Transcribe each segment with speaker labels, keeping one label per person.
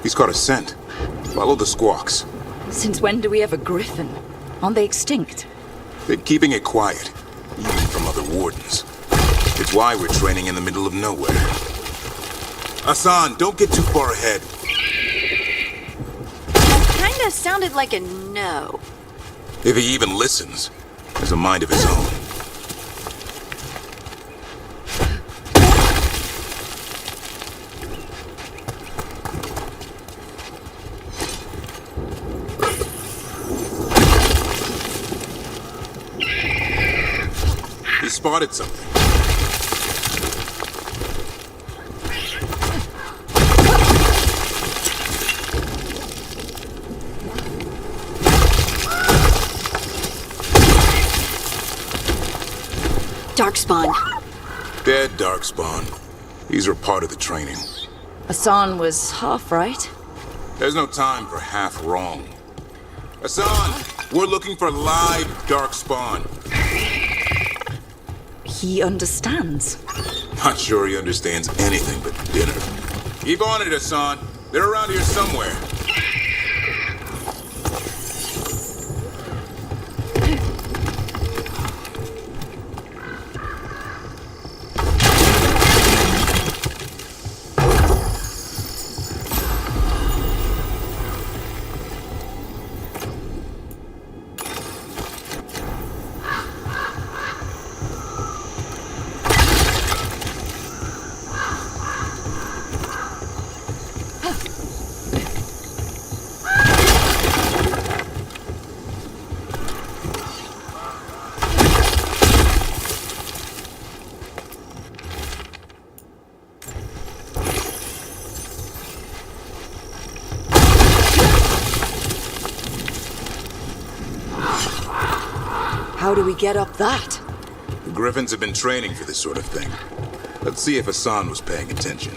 Speaker 1: He's caught a scent. Follow the squawks.
Speaker 2: Since when do we have a griffin? Aren't they extinct?
Speaker 1: Been keeping it quiet, even from other wardens. It's why we're training in the middle of nowhere. Hassan, don't get too far ahead.
Speaker 3: That kinda sounded like a no.
Speaker 1: If he even listens, has a mind of his own. He spotted something.
Speaker 3: Darkspawn.
Speaker 1: Dead Darkspawn. These are part of the training.
Speaker 2: Hassan was half right.
Speaker 1: There's no time for half wrong. Hassan, we're looking for live Darkspawn.
Speaker 2: He understands.
Speaker 1: Not sure he understands anything but dinner. Keep on it, Hassan. They're around here somewhere.
Speaker 2: How do we get up that?
Speaker 1: The Griffins have been training for this sort of thing. Let's see if Hassan was paying attention.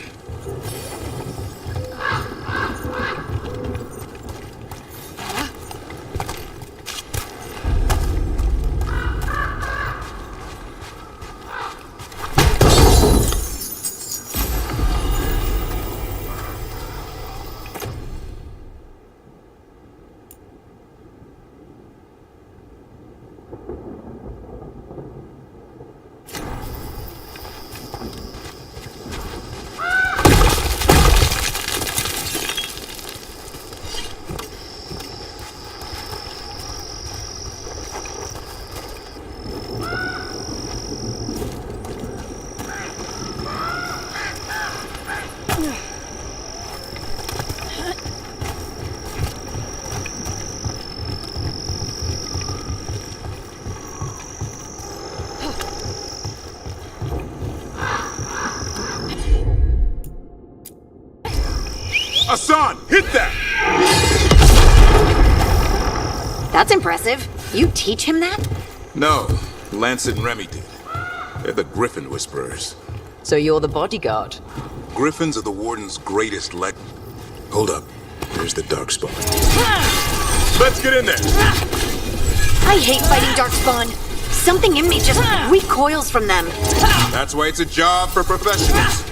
Speaker 1: Hassan, hit that!
Speaker 3: That's impressive. You teach him that?
Speaker 1: No, Lancet and Remy did. They're the Griffin Whisperers.
Speaker 2: So you're the bodyguard.
Speaker 1: Griffins are the Warden's greatest Hold up. There's the Darkspawn. Let's get in there!
Speaker 3: I hate fighting Darkspawn. Something in me just recoils from them.
Speaker 1: That's why it's a job for professionals.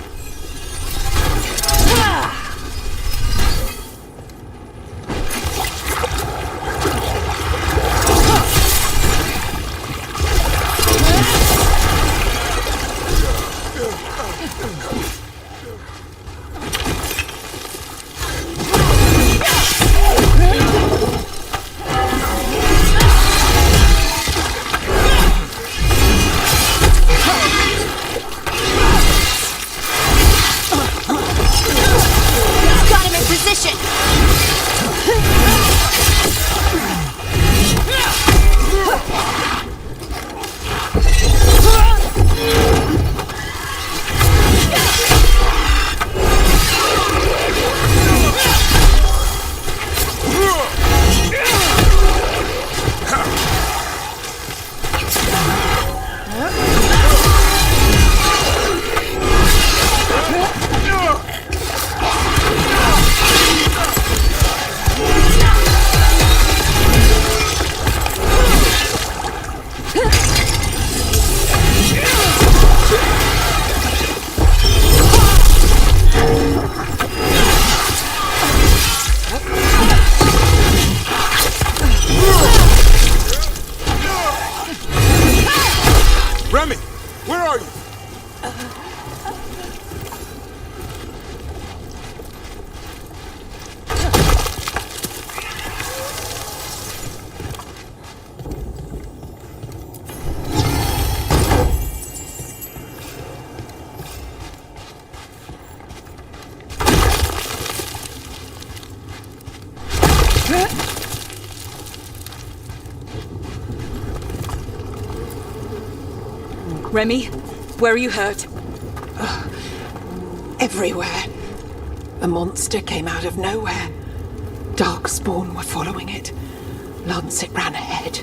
Speaker 1: are you?
Speaker 2: Remy, where are you hurt?
Speaker 4: Everywhere. A monster came out of nowhere. Darkspawn were following it. Lancet ran ahead.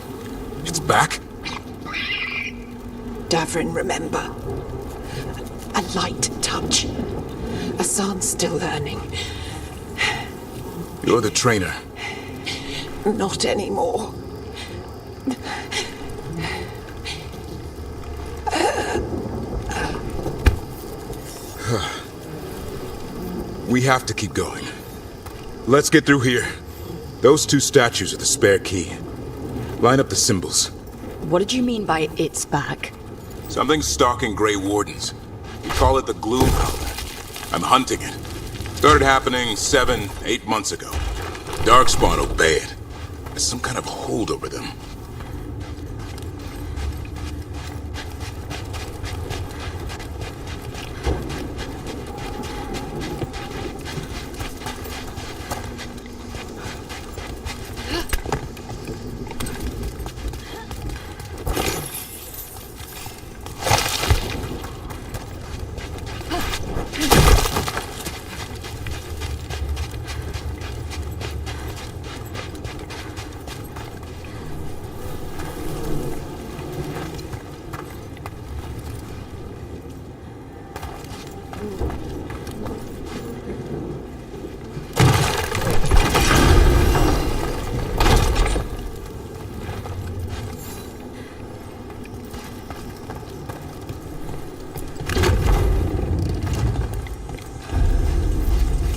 Speaker 1: It's back?
Speaker 4: Davrin, remember. A light touch. Asan's still learning.
Speaker 1: You're the trainer.
Speaker 4: Not anymore.
Speaker 1: We have to keep going. Let's get through here. Those two statues are the spare key. Line up the symbols.
Speaker 2: What did you mean by it's back?
Speaker 1: Something's stalking Grey Wardens. We call it the Gloom Howler. I'm hunting it. Started happening 7, 8 months ago. Darkspawn obey it. There's some kind of hold over them.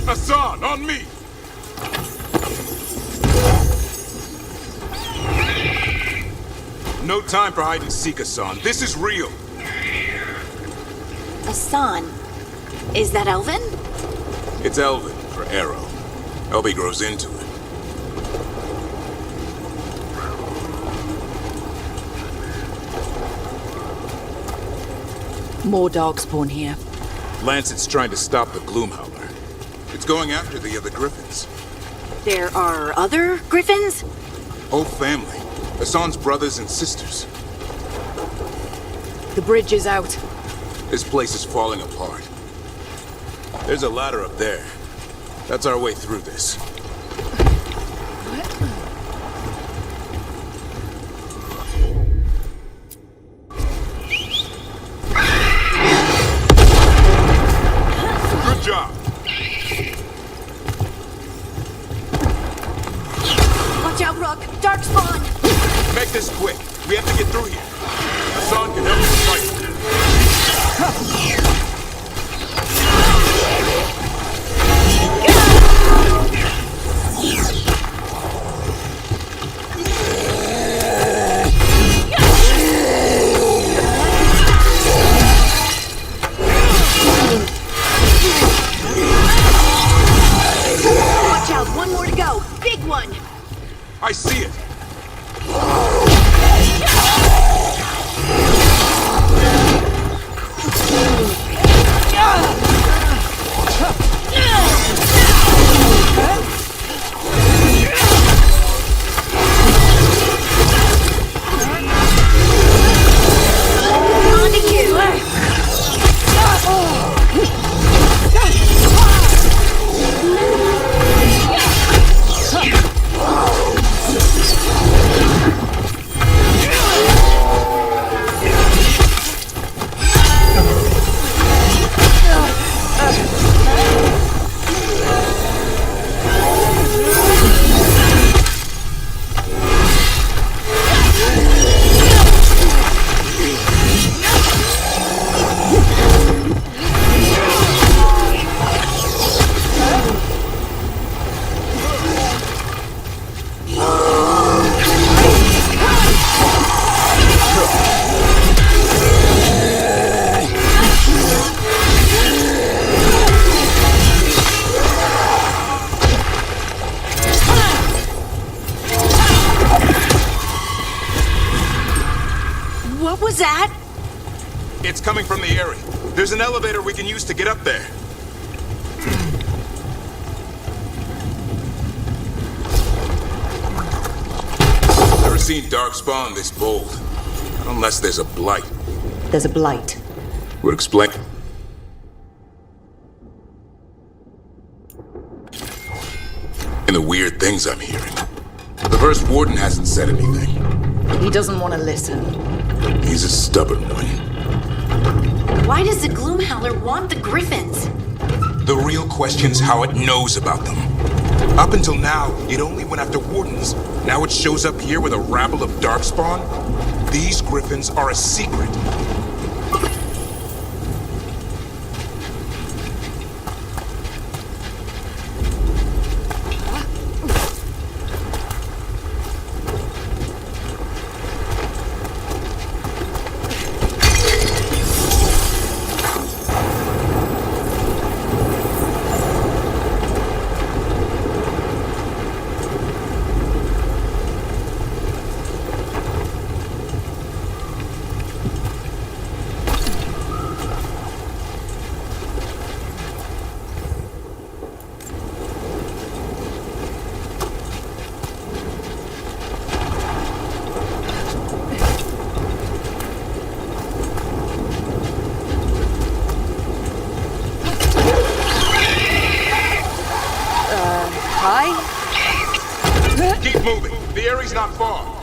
Speaker 1: Hassan, on me! No time for hide and seek, Hassan. This is real.
Speaker 3: Asan. Is that Elven?
Speaker 1: It's Elven for arrow. Elby grows into it.
Speaker 2: More Darkspawn here.
Speaker 1: Lancet's trying to stop the Gloom Howler. It's going after the other griffins.
Speaker 3: There are other griffins?
Speaker 1: Whole family. Hassan's brothers and sisters.
Speaker 2: The bridge is out.
Speaker 1: This place is falling apart. There's a ladder up there. That's our way through this. Good job.
Speaker 3: Watch out, Rook! Darkspawn!
Speaker 1: Make this quick. We have to get through here. Hassan can help us fight. coming from the area. There's an elevator we can use to get up there. Never seen Darkspawn this bold. Unless there's a blight.
Speaker 2: There's a blight.
Speaker 1: Would explain... And the weird things I'm hearing. The first warden hasn't said anything.
Speaker 2: He doesn't want to listen.
Speaker 1: He's a stubborn one.
Speaker 3: Why does the Gloomhowler want the Griffins?
Speaker 1: The real question's how it knows about them. Up until now, it only went after wardens. Now it shows up here with a rabble of Darkspawn? These Griffins are a secret. Keep moving. The area's not far.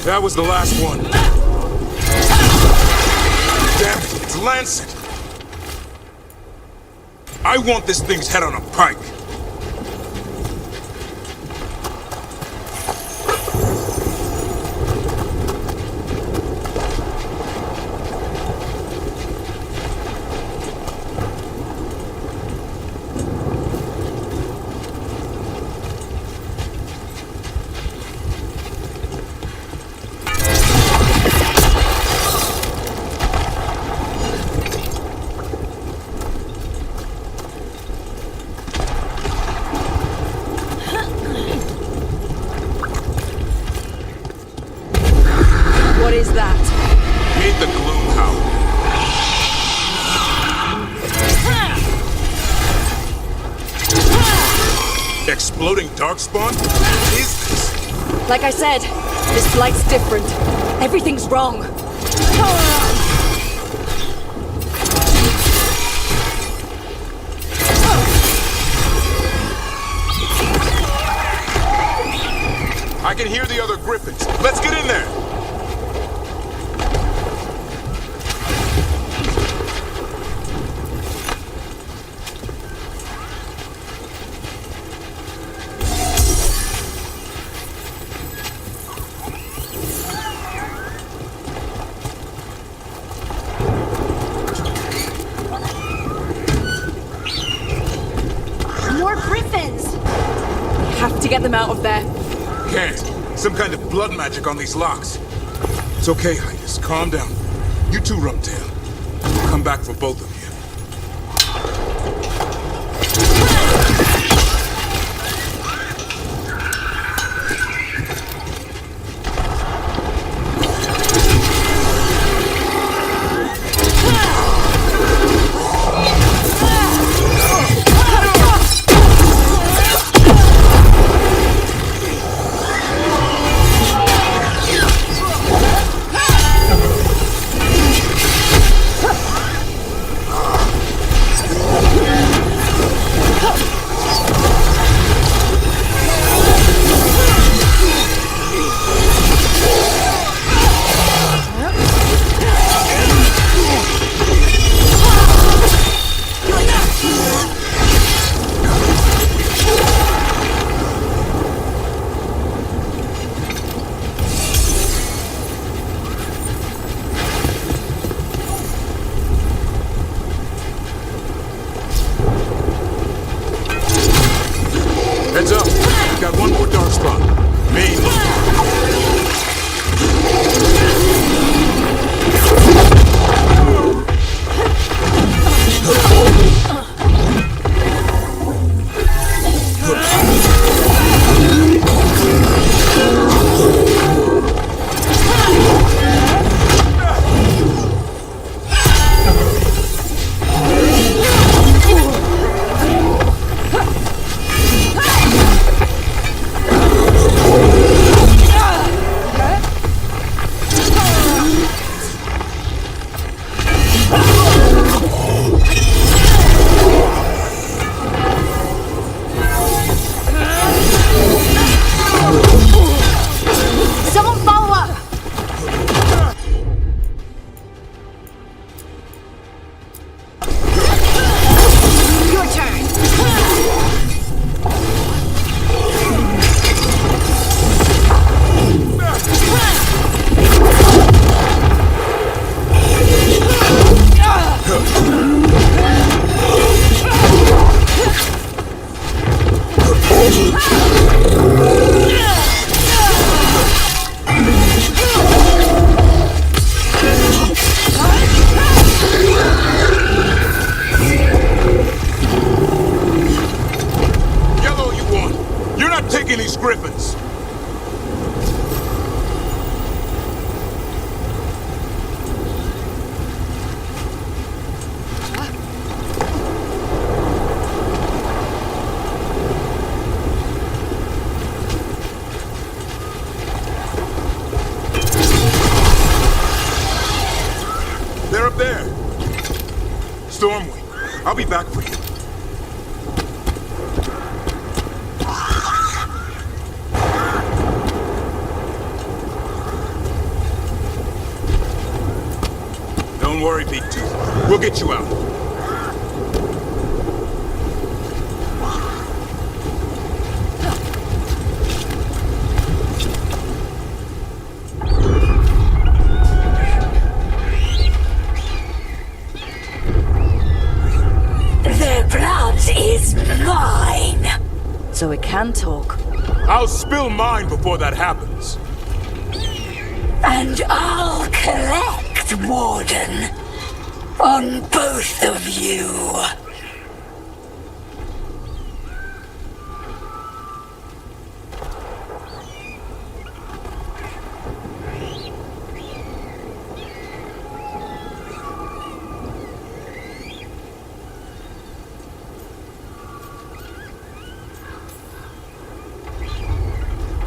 Speaker 1: That was the last one. Damn it, it's Lancet. I want this thing's head on a pike.
Speaker 2: What is that?
Speaker 1: Meet the Gloomhowler. Exploding Darkspawn? What is this?
Speaker 2: Like I said, this flight's different. Everything's wrong.
Speaker 1: I can hear the other Griffins. Let's get in there.
Speaker 3: More Griffins!
Speaker 2: Have to get them out of there.
Speaker 1: Can't. Some kind of blood magic on these locks. It's okay, Highness. Calm down. You too, Rumtail. We'll come back for both of you. Heads up. We've got one more darkspawn. Main one.
Speaker 3: Someone follow up! Your turn!
Speaker 1: Yellow, you won. You're not taking these griffins. They're up there. Stormwing, I'll be back for you. Don't worry, Big Tooth. We'll get you out.
Speaker 5: Their blood is mine.
Speaker 2: So it can talk.
Speaker 1: I'll spill mine before that happens.
Speaker 5: And I'll collect, Warden. On both of you.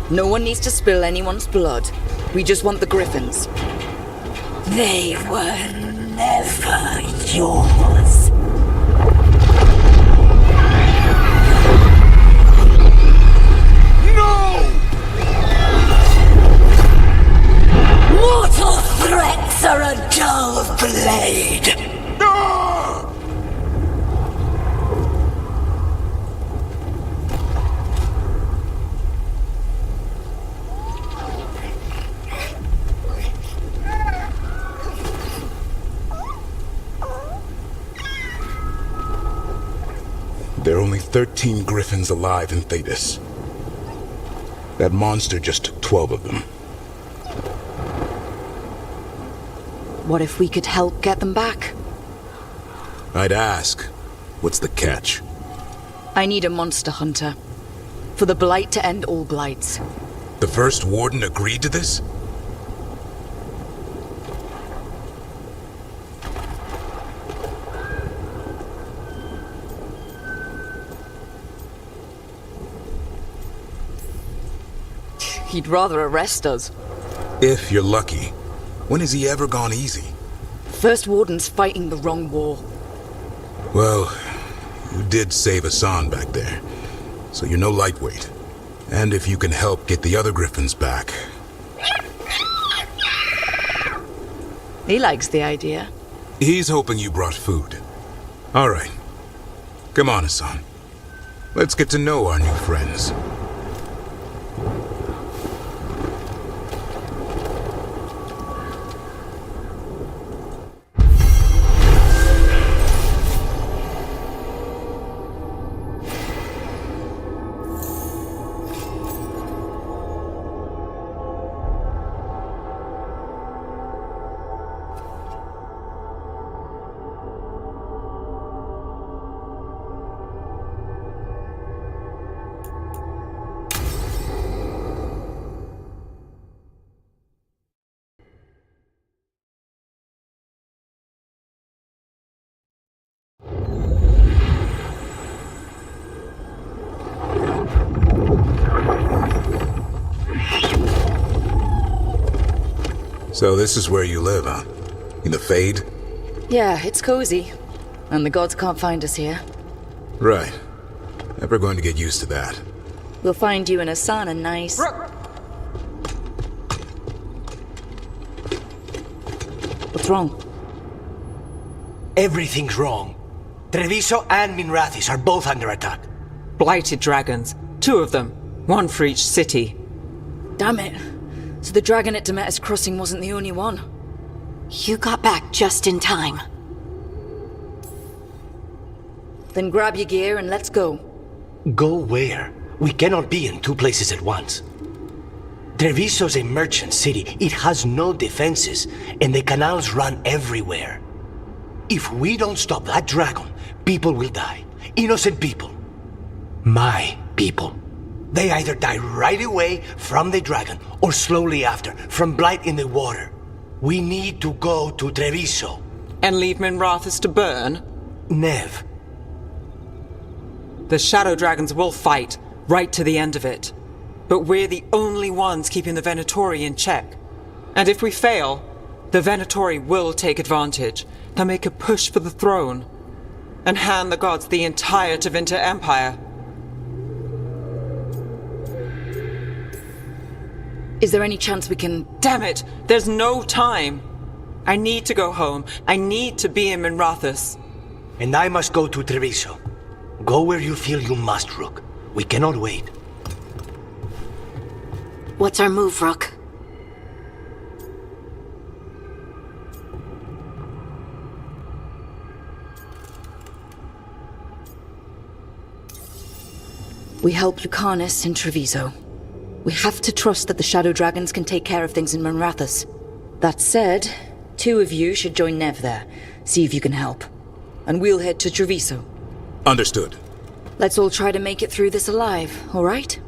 Speaker 2: No one needs to spill anyone's blood. We just want the griffins.
Speaker 5: They were never yours.
Speaker 1: No!
Speaker 5: Mortal threats are a dull blade.
Speaker 1: No! There are only 13 griffins alive in Thetis. That monster just took 12 of them.
Speaker 2: What if we could help get them back?
Speaker 1: I'd ask, what's the catch?
Speaker 2: I need a monster hunter. For the Blight to end all blights.
Speaker 1: The first warden agreed to this?
Speaker 2: He'd rather arrest us.
Speaker 1: If you're lucky. When has he ever gone easy?
Speaker 2: First Warden's fighting the wrong war.
Speaker 1: Well, you did save Hassan back there, so you're no lightweight. And if you can help get the other griffins back...
Speaker 2: He likes the idea.
Speaker 1: He's hoping you brought food. All right. Come on, Hassan. Let's get to know our new friends. So this is where you live, huh? In the Fade?
Speaker 2: Yeah, it's cozy. And the gods can't find us here.
Speaker 1: Right. Never going to get used to that.
Speaker 2: We'll find you in a sauna nice. What's wrong?
Speaker 6: Everything's wrong. Treviso and Minrathis are both under attack.
Speaker 4: Blighted dragons. 2 of them. 1 for each city.
Speaker 2: Damn it. So the dragon at Demeter's Crossing wasn't the only one.
Speaker 3: You got back just in time.
Speaker 2: Then grab your gear and let's go.
Speaker 6: Go where? We cannot be in 2 places at once. Treviso's a merchant city. It has no defenses, and the canals run everywhere. If we don't stop that dragon, people will die. Innocent people. My people. They either die right away from the dragon, or slowly after, from blight in the water. We need to go to Treviso.
Speaker 4: And leave Minrathis to burn?
Speaker 6: Nev.
Speaker 4: The Shadow Dragons will fight, right to the end of it. But we're the only ones keeping the Venatori in check. And if we fail, the Venatori will take advantage. They'll make a push for the throne. And hand the gods the entire Tevinter Empire.
Speaker 2: Is there any chance we can...
Speaker 4: Damn it! There's no time! I need to go home. I need to be in Minrathis.
Speaker 6: And I must go to Treviso. Go where you feel you must, Rook. We cannot wait.
Speaker 3: What's our move, Rook?
Speaker 2: We help Lucanus in Treviso. We have to trust that the Shadow Dragons can take care of things in Minrathis. That said, 2 of you should join Nev there. See if you can help. And we'll head to Treviso.
Speaker 1: Understood.
Speaker 2: Let's all try to make it through this alive, all right?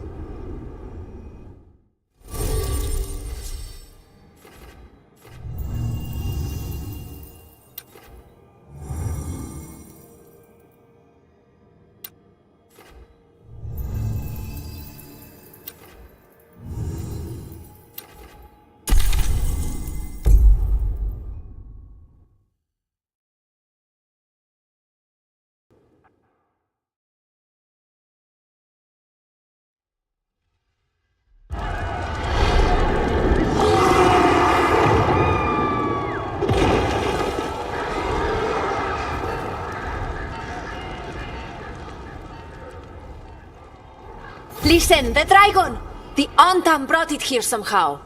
Speaker 3: Listen, the dragon! The Antam brought it here somehow.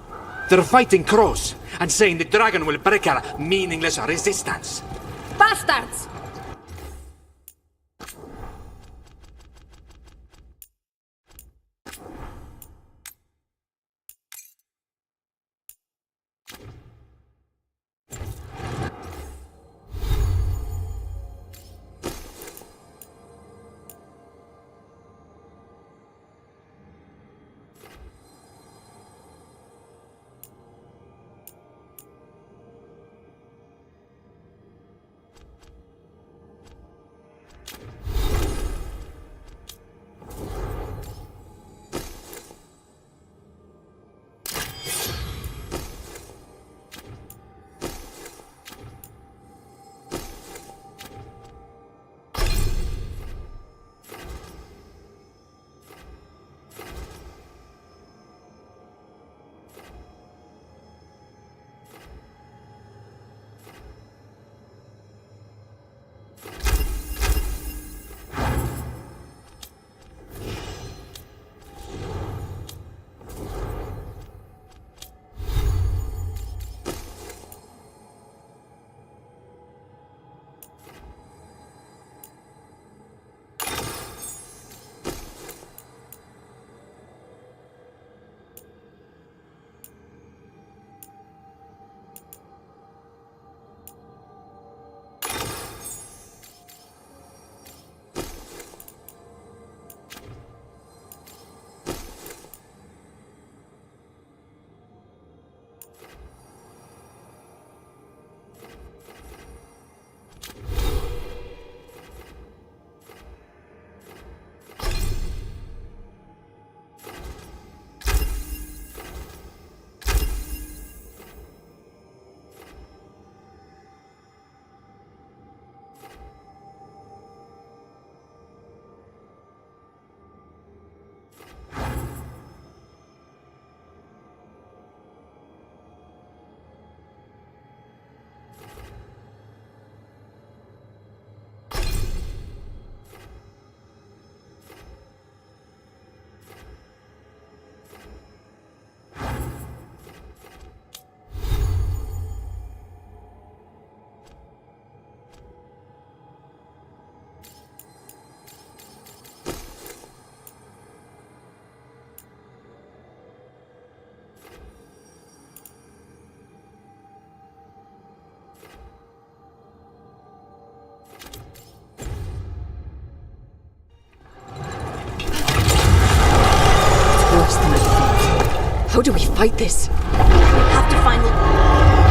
Speaker 7: They're fighting crows and saying the dragon will break our meaningless resistance.
Speaker 3: Bastards!
Speaker 2: How do we fight this?
Speaker 3: Have to find the...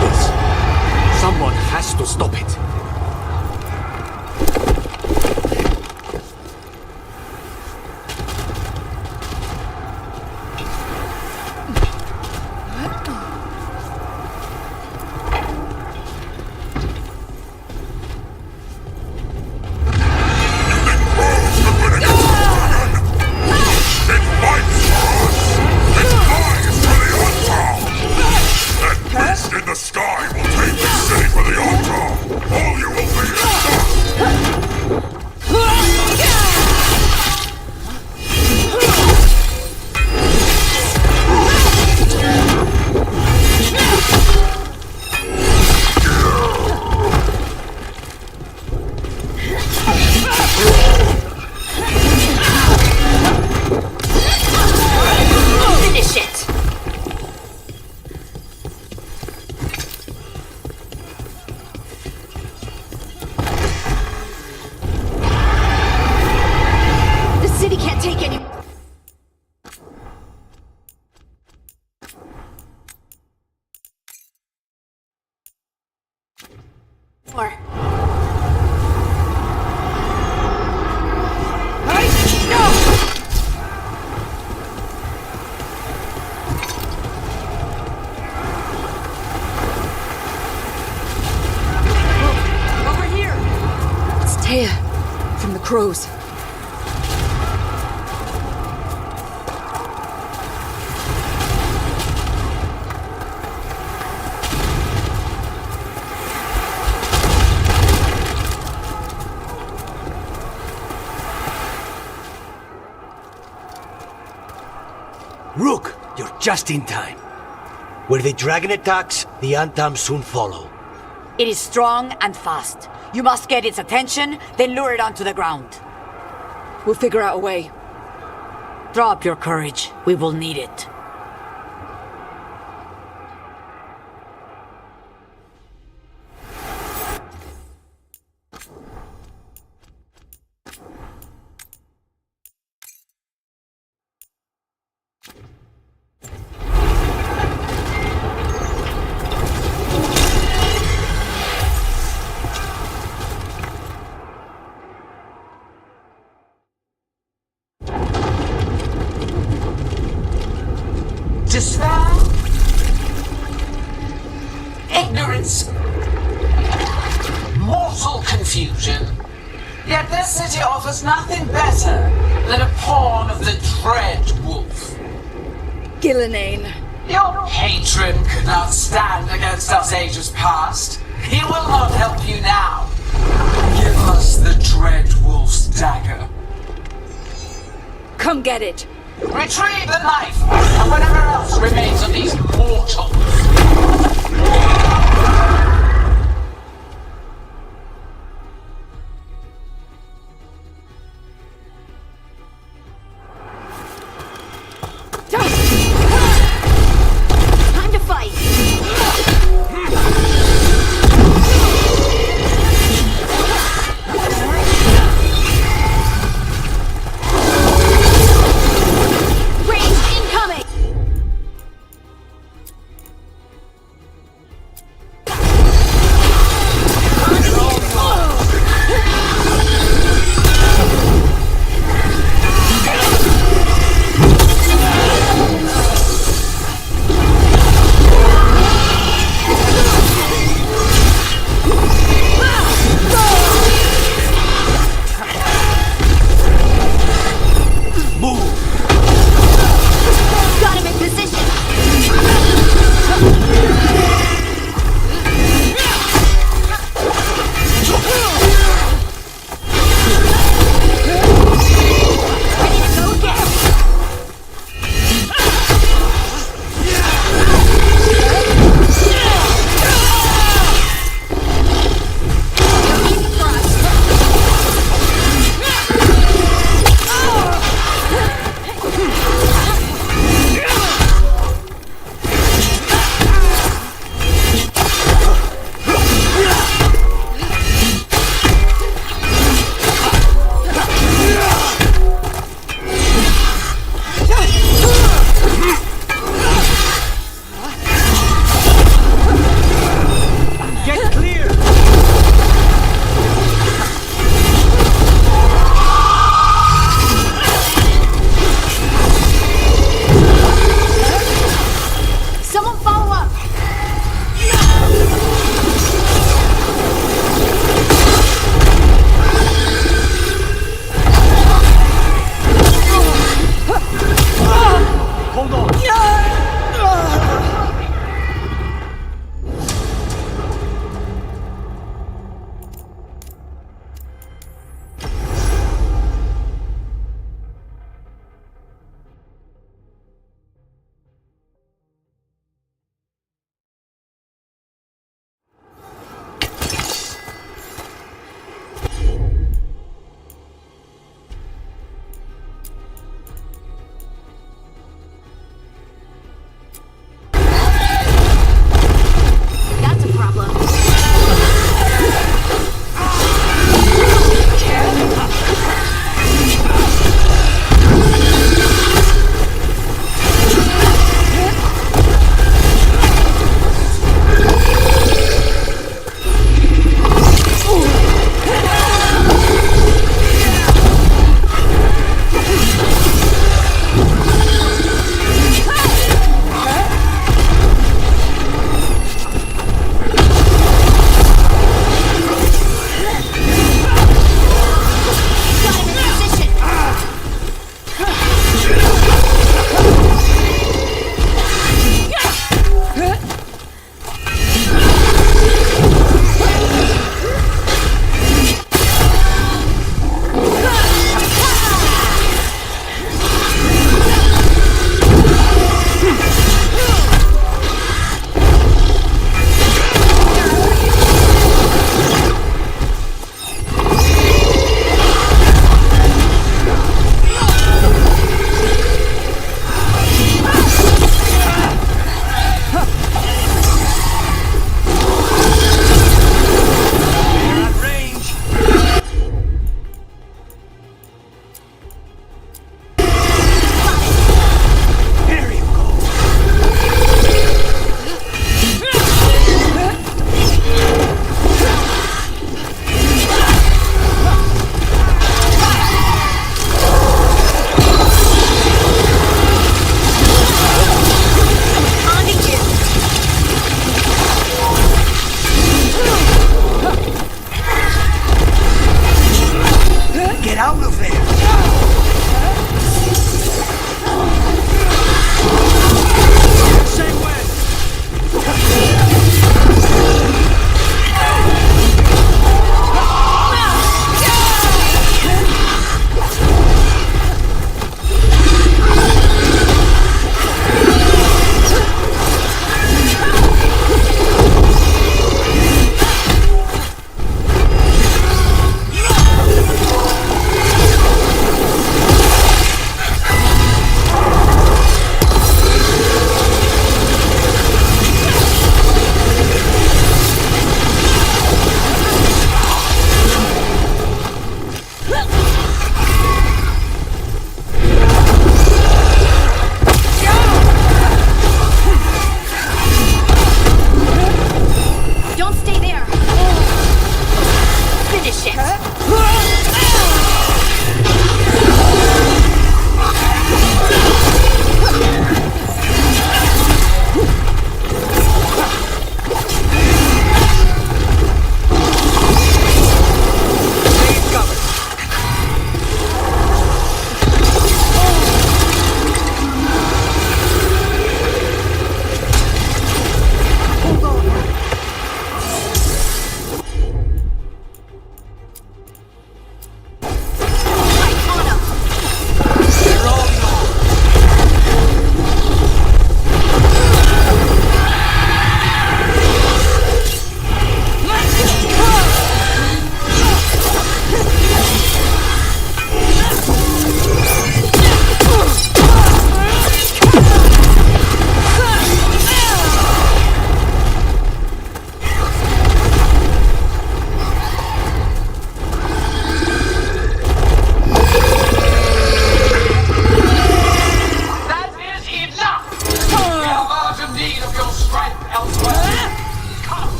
Speaker 7: Please. Someone has to stop it.
Speaker 1: In the sky will take the city for the altar! All you will
Speaker 3: Finish it! The city can't take any... more.
Speaker 4: Over here!
Speaker 2: It's Taya from the crows.
Speaker 6: Rook, you're just in time. Where the dragon attacks, the Antam soon follow.
Speaker 5: It is strong and fast. You must get its attention, then lure it onto the ground.
Speaker 2: We'll figure out a way.
Speaker 5: Drop your courage. We will need it.
Speaker 8: Despair, ignorance, mortal confusion. Yet this city offers nothing better than a pawn of the Dread Wolf.
Speaker 2: Gillenane.
Speaker 8: Your patron could not stand against us ages past. He will not help you now. Give us the Dread Wolf's dagger.
Speaker 2: Come get it.
Speaker 8: Retrieve the knife and whatever else remains of these mortals.
Speaker 3: Time to fight! Range incoming!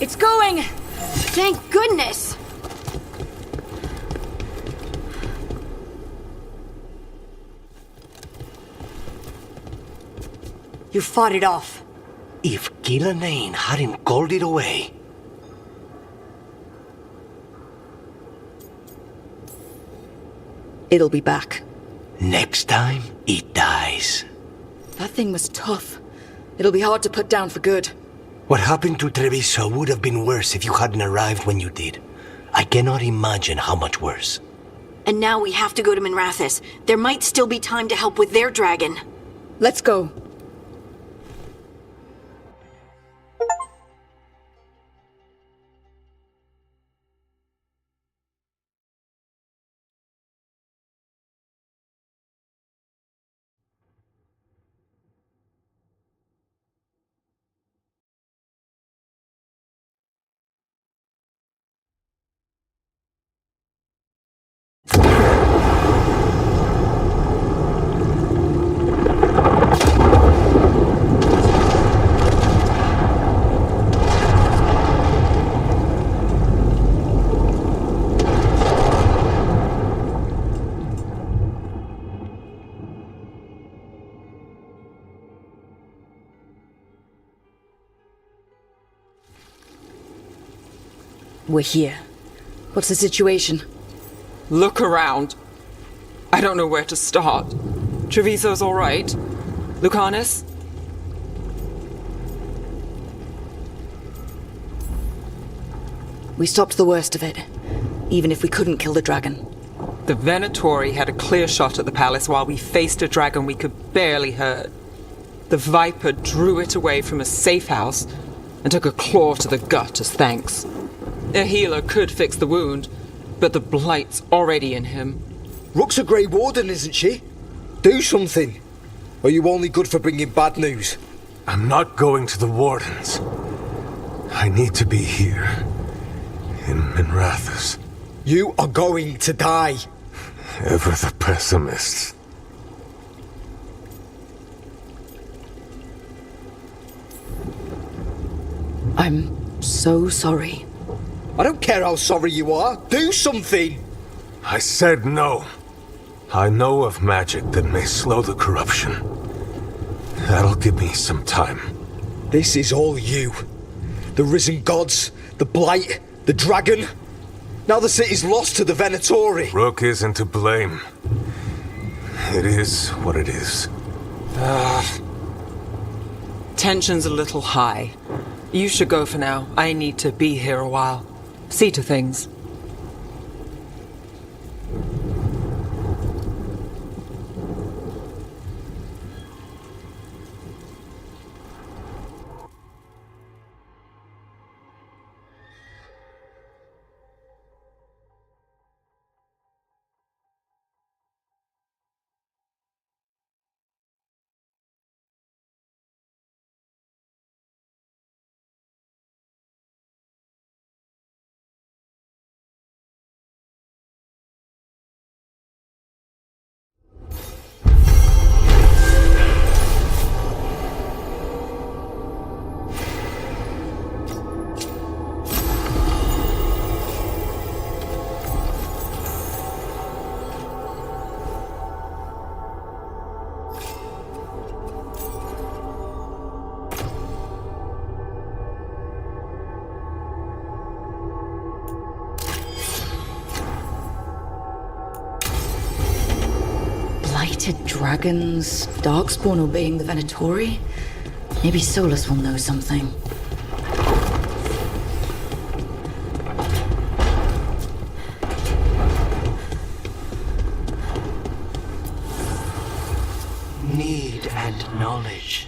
Speaker 2: It's going!
Speaker 3: Thank goodness!
Speaker 5: You fought it off.
Speaker 6: If Gillanane hadn't called it away...
Speaker 2: It'll be back.
Speaker 6: Next time, it dies.
Speaker 2: That thing was tough. It'll be hard to put down for good.
Speaker 6: What happened to Treviso would have been worse if you hadn't arrived when you did. I cannot imagine how much worse.
Speaker 3: And now we have to go to Minrathous. There might still be time to help with their dragon.
Speaker 2: Let's go. We're here. What's the situation?
Speaker 4: Look around. I don't know where to start. Treviso's all right. Lucanus?
Speaker 2: We stopped the worst of it, even if we couldn't kill the dragon.
Speaker 4: The Venatori had a clear shot at the palace while we faced a dragon we could barely hurt. The Viper drew it away from a safe house and took a claw to the gut as thanks. A healer could fix the wound, but the blight's already in him.
Speaker 9: Rook's a Grey Warden, isn't she? Do something. Or are you only good for bringing bad news?
Speaker 10: I'm not going to the Wardens. I need to be here. In Minrathous.
Speaker 9: You are going to die.
Speaker 10: Ever the pessimist.
Speaker 2: I'm so sorry.
Speaker 9: I don't care how sorry you are. Do something.
Speaker 10: I said no. I know of magic that may slow the corruption. That'll give me some time.
Speaker 9: This is all you. The risen gods, the blight, the dragon. Now the city's lost to the Venatori.
Speaker 10: Rook isn't to blame. It is what it is.
Speaker 4: Tension's a little high. You should go for now. I need to be here a while. See to things.
Speaker 2: Blighted dragons, Darkspawn obeying the Venatori? Maybe Solus will know something.
Speaker 6: Need and knowledge.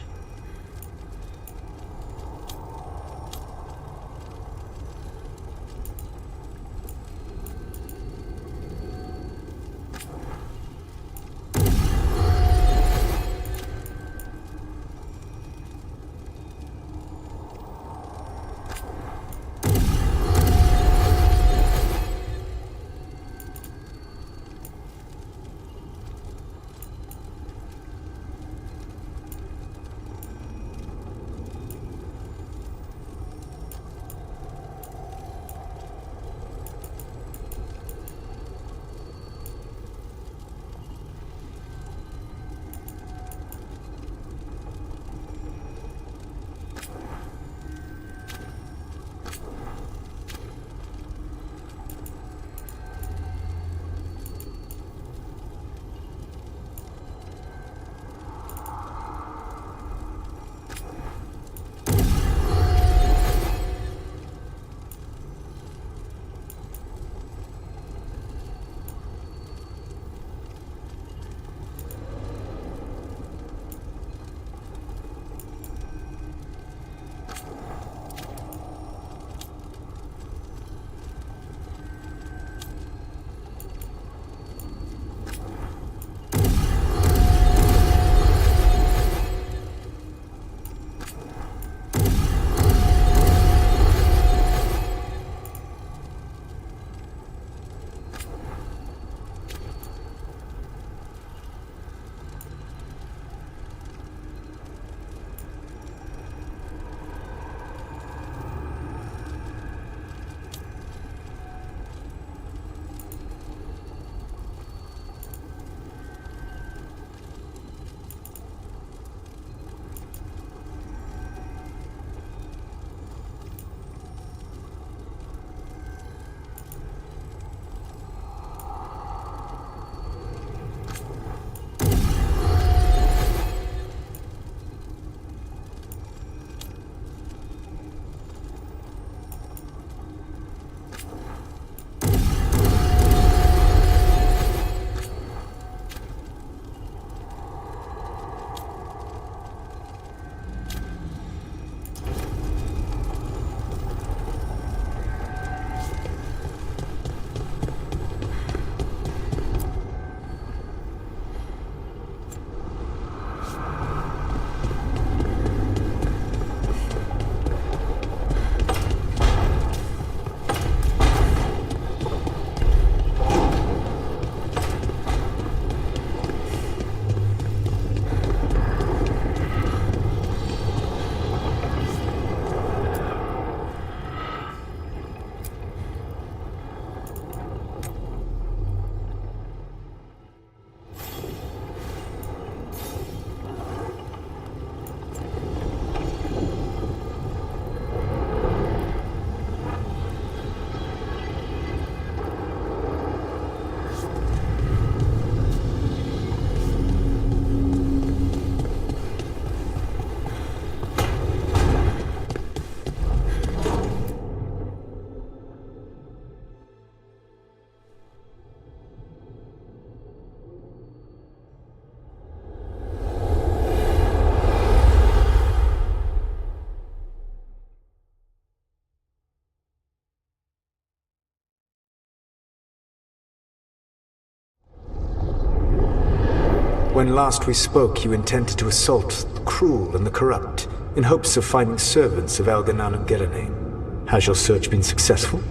Speaker 11: When last we spoke, you intended to assault the cruel and the corrupt, in hopes of finding servants of Elganan and Gillenane. Has your search been successful?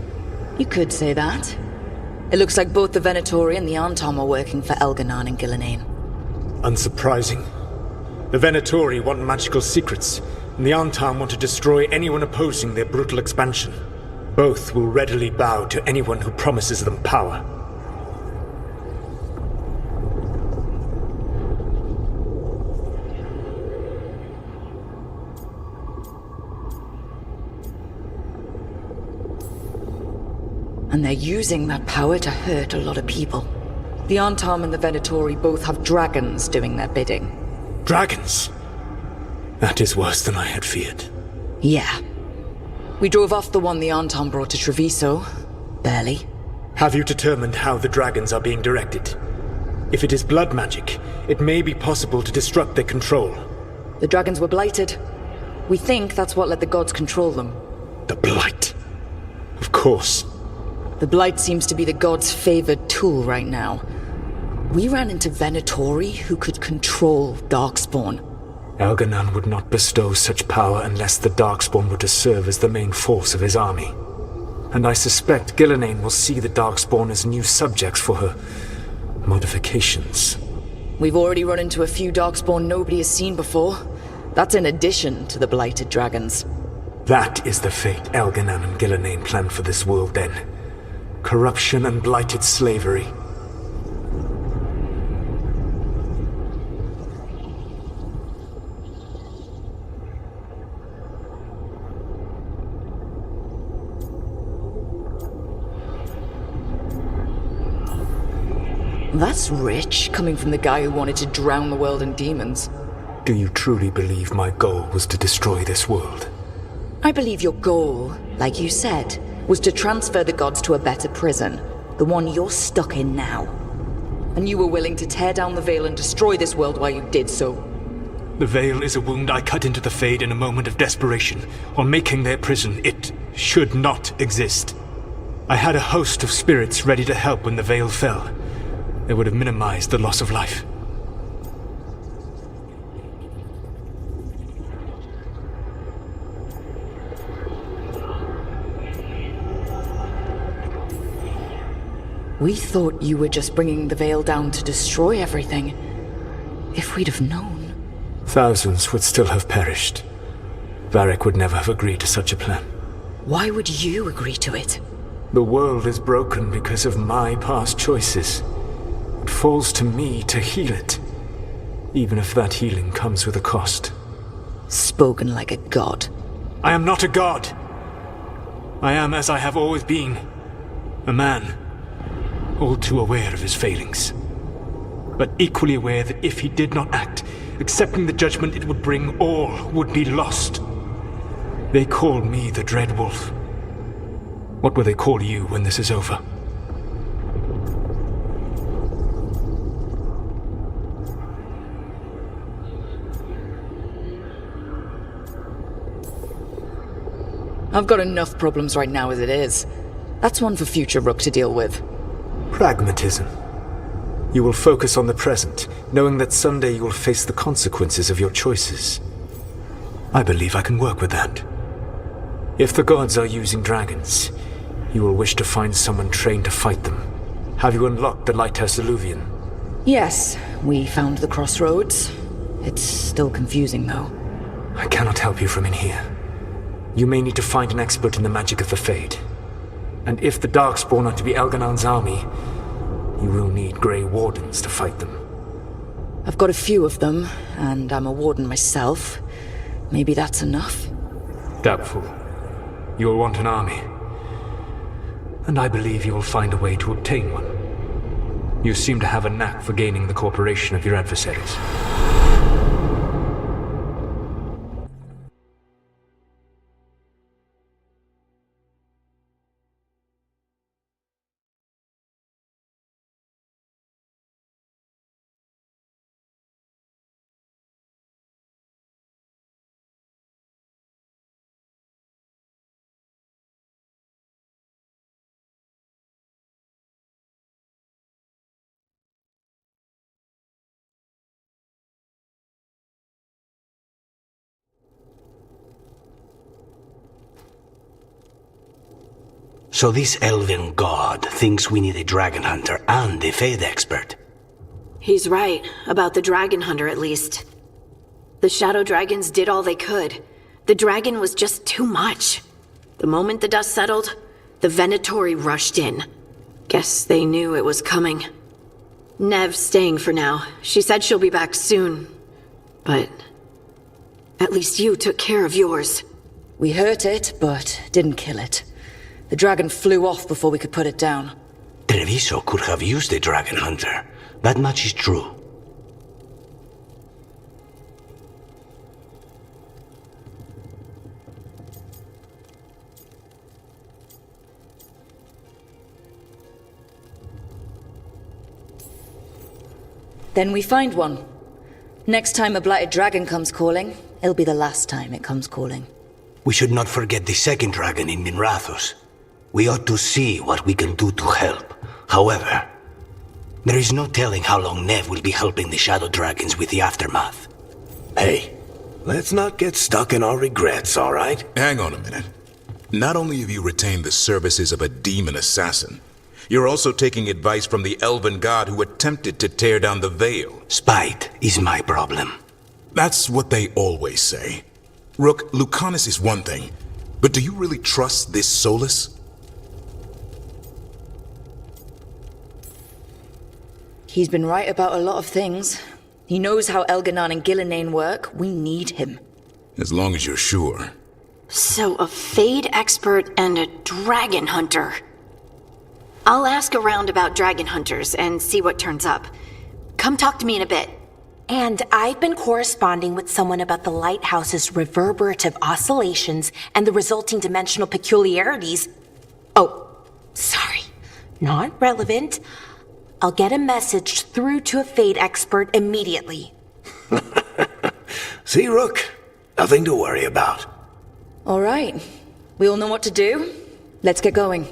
Speaker 2: You could say that. It looks like both the Venatori and the Anton are working for Elganan and Gillenane.
Speaker 11: Unsurprising. The Venatori want magical secrets, and the Anton want to destroy anyone opposing their brutal expansion. Both will readily bow to anyone who promises them power.
Speaker 2: And they're using that power to hurt a lot of people. The Antam and the Venatori both have dragons doing their bidding.
Speaker 11: Dragons? That is worse than I had feared.
Speaker 2: Yeah. We drove off the one the Antam brought to Treviso. Barely.
Speaker 11: Have you determined how the dragons are being directed? If it is blood magic, it may be possible to disrupt their control.
Speaker 2: The dragons were blighted. We think that's what let the gods control them.
Speaker 11: The Blight. Of course.
Speaker 2: The Blight seems to be the gods' favored tool right now. We ran into Venatori who could control Darkspawn.
Speaker 11: Elganan would not bestow such power unless the Darkspawn were to serve as the main force of his army. And I suspect Gillenane will see the Darkspawn as new subjects for her modifications.
Speaker 2: We've already run into a few Darkspawn nobody has seen before. That's in addition to the blighted dragons.
Speaker 11: That is the fate Elganan and Gillenane planned for this world then. Corruption and blighted slavery.
Speaker 2: That's rich, coming from the guy who wanted to drown the world in demons.
Speaker 11: Do you truly believe my goal was to destroy this world?
Speaker 2: I believe your goal, like you said, was to transfer the gods to a better prison, the one you're stuck in now. And you were willing to tear down the Veil and destroy this world while you did so.
Speaker 11: The Veil is a wound I cut into the Fade in a moment of desperation, while making their prison. It should not exist. I had a host of spirits ready to help when the Veil fell. They would have minimized the loss of life.
Speaker 2: We thought you were just bringing the Veil down to destroy everything. If we'd have known...
Speaker 11: Thousands would still have perished. Varric would never have agreed to such a plan.
Speaker 2: Why would you agree to it?
Speaker 11: The world is broken because of my past choices. It falls to me to heal it, even if that healing comes with a cost.
Speaker 2: Spoken like a god.
Speaker 11: I am not a god. I am as I have always been, a man, all too aware of his failings, but equally aware that if he did not act, accepting the judgment it would bring, all would be lost. They call me the Dread Wolf. What will they call you when this is over?
Speaker 2: I've got enough problems right now as it is. That's one for future Rook to deal with.
Speaker 11: Pragmatism. You will focus on the present, knowing that someday you will face the consequences of your choices. I believe I can work with that. If the gods are using dragons, you will wish to find someone trained to fight them. Have you unlocked the Lighthouse Illuvian?
Speaker 2: Yes, we found the crossroads. It's still confusing, though.
Speaker 11: I cannot help you from in here. You may need to find an expert in the magic of the Fade. And if the Darkspawn are to be Elganan's army, you will need Grey Wardens to fight them.
Speaker 2: I've got a few of them, and I'm a warden myself. Maybe that's enough?
Speaker 11: Doubtful. You will want an army. And I believe you will find a way to obtain one. You seem to have a knack for gaining the cooperation of your adversaries.
Speaker 6: So this elven god thinks we need a dragon hunter and a Fade expert.
Speaker 3: He's right, about the dragon hunter at least. The shadow dragons did all they could. The dragon was just too much. The moment the dust settled, the Venatori rushed in. Guess they knew it was coming. Nev's staying for now. She said she'll be back soon. But at least you took care of yours.
Speaker 2: We hurt it, but didn't kill it. The dragon flew off before we could put it down.
Speaker 6: Treviso could have used a dragon hunter. That much is true.
Speaker 2: Then we find one. Next time a blighted dragon comes calling, it'll be the last time it comes calling.
Speaker 6: We should not forget the second dragon in Minrathos. We ought to see what we can do to help. However, there is no telling how long Nev will be helping the Shadow Dragons with the aftermath.
Speaker 10: Hey, let's not get stuck in our regrets, all right?
Speaker 1: Hang on a minute. Not only have you retained the services of a demon assassin, you're also taking advice from the elven god who attempted to tear down the Veil.
Speaker 6: Spite is my problem.
Speaker 1: That's what they always say. Rook, Lucanus is one thing, but do you really trust this Solus?
Speaker 2: He's been right about a lot of things. He knows how Elganon and Gillinane work. We need him.
Speaker 1: As long as you're sure.
Speaker 3: So a Fade expert and a dragon hunter. I'll ask around about dragon hunters and see what turns up. Come talk to me in a bit.
Speaker 12: And I've been corresponding with someone about the lighthouse's reverberative oscillations and the resulting dimensional peculiarities. Oh, sorry. Not relevant. I'll get a message through to a Fade expert immediately.
Speaker 10: See, Rook? Nothing to worry about.
Speaker 2: All right. We all know what to do. Let's get going.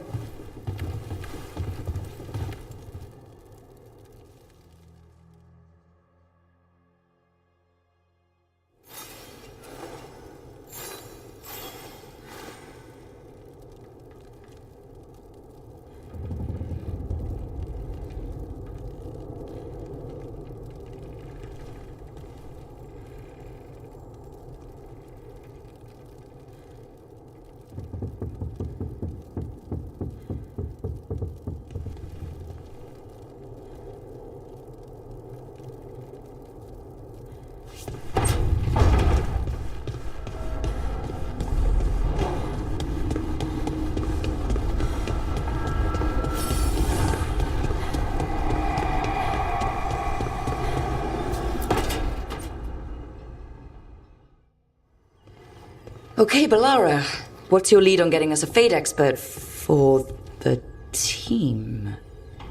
Speaker 2: Okay, Balara. What's your lead on getting us a Fade expert for the team?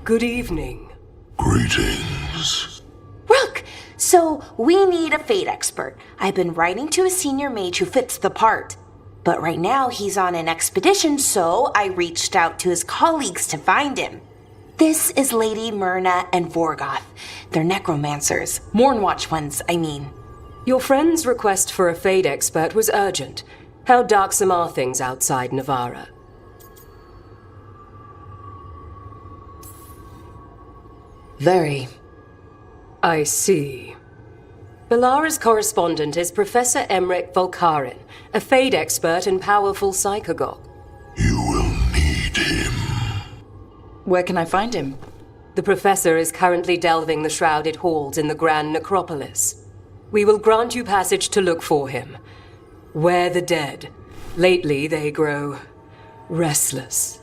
Speaker 13: Good evening.
Speaker 10: Greetings.
Speaker 12: Rook! So, we need a Fade expert. I've been writing to a senior mage who fits the part. But right now he's on an expedition, so I reached out to his colleagues to find him. This is Lady Myrna and Vorgoth. They're necromancers. Mournwatch ones, I mean.
Speaker 13: Your friend's request for a Fade expert was urgent. How darksome are things outside Navarra?
Speaker 2: Very.
Speaker 13: I see. Balara's correspondent is Professor Emmerich Volkarin, a Fade expert and powerful psychagogue.
Speaker 10: You will need him.
Speaker 2: Where can I find him?
Speaker 13: The professor is currently delving the shrouded halls in the Grand Necropolis. We will grant you passage to look for him. Where the dead. Lately they grow restless.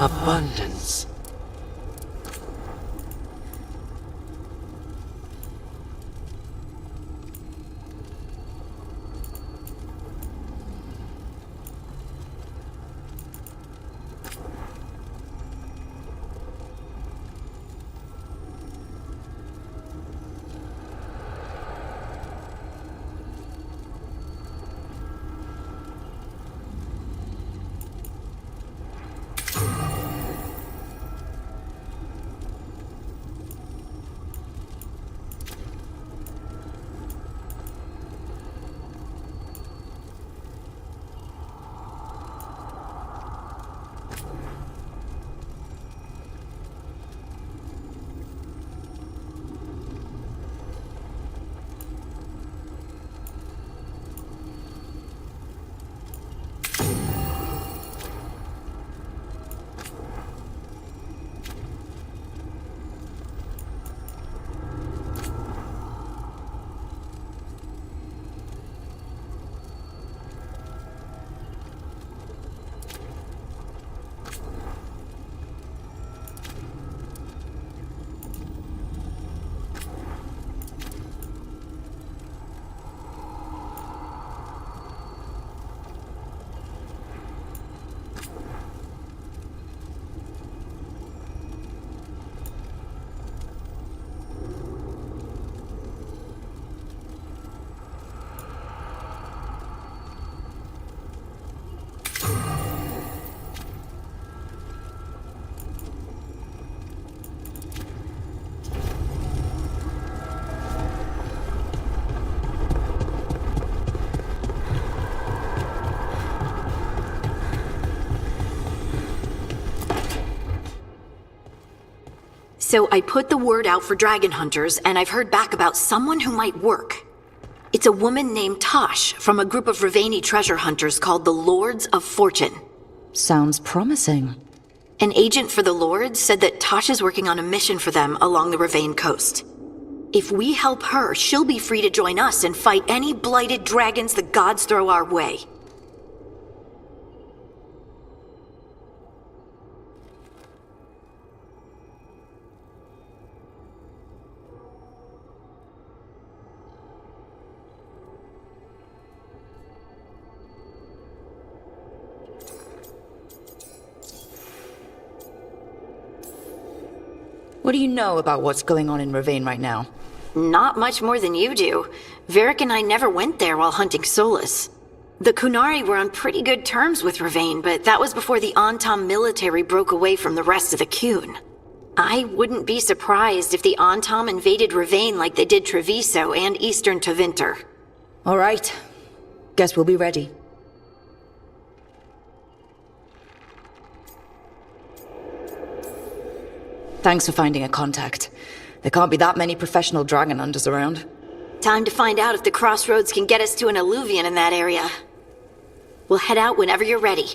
Speaker 6: Abundance.
Speaker 3: So I put the word out for dragon hunters, and I've heard back about someone who might work. It's a woman named Tosh from a group of Ravani treasure hunters called the Lords of Fortune.
Speaker 2: Sounds promising.
Speaker 3: An agent for the Lords said that Tosh is working on a mission for them along the Ravane coast. If we help her, she'll be free to join us and fight any blighted dragons the gods throw our way.
Speaker 2: What do you know about what's going on in Ravane right now?
Speaker 3: Not much more than you do. Varric and I never went there while hunting Solus. The Kunari were on pretty good terms with Ravane, but that was before the Antam military broke away from the rest of the Kun. I wouldn't be surprised if the Antam invaded Ravane like they did Treviso and Eastern Tevinter.
Speaker 2: All right. Guess we'll be ready. Thanks for finding a contact. There can't be that many professional dragon hunters around.
Speaker 3: Time to find out if the crossroads can get us to an alluvion in that area. We'll head out whenever you're ready.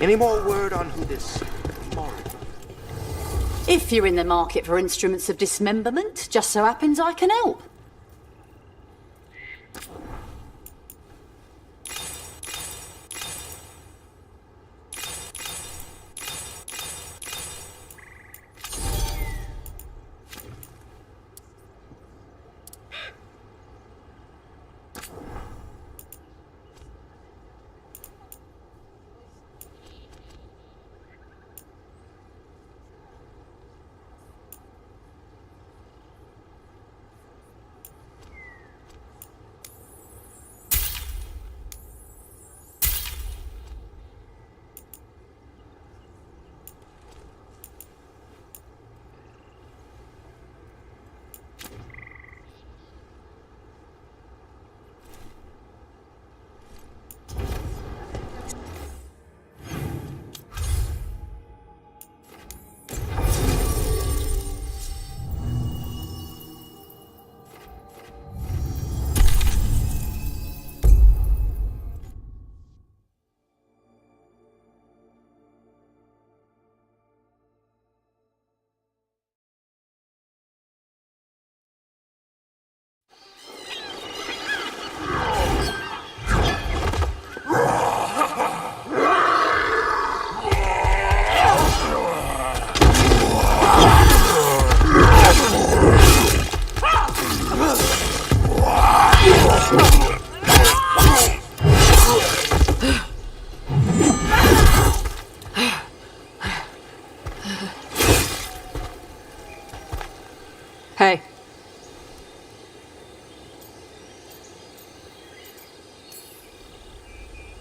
Speaker 6: Any more word on who this foreign?
Speaker 5: If you're in the market for instruments of dismemberment, just so happens I can help. Hey.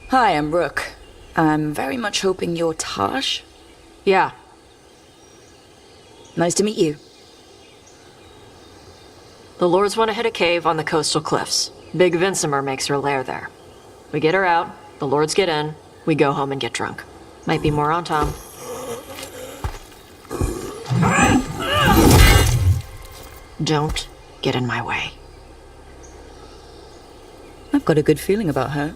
Speaker 2: Hi, I'm Rook. I'm very much hoping you're Taj.
Speaker 3: Yeah.
Speaker 2: Nice to meet you.
Speaker 3: The Lords want to hit a cave on the coastal cliffs. Big Vincimer makes her lair there. We get her out, the Lords get in, we go home and get drunk. Might be more on Tom. Don't get in my way.
Speaker 2: I've got a good feeling about her.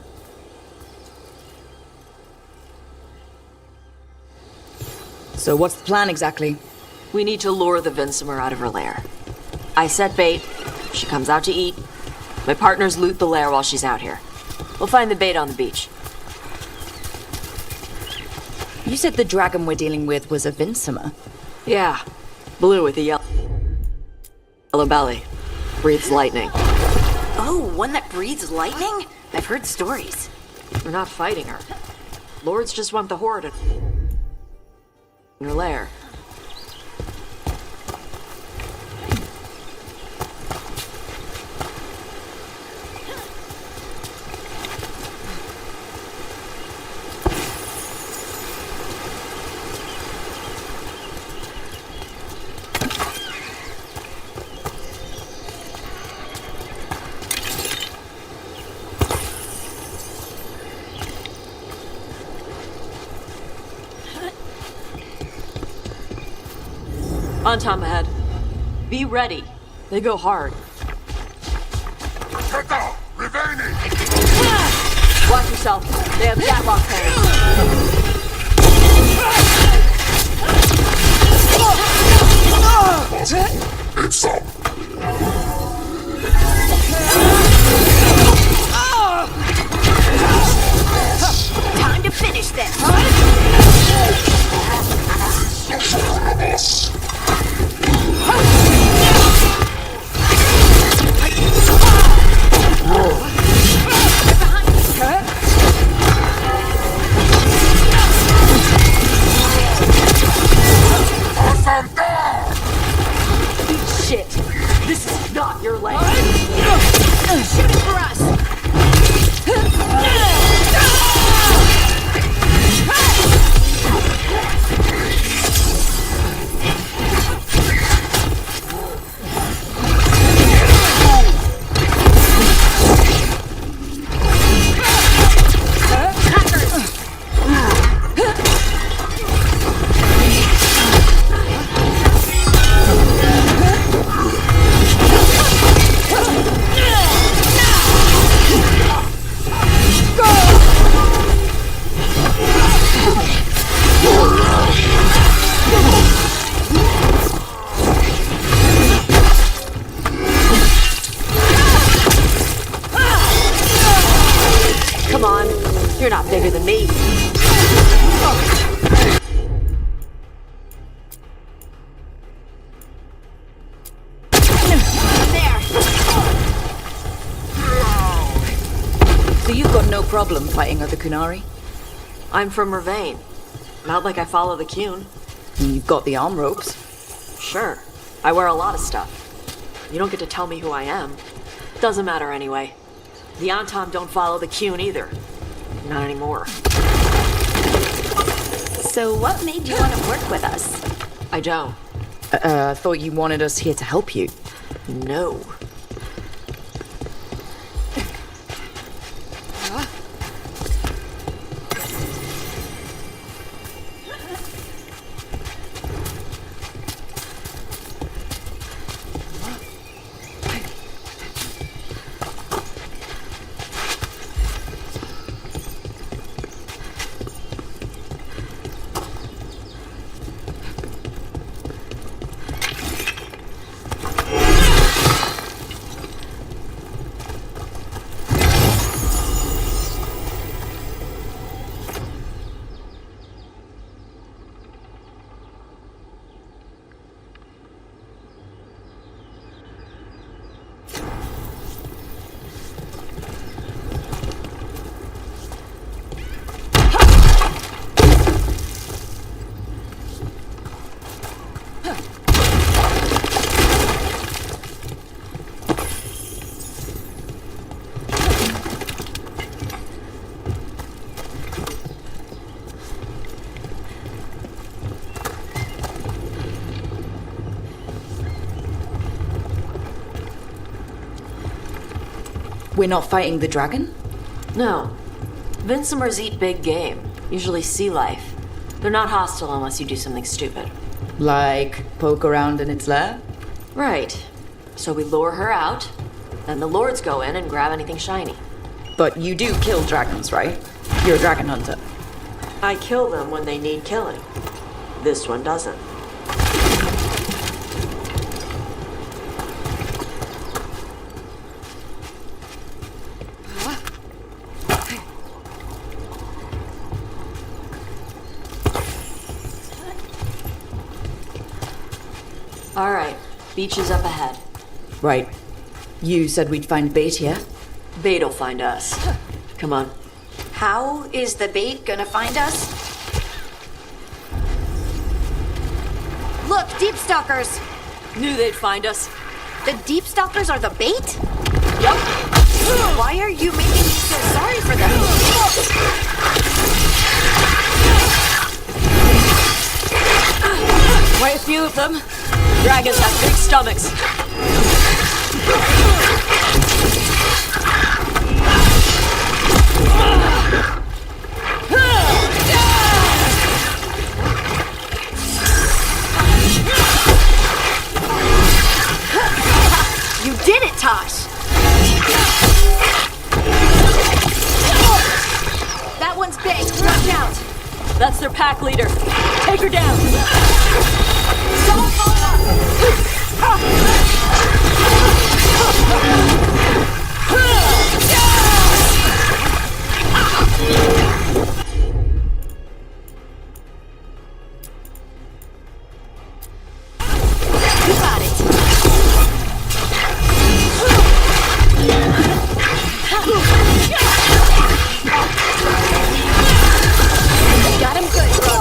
Speaker 2: So what's the plan exactly?
Speaker 3: We need to lure the Vincimer out of her lair. I set bait, she comes out to eat. My partners loot the lair while she's out here. We'll find the bait on the beach.
Speaker 2: You said the dragon we're dealing with was a Vincimer.
Speaker 3: Yeah, blue with a yellow belly. Breathes lightning.
Speaker 5: Oh, one that breathes lightning? I've heard stories.
Speaker 3: We're not fighting her. Lords just want the horde in her lair. On Tom ahead. Be ready. They go hard. Watch yourself. They have Jackbox
Speaker 1: It's up.
Speaker 5: Time to finish this.
Speaker 1: Awesome!
Speaker 2: problem fighting other Kunari?
Speaker 3: I'm from Mervain. Not like I follow the Qun.
Speaker 2: You've got the arm ropes.
Speaker 3: Sure. I wear a lot of stuff. You don't get to tell me who I am. Doesn't matter anyway. The Antam don't follow the Qun either. Not anymore.
Speaker 12: So what made you want to work with us?
Speaker 3: I don't.
Speaker 2: I thought you wanted us here to help you.
Speaker 3: No.
Speaker 2: We're not fighting the dragon?
Speaker 3: No. Vincimers eat big game. Usually sea life. They're not hostile unless you do something stupid.
Speaker 2: Like poke around in its lair?
Speaker 3: Right. So we lure her out, then the lords go in and grab anything shiny.
Speaker 2: But you do kill dragons, right? You're a dragon hunter.
Speaker 3: I kill them when they need killing. This one doesn't. All right, beach is up ahead.
Speaker 2: Right. You said we'd find bait here?
Speaker 3: Bait'll find us. Come on.
Speaker 12: How is the bait gonna find us? Look, deep stalkers!
Speaker 3: Knew they'd find us.
Speaker 12: The deep stalkers are the bait?
Speaker 3: Yep.
Speaker 12: Why are you making me so sorry for them?
Speaker 3: Quite a few of them. Dragons have big stomachs.
Speaker 12: You did it, Tosh! That one's big. Watch out!
Speaker 3: That's their pack leader. Take her down.
Speaker 12: You got it. Got him good, bro.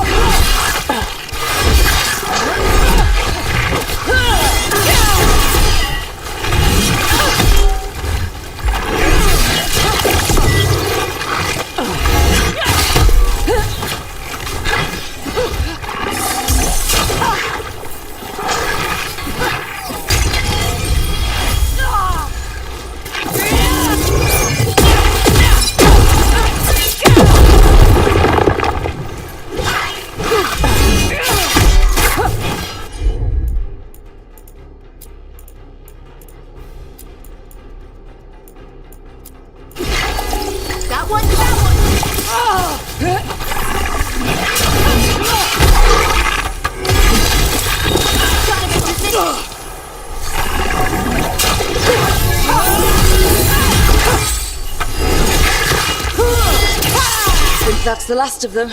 Speaker 2: That's the last of them.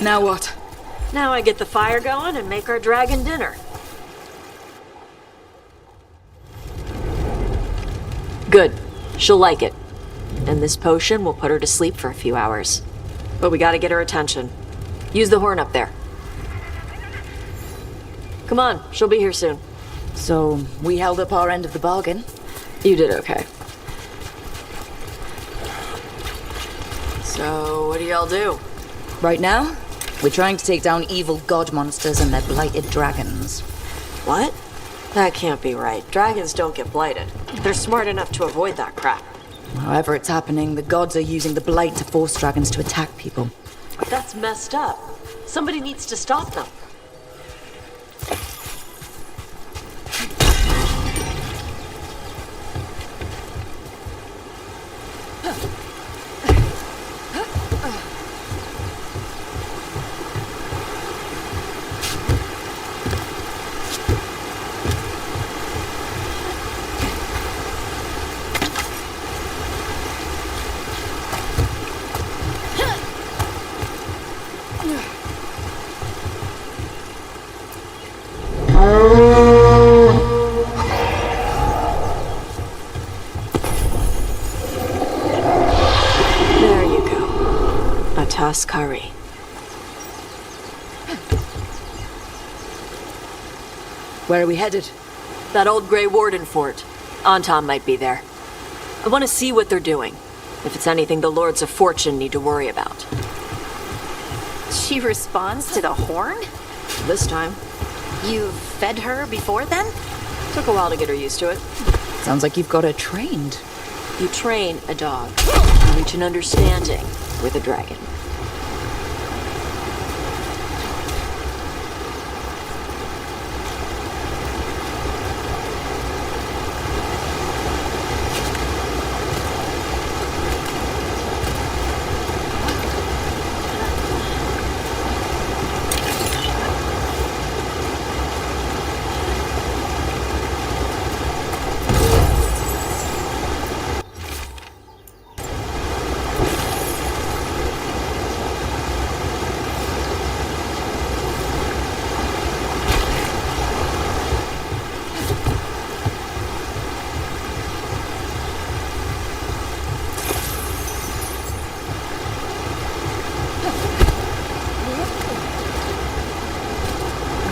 Speaker 2: Now what?
Speaker 3: Now I get the fire going and make our dragon dinner. Good. She'll like it. And this potion will put her to sleep for a few hours. But we gotta get her attention. Use the horn up there. Come on, she'll be here soon.
Speaker 2: So, we held up our end of the bargain.
Speaker 3: You did okay. So, what do y'all do?
Speaker 2: Right now, we're trying to take down evil god monsters and their blighted dragons.
Speaker 3: What? That can't be right. Dragons don't get blighted. They're smart enough to avoid that crap.
Speaker 2: However it's happening, the gods are using the blight to force dragons to attack people.
Speaker 3: That's messed up. Somebody needs to stop them. There you go. A toss curry.
Speaker 2: Where are we headed?
Speaker 3: That old Grey Warden fort. Anton might be there. I want to see what they're doing. If it's anything the Lords of Fortune need to worry about.
Speaker 14: She responds to the horn?
Speaker 3: This time.
Speaker 14: You've fed her before then?
Speaker 3: Took a while to get her used to it.
Speaker 2: Sounds like you've got her trained.
Speaker 3: You train a dog. You reach an understanding with a dragon.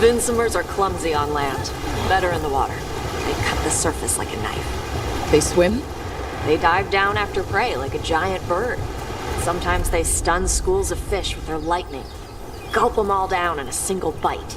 Speaker 3: Vincimers are clumsy on land, better in the water. They cut the surface like a knife.
Speaker 2: They swim?
Speaker 3: They dive down after prey like a giant bird. Sometimes they stun schools of fish with their lightning. Gulp them all down in a single bite.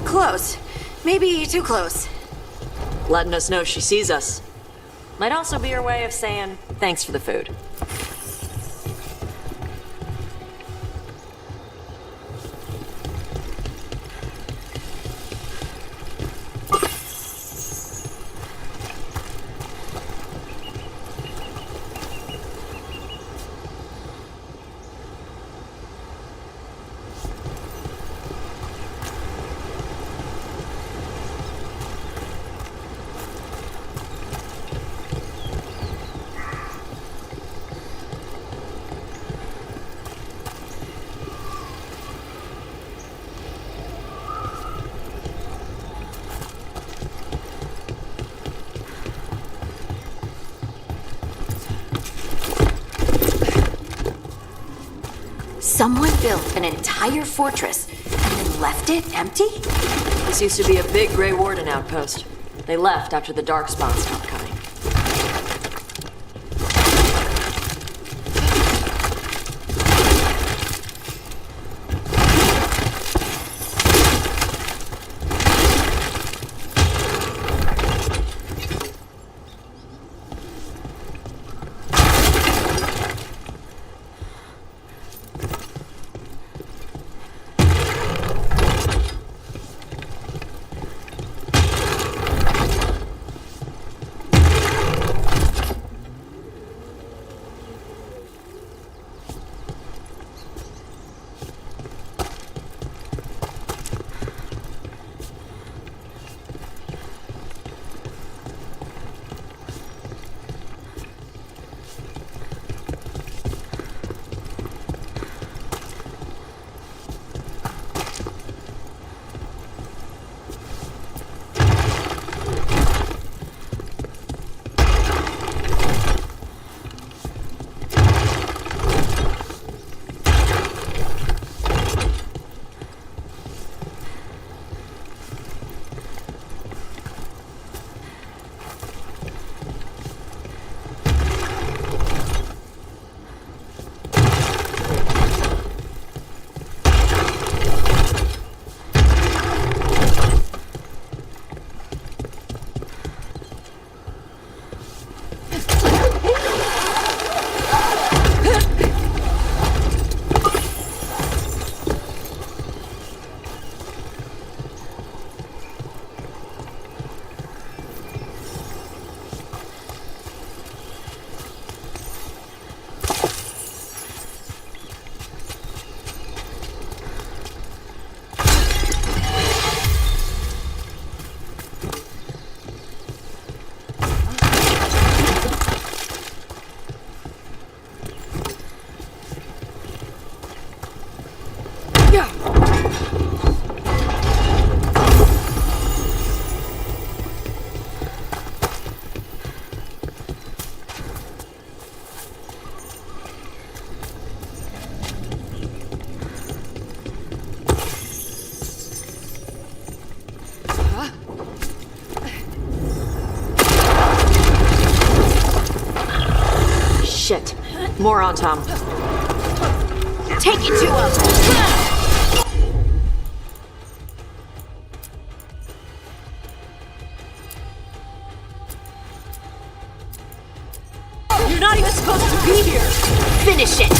Speaker 14: Close. Maybe too close.
Speaker 3: Letting us know she sees us. Might also be her way of saying thanks for the food.
Speaker 14: Someone built an entire fortress and then
Speaker 3: left it empty?
Speaker 15: This used to be a big Grey Warden outpost. They left after the Darkspawn stopped coming. Shit. More on Tom.
Speaker 3: Take it to him!
Speaker 15: You're not even supposed to be here!
Speaker 3: Finish it!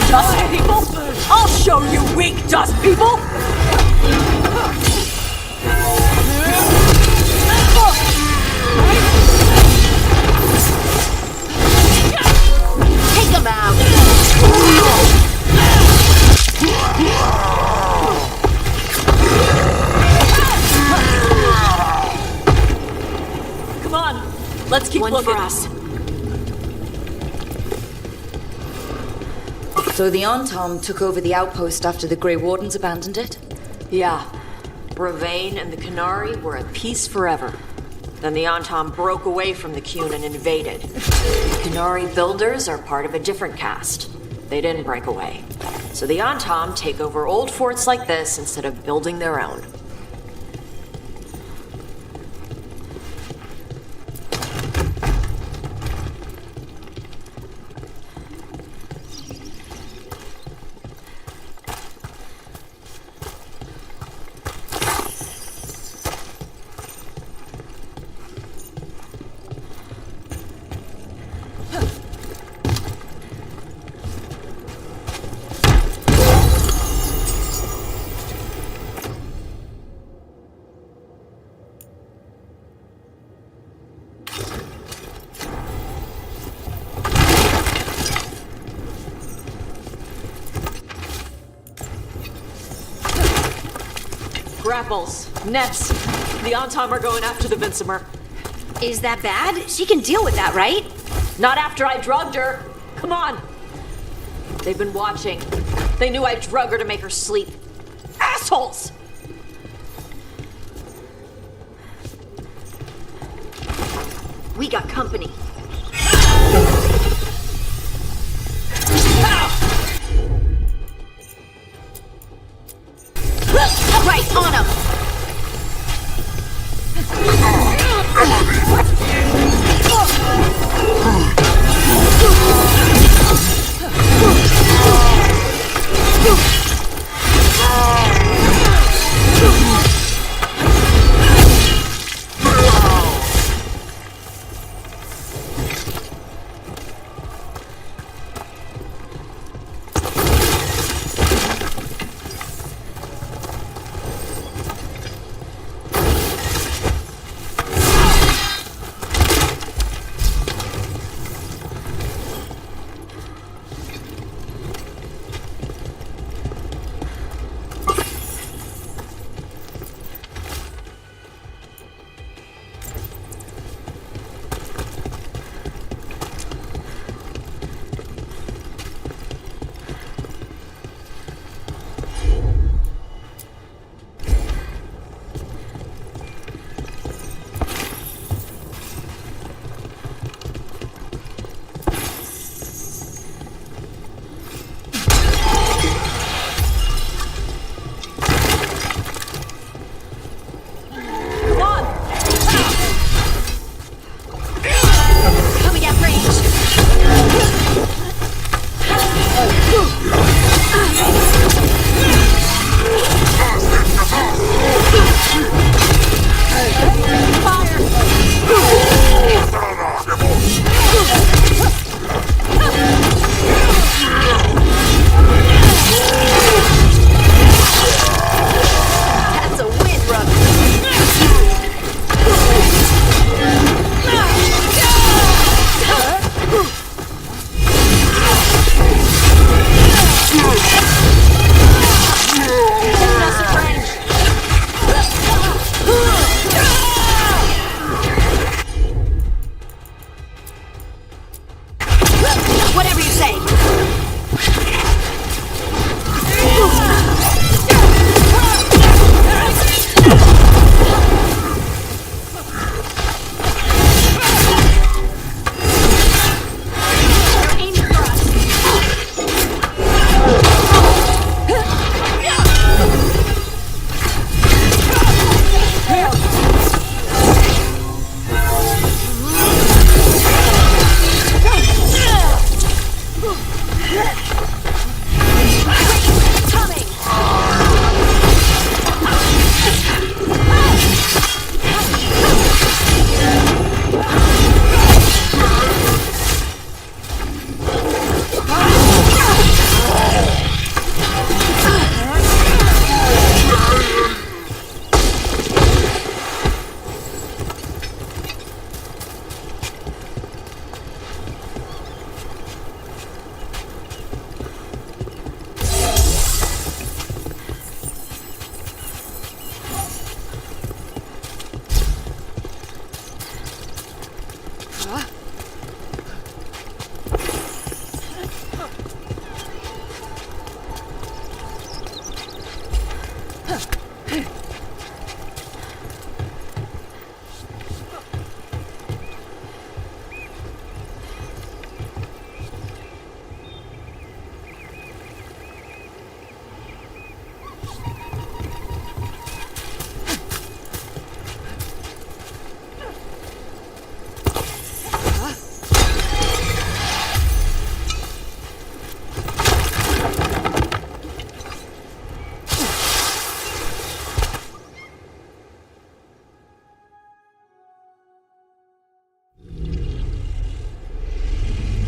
Speaker 15: Dust people? I'll show you weak dust people!
Speaker 3: Take him out!
Speaker 15: Come on, let's keep
Speaker 3: One
Speaker 15: looking.
Speaker 3: for us.
Speaker 2: So the Antom took over the outpost after the Grey Wardens abandoned it?
Speaker 15: Yeah. Bravain and the Canary were at peace forever. Then the Antom broke away from the Qun and invaded. The Canary builders are part of a different caste. They didn't break away. So the Antom take over old forts like this instead of building their own. Grapples. Nets. The Antom are going after the Vincimer.
Speaker 3: Is that bad? She can deal with that, right?
Speaker 15: Not after I drugged her. Come on. They've been watching. They knew I drug her to make her sleep. Assholes!
Speaker 3: We got company. Right on him!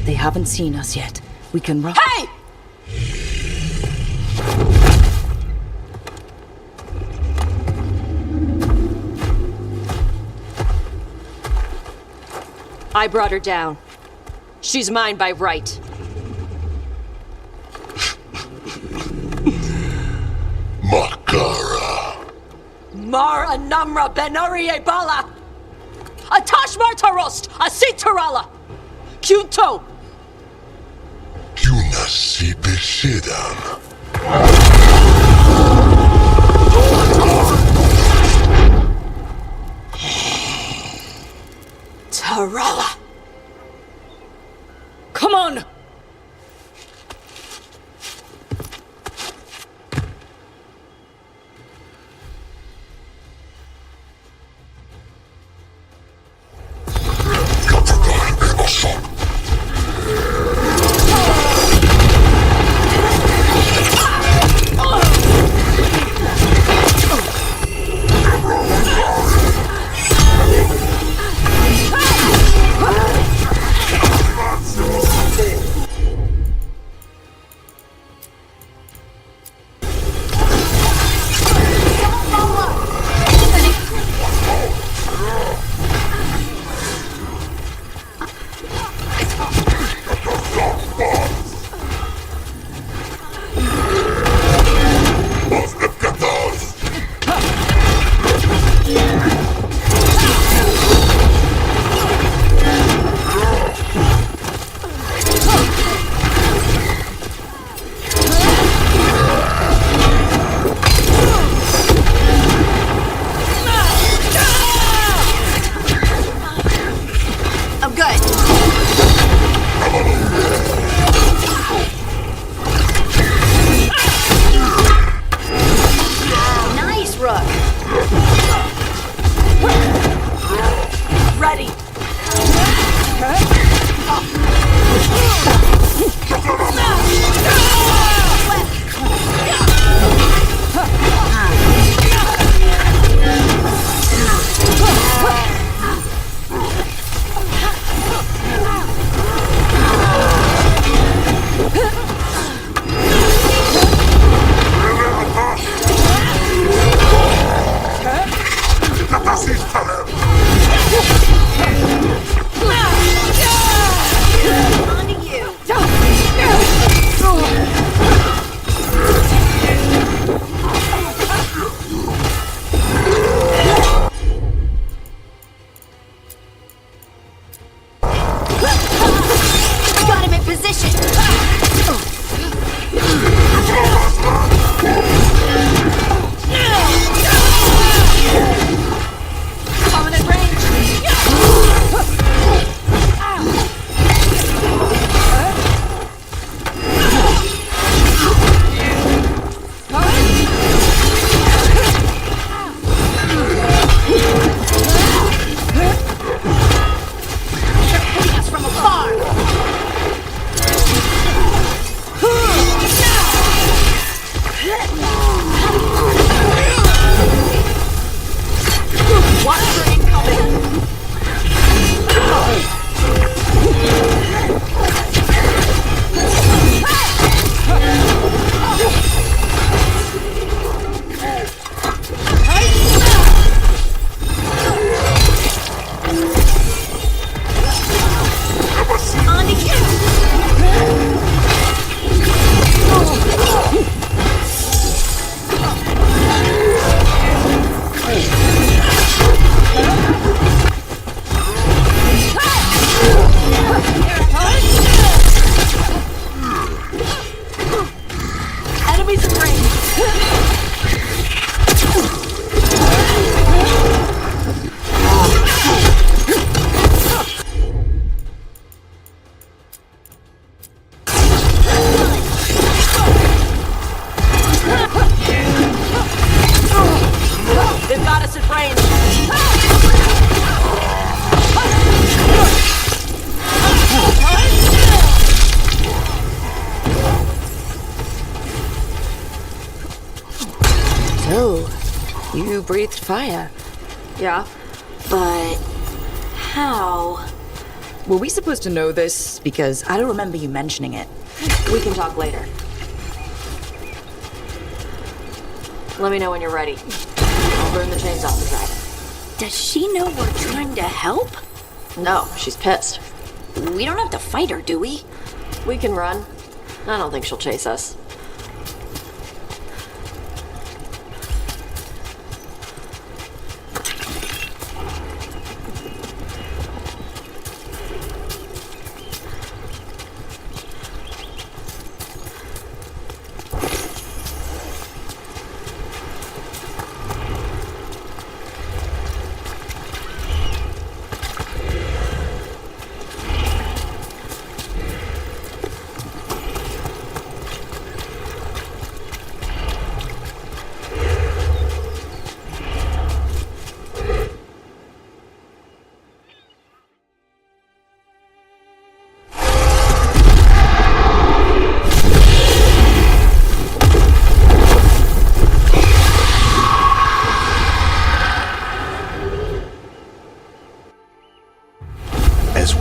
Speaker 2: They haven't seen us yet. We can run.
Speaker 15: Hey! I brought her down. She's mine by right.
Speaker 16: Makara.
Speaker 5: Mar Anamra Benarie Bala! Atashmar Tarost! Asitarala! Kunto!
Speaker 16: Kuna sipe sidam.
Speaker 5: Tarala! Come on!
Speaker 2: So, you breathed fire.
Speaker 3: Yeah, but how?
Speaker 2: Were we supposed to know this? Because I don't remember you mentioning it.
Speaker 15: We can talk later. Let me know when you're ready. I'll burn the chains off the dragon.
Speaker 3: Does she know we're trying to help?
Speaker 15: No, she's pissed.
Speaker 3: We don't have to fight her, do we?
Speaker 15: We can run. I don't think she'll chase us.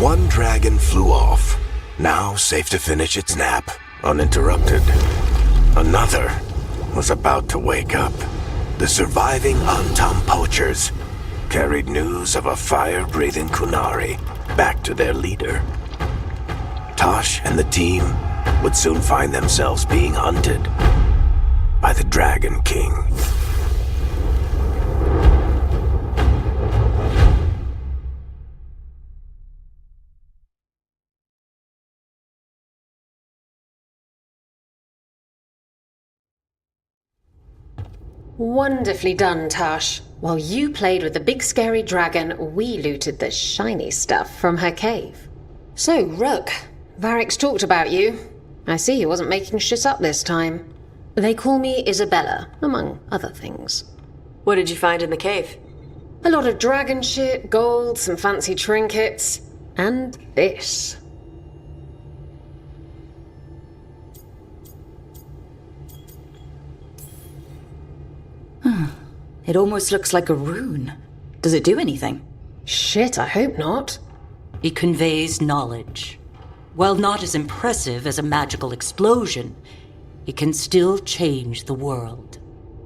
Speaker 17: One dragon flew off, now safe to finish its nap, uninterrupted. Another was about to wake up. The surviving Antam poachers carried news of a fire-breathing Kunari back to their leader. Tosh and the team would soon find themselves being hunted by the Dragon King.
Speaker 18: Wonderfully done, Tash. While you played with the big scary dragon, we looted the shiny stuff from her cave. So, Rook, Varric's talked about you. I see he wasn't making shit up this time. They call me Isabella, among other things.
Speaker 15: What did you find in the cave?
Speaker 18: A lot of dragon shit, gold, some fancy trinkets, and this.
Speaker 2: It almost looks like a rune. Does it do anything?
Speaker 18: Shit, I hope not.
Speaker 5: It conveys knowledge. While not as impressive as a magical explosion, it can still change the world.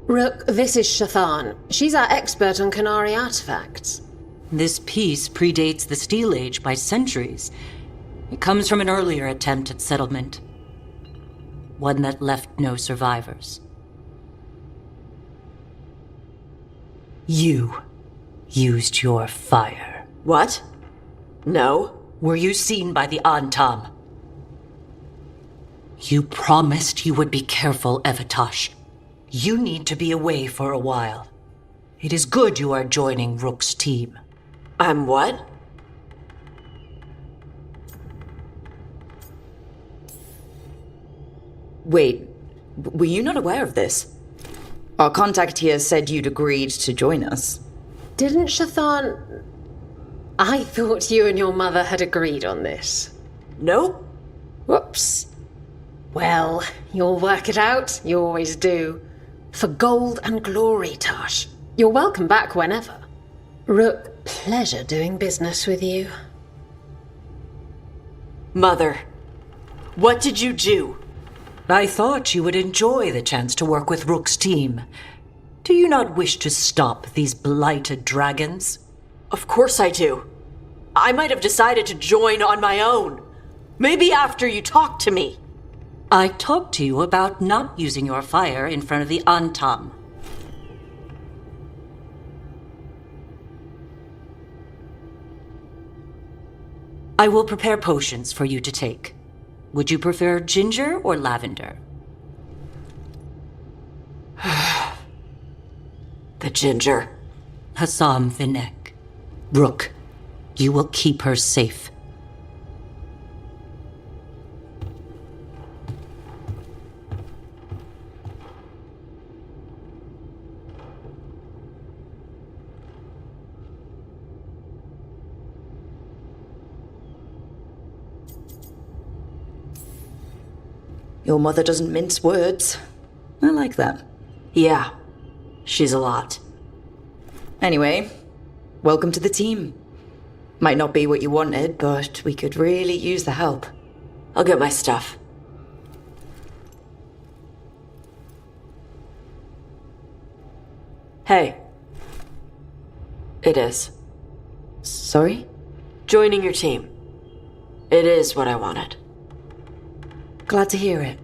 Speaker 18: Rook, this is Shathan. She's our expert on Kunari artifacts.
Speaker 5: This piece predates the Steel Age by centuries. It comes from an earlier attempt at settlement. One that left no survivors. You used your fire.
Speaker 15: What? No.
Speaker 5: Were you seen by the Antam? You promised you would be careful, Evatosh. You need to be away for a while. It is good you are joining Rook's team.
Speaker 15: I'm what?
Speaker 2: Wait, were you not aware of this? Our contact here said you'd agreed to join us.
Speaker 18: Didn't Shathan... I thought you and your mother had agreed on this.
Speaker 15: Nope.
Speaker 18: Whoops. Well, you'll work it out. You always do. For gold and glory, Tash. You're welcome back whenever. Rook, pleasure doing business with you.
Speaker 15: Mother, what did you do?
Speaker 5: I thought you would enjoy the chance to work with Rook's team. Do you not wish to stop these blighted dragons?
Speaker 15: Of course I do. I might have decided to join on my own. Maybe after you talked to me.
Speaker 5: I talked to you about not using your fire in front of the Antam. I will prepare potions for you to take. Would you prefer ginger or lavender?
Speaker 15: The ginger.
Speaker 5: Hassam Vinek. Rook, you will keep her safe.
Speaker 2: Your mother doesn't mince words. I like that.
Speaker 15: Yeah, she's a lot.
Speaker 2: Anyway, welcome to the team. Might not be what you wanted, but we could really use the help.
Speaker 15: I'll get my stuff. Hey. It is.
Speaker 2: Sorry?
Speaker 15: Joining your team. It is what I wanted.
Speaker 2: Glad to hear it.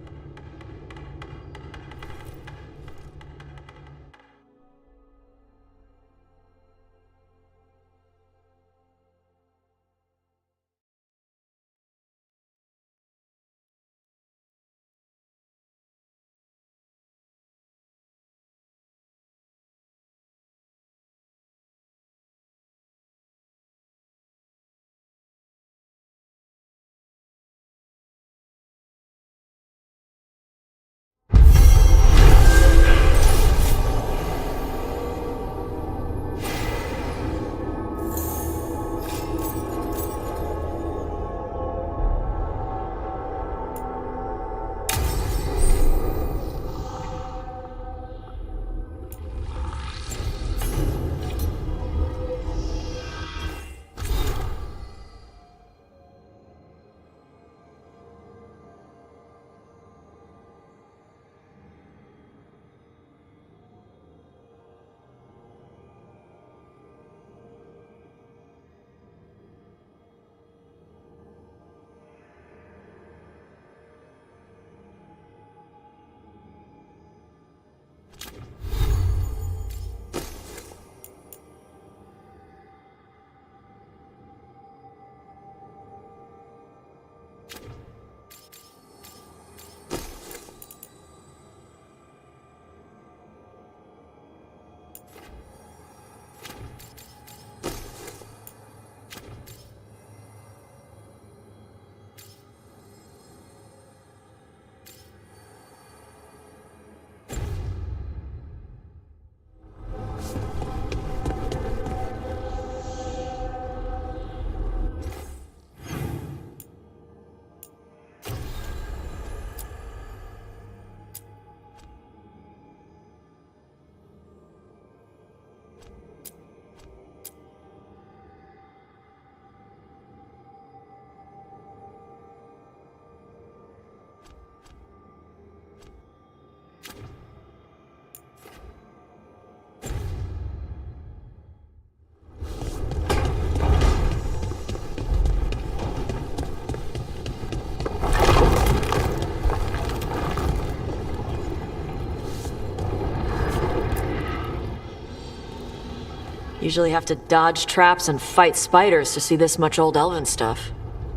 Speaker 15: Usually have to dodge traps and fight spiders to see this much old elven stuff.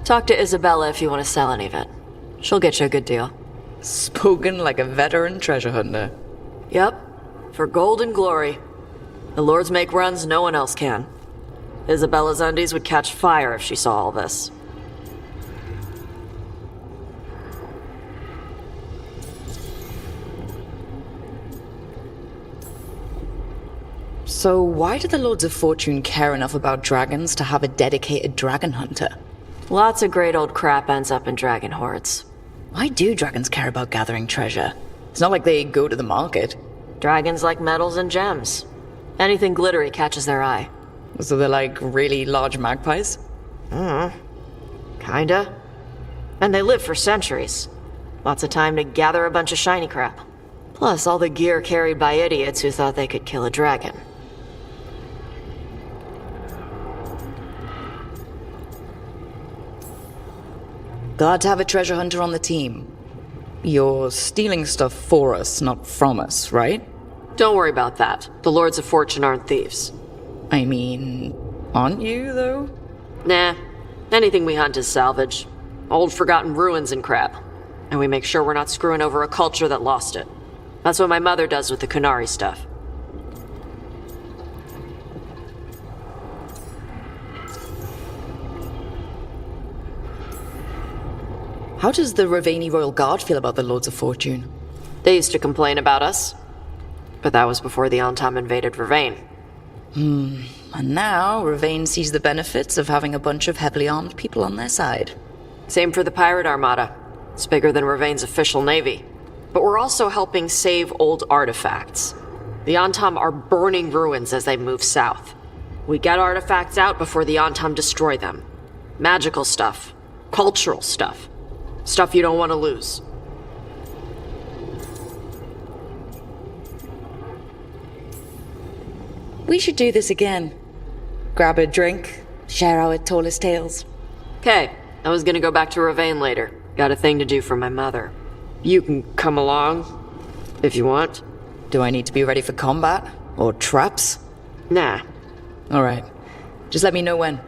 Speaker 15: Talk to Isabella if you want to sell any of it. She'll get you a good deal.
Speaker 2: Spoken like a veteran treasure hunter.
Speaker 15: Yep. For gold and glory. The lords make runs no one else can. Isabella's undies would catch fire if she saw all this.
Speaker 2: So why do the Lords of Fortune care enough about dragons to have a dedicated dragon hunter?
Speaker 15: Lots of great old crap ends up in dragon hordes.
Speaker 2: Why do dragons care about gathering treasure? It's not like they go to the market.
Speaker 15: Dragons like metals and gems. Anything glittery catches their eye.
Speaker 2: So they're like really large magpies?
Speaker 15: Kinda. And they live for centuries. Lots of time to gather a bunch of shiny crap. Plus all the gear carried by idiots who thought they could kill a dragon.
Speaker 2: Glad to have a treasure hunter on the team. You're stealing stuff for us, not from us, right?
Speaker 15: Don't worry about that. The Lords of Fortune aren't thieves.
Speaker 2: I mean, aren't you, though?
Speaker 15: Nah. Anything we hunt is salvage. Old forgotten ruins and crap. And we make sure we're not screwing over a culture that lost it. That's what my mother does with the Kunari stuff.
Speaker 2: How does the Ravani Royal Guard feel about the Lords of Fortune?
Speaker 15: They used to complain about us. But that was before the Antam invaded Ravane.
Speaker 2: And now, Ravane sees the benefits of having a bunch of heavily armed people on their side.
Speaker 15: Same for the Pirate Armada. It's bigger than Ravane's official navy. But we're also helping save old artifacts. The Antam are burning ruins as they move south. We get artifacts out before the Antam destroy them. Magical stuff. Cultural stuff. Stuff you don't want to lose.
Speaker 2: We should do this again. Grab a drink, share our tallest tales.
Speaker 15: Okay, I was gonna go back to Ravane later. Got a thing to do for my mother. You can come along, if you want.
Speaker 2: Do I need to be ready for combat? Or traps?
Speaker 15: Nah.
Speaker 2: Alright. Just let me know when.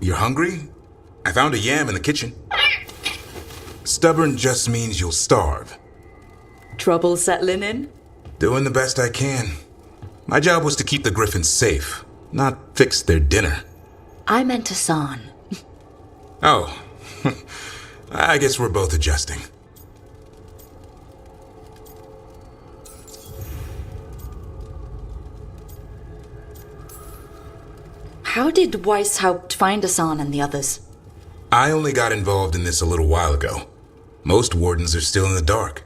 Speaker 1: You're hungry? I found a yam in the kitchen. Stubborn just means you'll starve.
Speaker 2: Trouble settling in?
Speaker 1: Doing the best I can. My job was to keep the griffins safe, not fix their dinner.
Speaker 2: I meant Hassan.
Speaker 1: Oh, I guess we're both adjusting.
Speaker 2: How did Weishaupt find Hassan and the others?
Speaker 1: I only got involved in this a little while ago. Most wardens are still in the dark.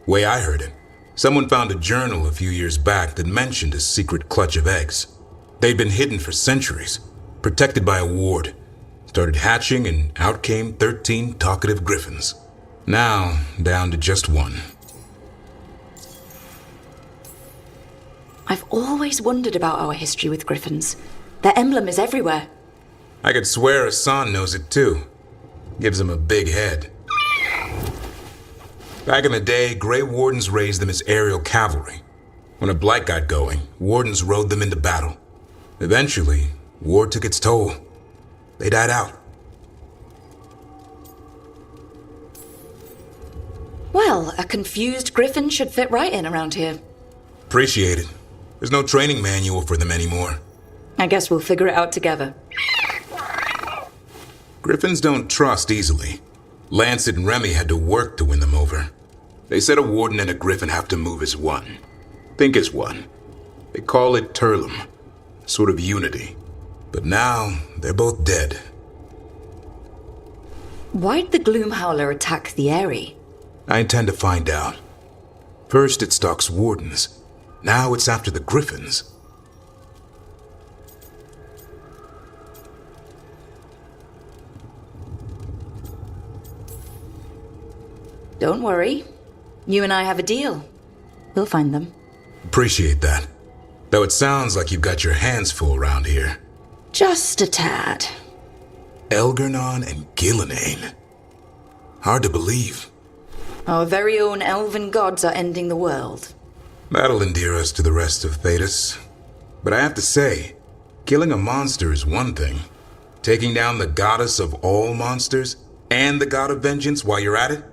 Speaker 1: Way I heard it, someone found a journal a few years back that mentioned a secret clutch of eggs. They'd been hidden for centuries, protected by a ward. Started hatching and out came 13 talkative griffins. Now, down to just one.
Speaker 2: I've always wondered about our history with griffins. Their emblem is everywhere.
Speaker 1: I could swear Hassan knows it too. Gives him a big head. Back in the day, Grey Wardens raised them as aerial cavalry. When a blight got going, Wardens rode them into battle. Eventually, war took its toll. They died out.
Speaker 2: Well, a confused griffin should fit right in around here.
Speaker 1: Appreciate it. There's no training manual for them anymore.
Speaker 2: I guess we'll figure it out together.
Speaker 1: Griffins don't trust easily. Lancet and Remy had to work to win them over. They said a warden and a griffin have to move as one. Think as one. They call it Turlum. Sort of unity. But now, they're both dead.
Speaker 2: Why'd the Gloom Howler attack the Eyrie?
Speaker 1: I intend to find out. First it stalks wardens. Now it's after the griffins.
Speaker 2: Don't worry. You and I have a deal. We'll find them.
Speaker 1: Appreciate that. Though it sounds like you've got your hands full around here.
Speaker 2: Just a tad.
Speaker 1: Elgernon and Gillenane. Hard to believe.
Speaker 2: Our very own elven gods are ending the world.
Speaker 1: That'll endear us to the rest of Thedas. But I have to say, killing a monster is one thing. Taking down the goddess of all monsters and the god of vengeance while you're at it?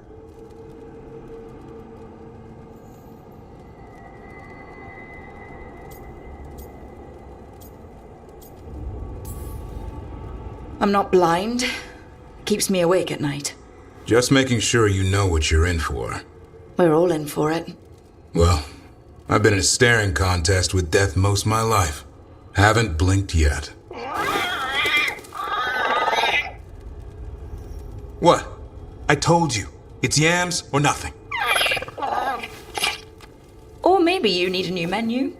Speaker 2: I'm not blind. Keeps me awake at night.
Speaker 1: Just making sure you know what you're in for.
Speaker 2: We're all in for it.
Speaker 1: Well, I've been in a staring contest with death most of my life. Haven't blinked yet. What? I told you. It's yams or nothing.
Speaker 2: Or maybe you need a new menu.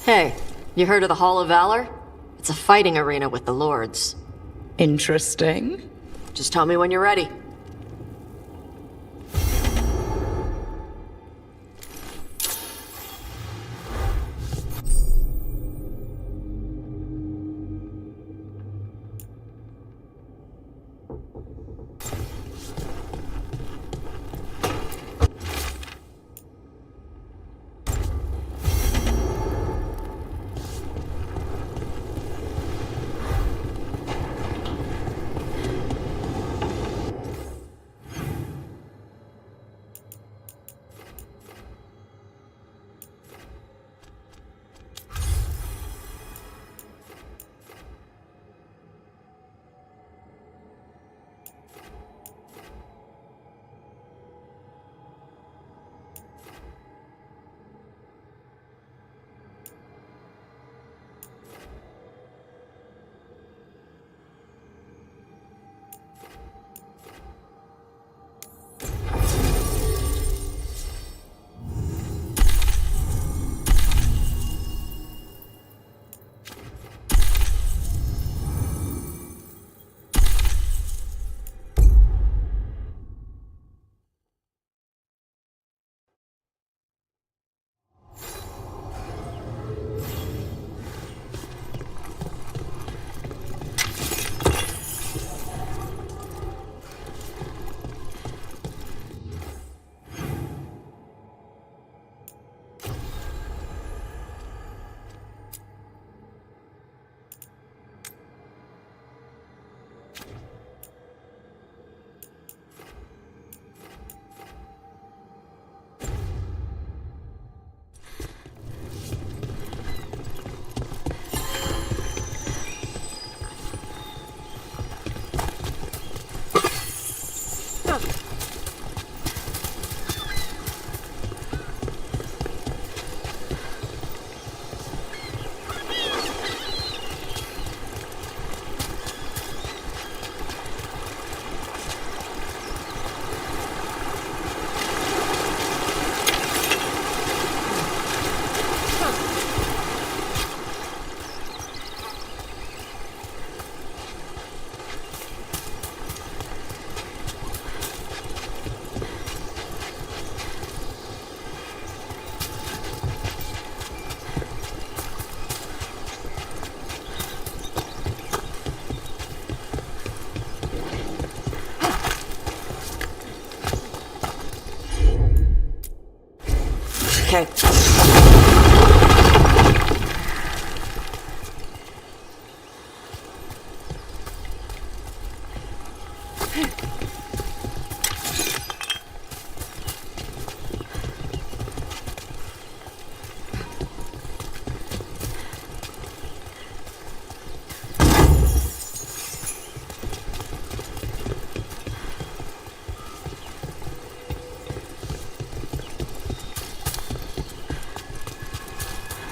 Speaker 15: Hey, you heard of the Hall of Valor? It's a fighting arena with the lords.
Speaker 2: Interesting.
Speaker 15: Just tell me when you're ready. Okay.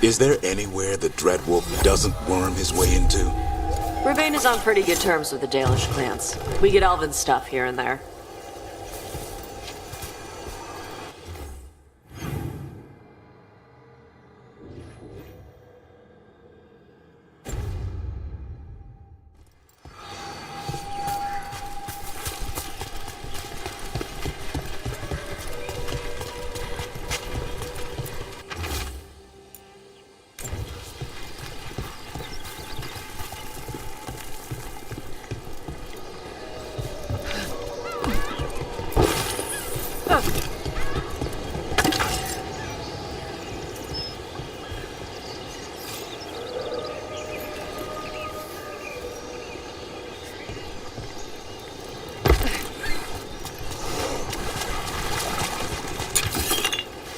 Speaker 1: Is there anywhere the Dreadwolf doesn't worm his way into?
Speaker 15: Ravane is on pretty good terms with the Dalish clans. We get elven stuff here and there.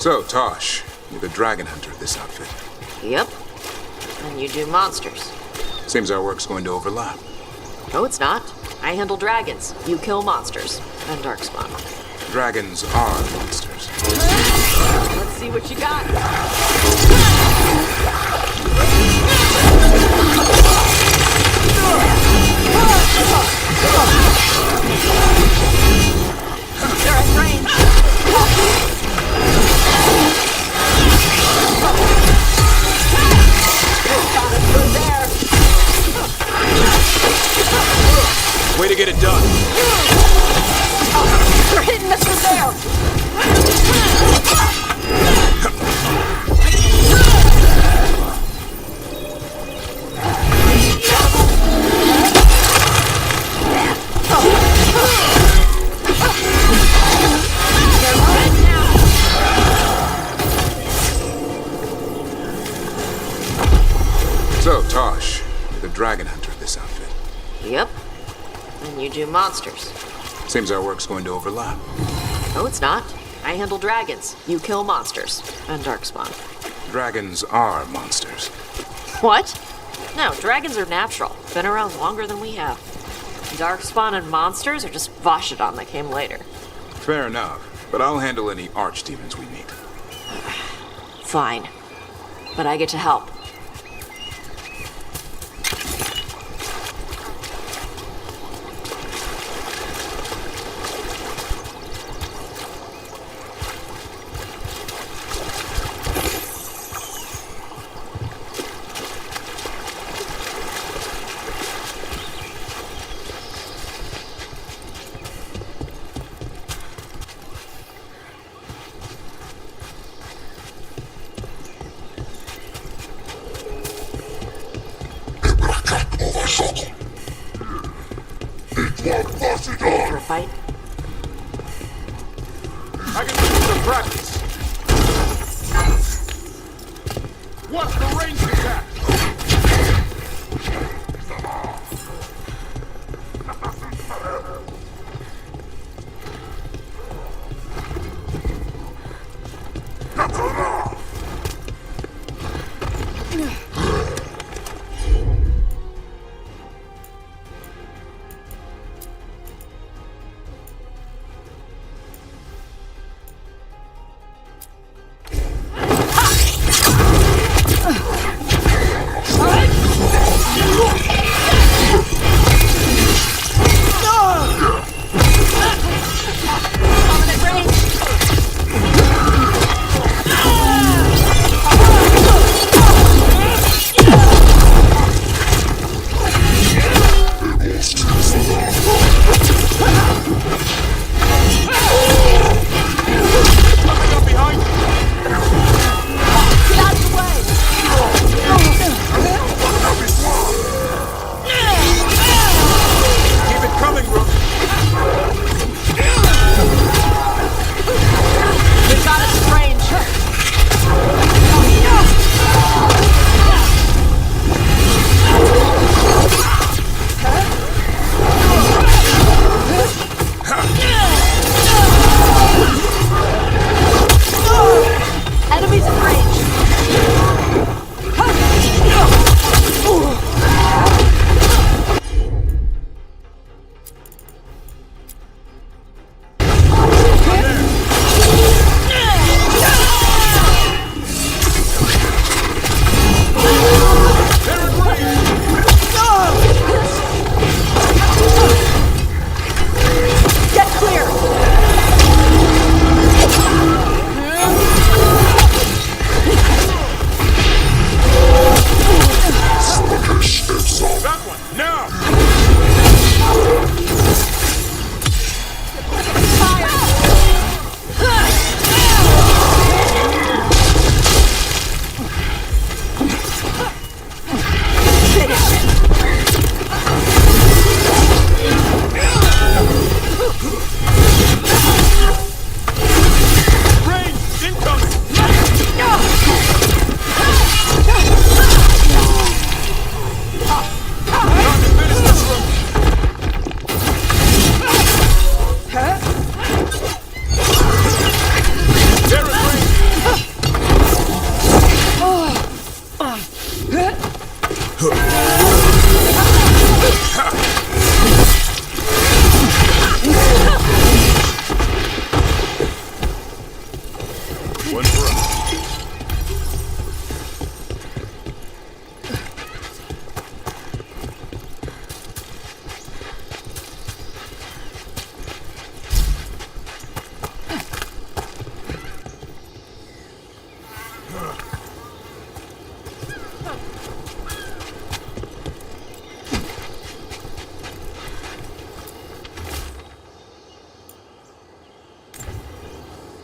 Speaker 1: So, Tosh, you're the dragon hunter of this outfit.
Speaker 15: Yep. And you do monsters.
Speaker 1: Seems our work's going to overlap.
Speaker 15: No, it's not. I handle dragons. You kill monsters. And Darkspawn.
Speaker 1: Dragons are monsters.
Speaker 15: Let's see what you got. They're at range.
Speaker 1: dragon hunter of this outfit.
Speaker 15: Yep. And you do monsters.
Speaker 1: Seems our work's going to overlap.
Speaker 15: No, it's not. I handle dragons. You kill monsters. And Darkspawn.
Speaker 1: Dragons are monsters.
Speaker 15: What? No, dragons are natural. Been around longer than we have. Darkspawn and monsters are just Vashidon that came later.
Speaker 1: Fair enough, but I'll handle any archdemons we meet.
Speaker 15: Fine. But I get to help. For a fight?
Speaker 1: I can do some practice. What's the range attack?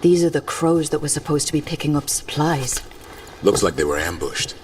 Speaker 2: These are the crows that were supposed to be picking up supplies.
Speaker 1: Looks like they were ambushed.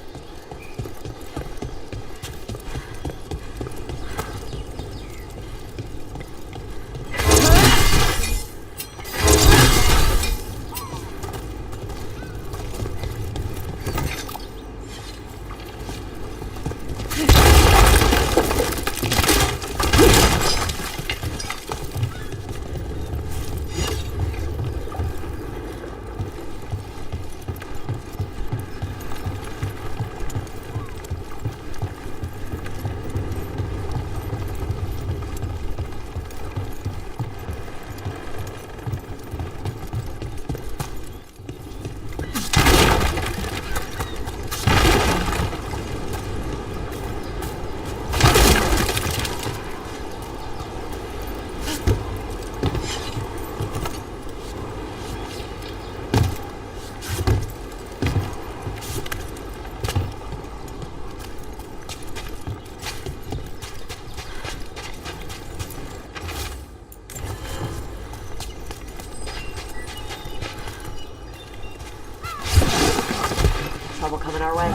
Speaker 15: trouble coming our way.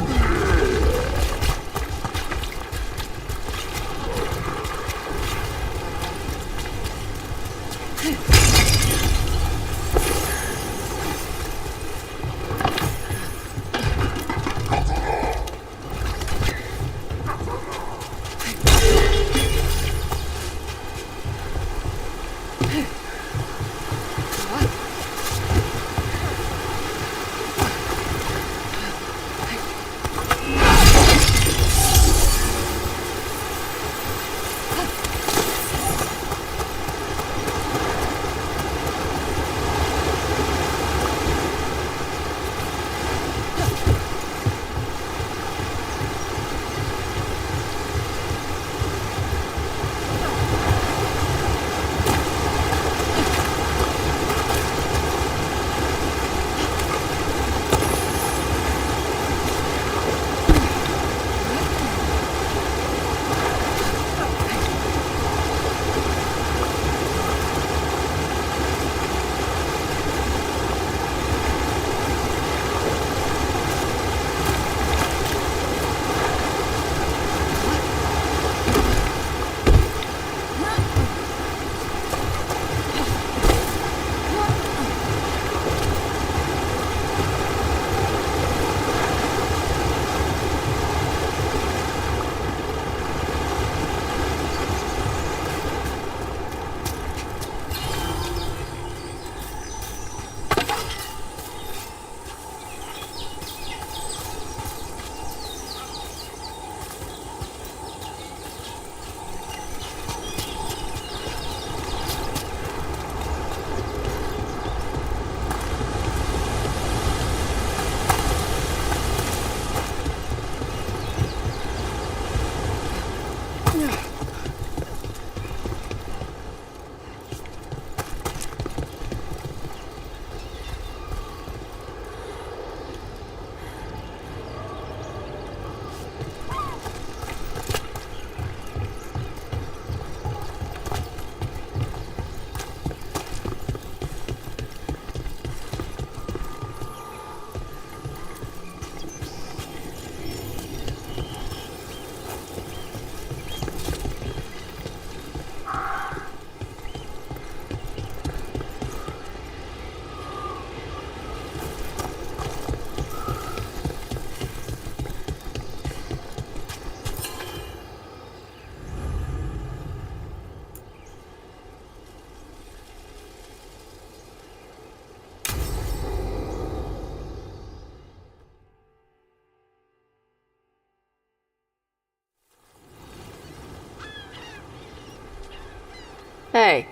Speaker 15: Hey.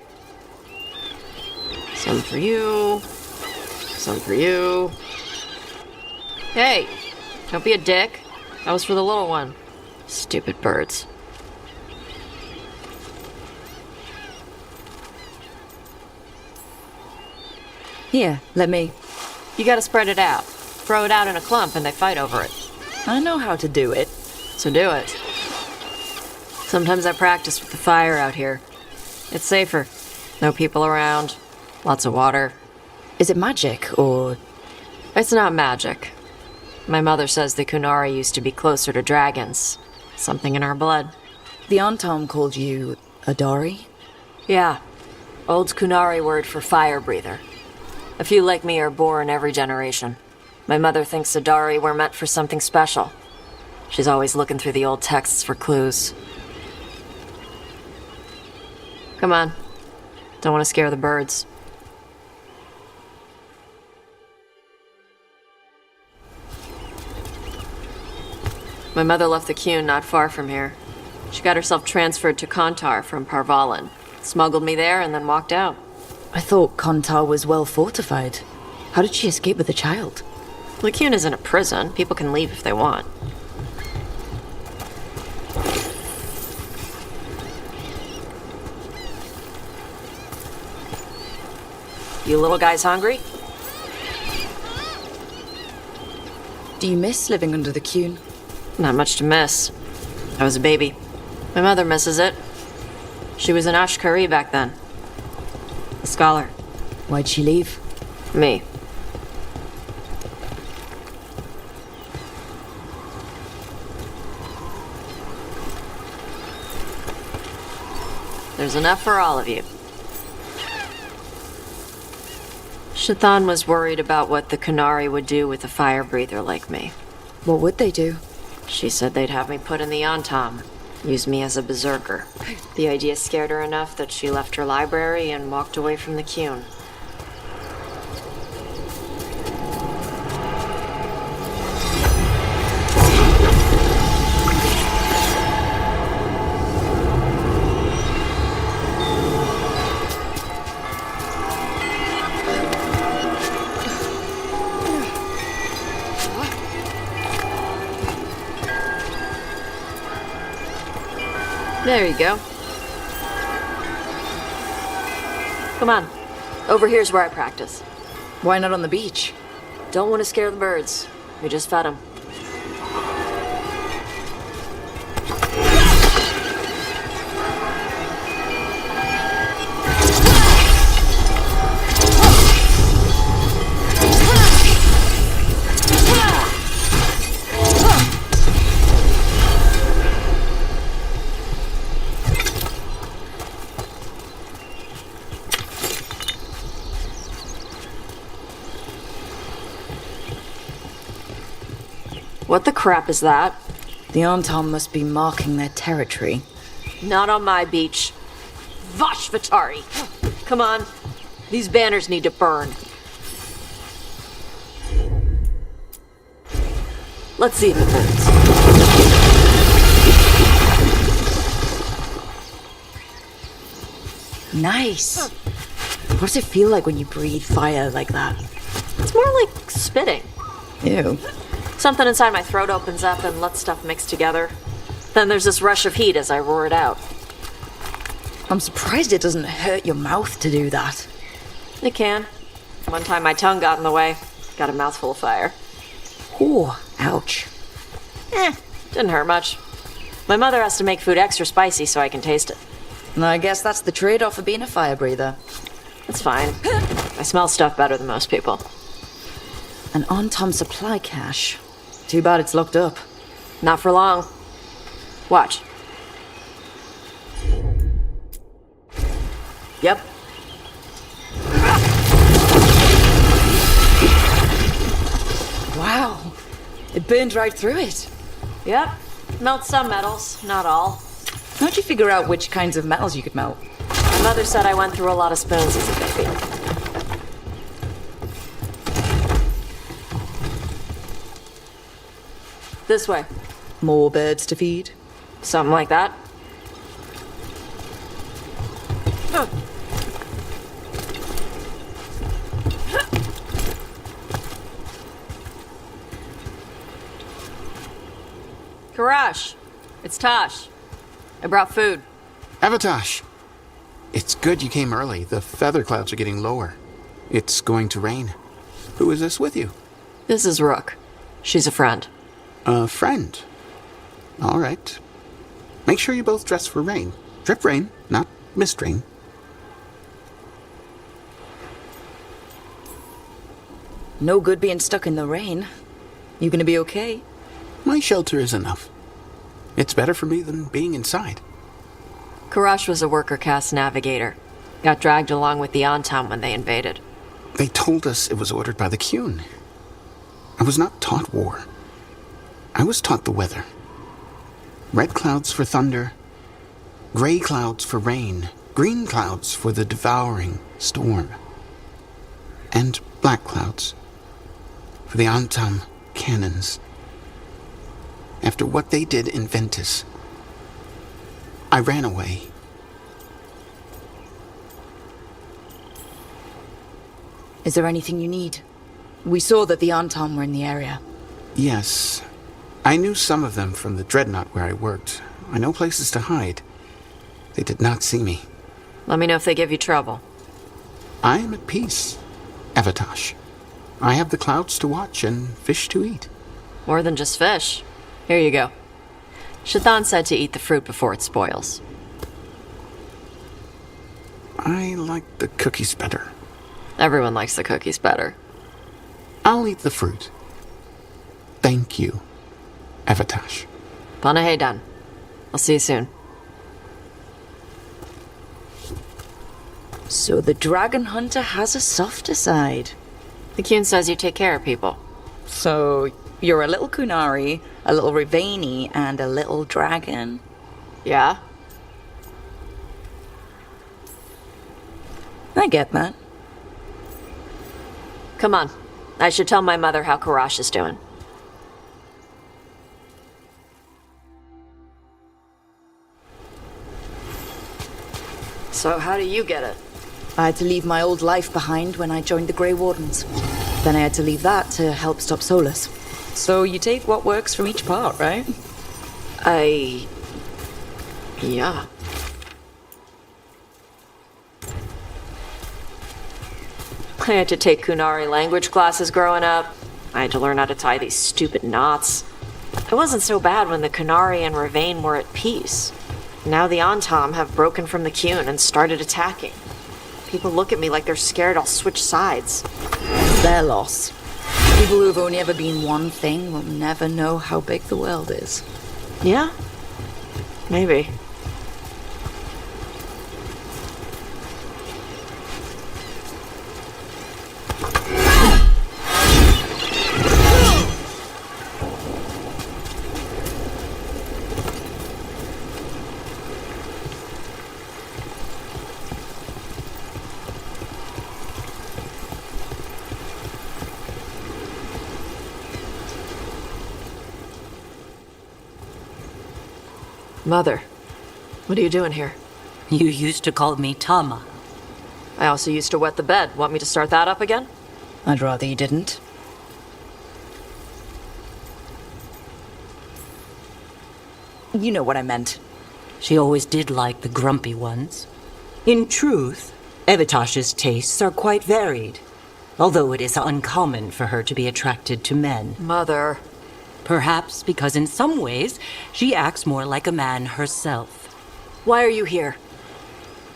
Speaker 15: Some for you. Some for you. Hey, don't be a dick. That was for the little one. Stupid birds.
Speaker 2: Here, let me.
Speaker 15: You gotta spread it out. Throw it out in a clump and they fight over it.
Speaker 2: I know how to do it.
Speaker 15: So do it. Sometimes I practice with the fire out here. It's safer. No people around. Lots of water.
Speaker 2: Is it magic, or...?
Speaker 15: It's not magic. My mother says the Kunari used to be closer to dragons. Something in our blood.
Speaker 2: The Antom called you a Dari?
Speaker 15: Yeah. Old Kunari word for fire breather. A few like me are born every generation. My mother thinks the Dari were meant for something special. She's always looking through the old texts for clues. Come on. Don't want to scare the birds. My mother left the Qun not far from here. She got herself transferred to Kontar from Parvalan. Smuggled me there and then walked out.
Speaker 2: I thought Kontar was well fortified. How did she escape with a child?
Speaker 15: The Qun isn't a prison. People can leave if they want. You little guys hungry?
Speaker 2: Do you miss living under the Qun?
Speaker 15: Not much to miss. I was a baby. My mother misses it. She was an Ashkari back then. A scholar.
Speaker 2: Why'd she leave?
Speaker 15: Me. There's enough for all of you. Shathan was worried about what the Qunari would do with a fire breather like me.
Speaker 2: What would they do?
Speaker 15: She said they'd have me put in the Antam, use me as a berserker. The idea scared her enough that she left her library and walked away from the Qun. There you go. Come on. Over here's where I practice.
Speaker 2: Why not on the beach?
Speaker 15: Don't want to scare the birds. We just fed them. What the crap is that?
Speaker 2: The Antam must be marking their territory.
Speaker 15: Not on my beach. Vosh Vatari! Come on. These banners need to burn. Let's see if it burns.
Speaker 2: Nice. What does it feel like when you breathe fire like that?
Speaker 15: It's more like spitting.
Speaker 2: Ew.
Speaker 15: Something inside my throat opens up and lets stuff mix together. Then there's this rush of heat as I roar it out.
Speaker 2: I'm surprised it doesn't hurt your mouth to do that.
Speaker 15: It can. One time my tongue got in the way. Got a mouthful of fire.
Speaker 2: Ooh, ouch.
Speaker 15: Didn't hurt much. My mother has to make food extra spicy so I can taste it.
Speaker 2: I guess that's the trade-off of being a fire breather.
Speaker 15: It's fine. I smell stuff better than most people.
Speaker 2: An Antam supply cache. Too bad it's locked up.
Speaker 15: Not for long. Watch. Yep.
Speaker 2: Wow. It burned right through it.
Speaker 15: Yep. Melt some metals, not all.
Speaker 2: How'd you figure out which kinds of metals you could melt?
Speaker 15: My mother said I went through a lot of spoons as a baby. This way.
Speaker 2: More birds to feed?
Speaker 15: Something like that. Karash, it's Tosh. I brought food.
Speaker 19: Avatosh, it's good you came early. The feather clouds are getting lower. It's going to rain. Who is this with you?
Speaker 15: This is Rook. She's a friend.
Speaker 19: A friend? All right. Make sure you both dress for rain. Drip rain, not mist rain.
Speaker 2: No good being stuck in the rain. You gonna be okay?
Speaker 19: My shelter is enough. It's better for me than being inside.
Speaker 15: Karash was a worker caste navigator. Got dragged along with the Antam when they invaded.
Speaker 19: They told us it was ordered by the Qun. I was not taught war. I was taught the weather. Red clouds for thunder, gray clouds for rain, green clouds for the devouring storm, and black clouds for the Antam cannons. After what they did in Ventus, I ran away.
Speaker 2: Is there anything you need? We saw that the Antam were in the area.
Speaker 19: Yes. I knew some of them from the dreadnought where I worked. I know places to hide. They did not see me.
Speaker 15: Let me know if they give you trouble.
Speaker 19: I am at peace, Avatosh. I have the clouds to watch and fish to eat.
Speaker 15: More than just fish. Here you go. Shathan said to eat the fruit before it spoils.
Speaker 19: I like the cookies better.
Speaker 15: Everyone likes the cookies better.
Speaker 19: I'll eat the fruit. Thank you, Avatosh.
Speaker 15: Panahedan. I'll see you soon.
Speaker 2: So the dragon hunter has a softer side.
Speaker 15: The Kyun says you take care of people.
Speaker 2: So you're a little Kunari, a little Rivani, and a little dragon.
Speaker 15: Yeah?
Speaker 2: I get that.
Speaker 15: Come on. I should tell my mother how Karash is doing. So how do you get it?
Speaker 2: I had to leave my old life behind when I joined the Grey Wardens. Then I had to leave that to help stop Solus. So you take what works from each part, right?
Speaker 15: Yeah. I had to take Kunari language classes growing up. I had to learn how to tie these stupid knots. It wasn't so bad when the Kunari and Ravain were at peace. Now the Antam have broken from the Kyun and started attacking. People look at me like they're scared I'll switch sides.
Speaker 2: It's their loss. People who've only ever been one thing will never know how big the world is.
Speaker 15: Yeah? Maybe. Mother, what are you doing here?
Speaker 5: You used to call me Tama.
Speaker 15: I also used to wet the bed. Want me to start that up again?
Speaker 2: I'd rather you didn't. You know what I meant.
Speaker 5: She always did like the grumpy ones. In truth, Evitash's tastes are quite varied, although it is uncommon for her to be attracted to men.
Speaker 15: Mother.
Speaker 5: Perhaps because in some ways, she acts more like a man herself.
Speaker 15: Why are you here?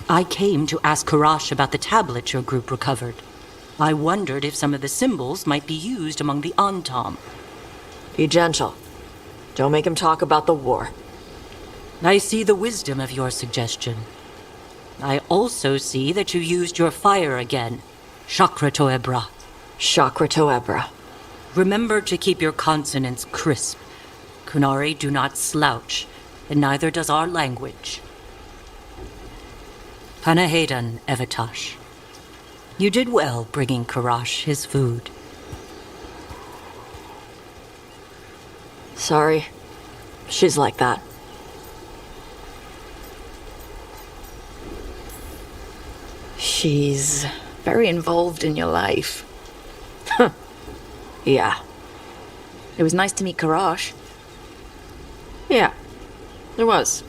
Speaker 5: I came to ask Karash about the tablet your group recovered. I wondered if some of the symbols might be used among the Antam.
Speaker 15: Be gentle. Don't make him talk about the war.
Speaker 5: I see the wisdom of your suggestion. I also see that you used your fire again. Chakra Toebra.
Speaker 15: Chakra Toebra.
Speaker 5: Remember to keep your consonants crisp. Kunari do not slouch, and neither does our language. Panahedan, Evitash. You did well bringing Karash his food.
Speaker 15: Sorry. She's like that.
Speaker 2: She's very involved in your life.
Speaker 15: Yeah.
Speaker 2: It was nice to meet Karash.
Speaker 15: Yeah, it was.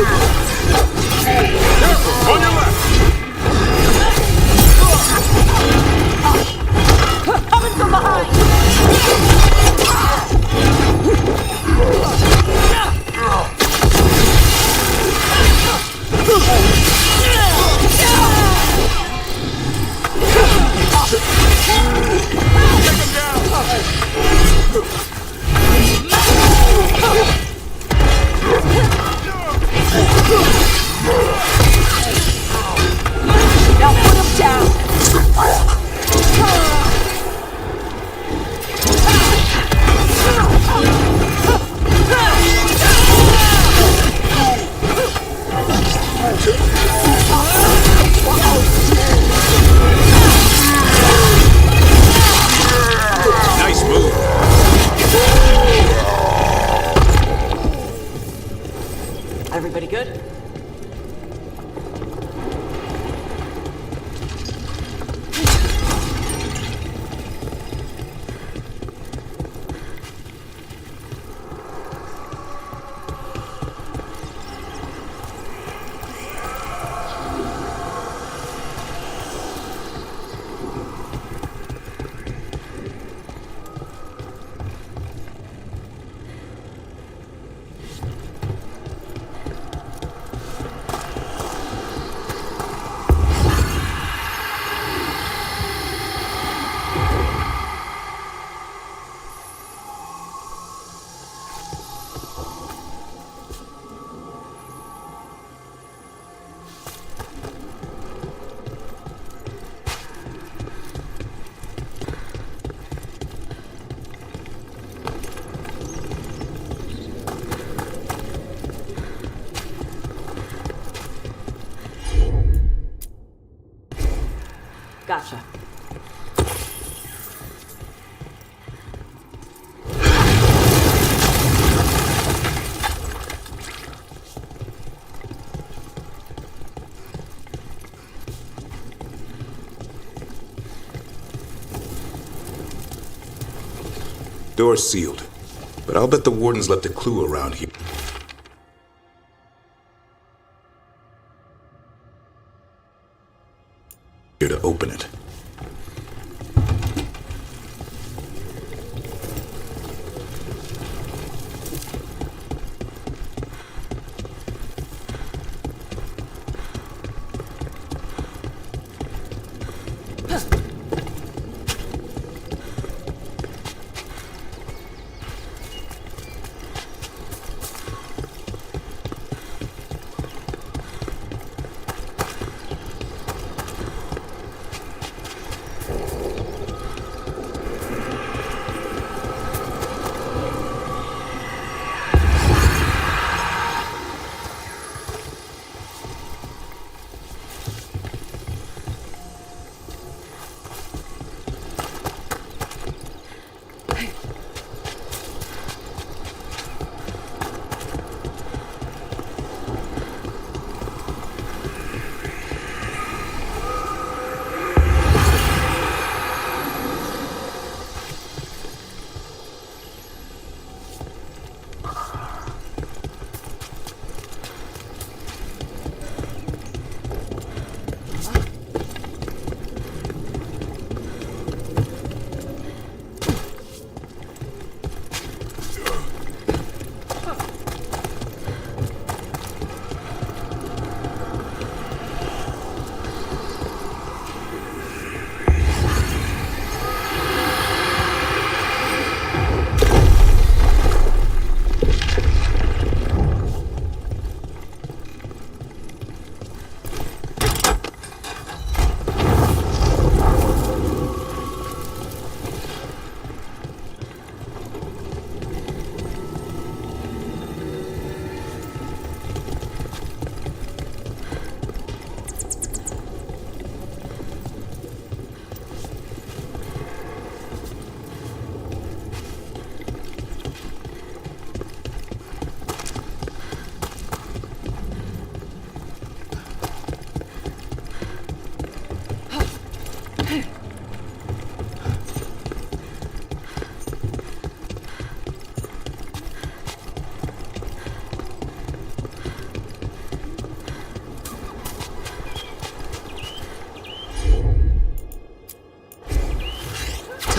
Speaker 1: On your left!
Speaker 15: Coming from behind! Now put him down!
Speaker 1: Nice move.
Speaker 15: Everybody good? Gotcha.
Speaker 1: Door's sealed, but I'll bet the wardens left a clue around here. Here to open it.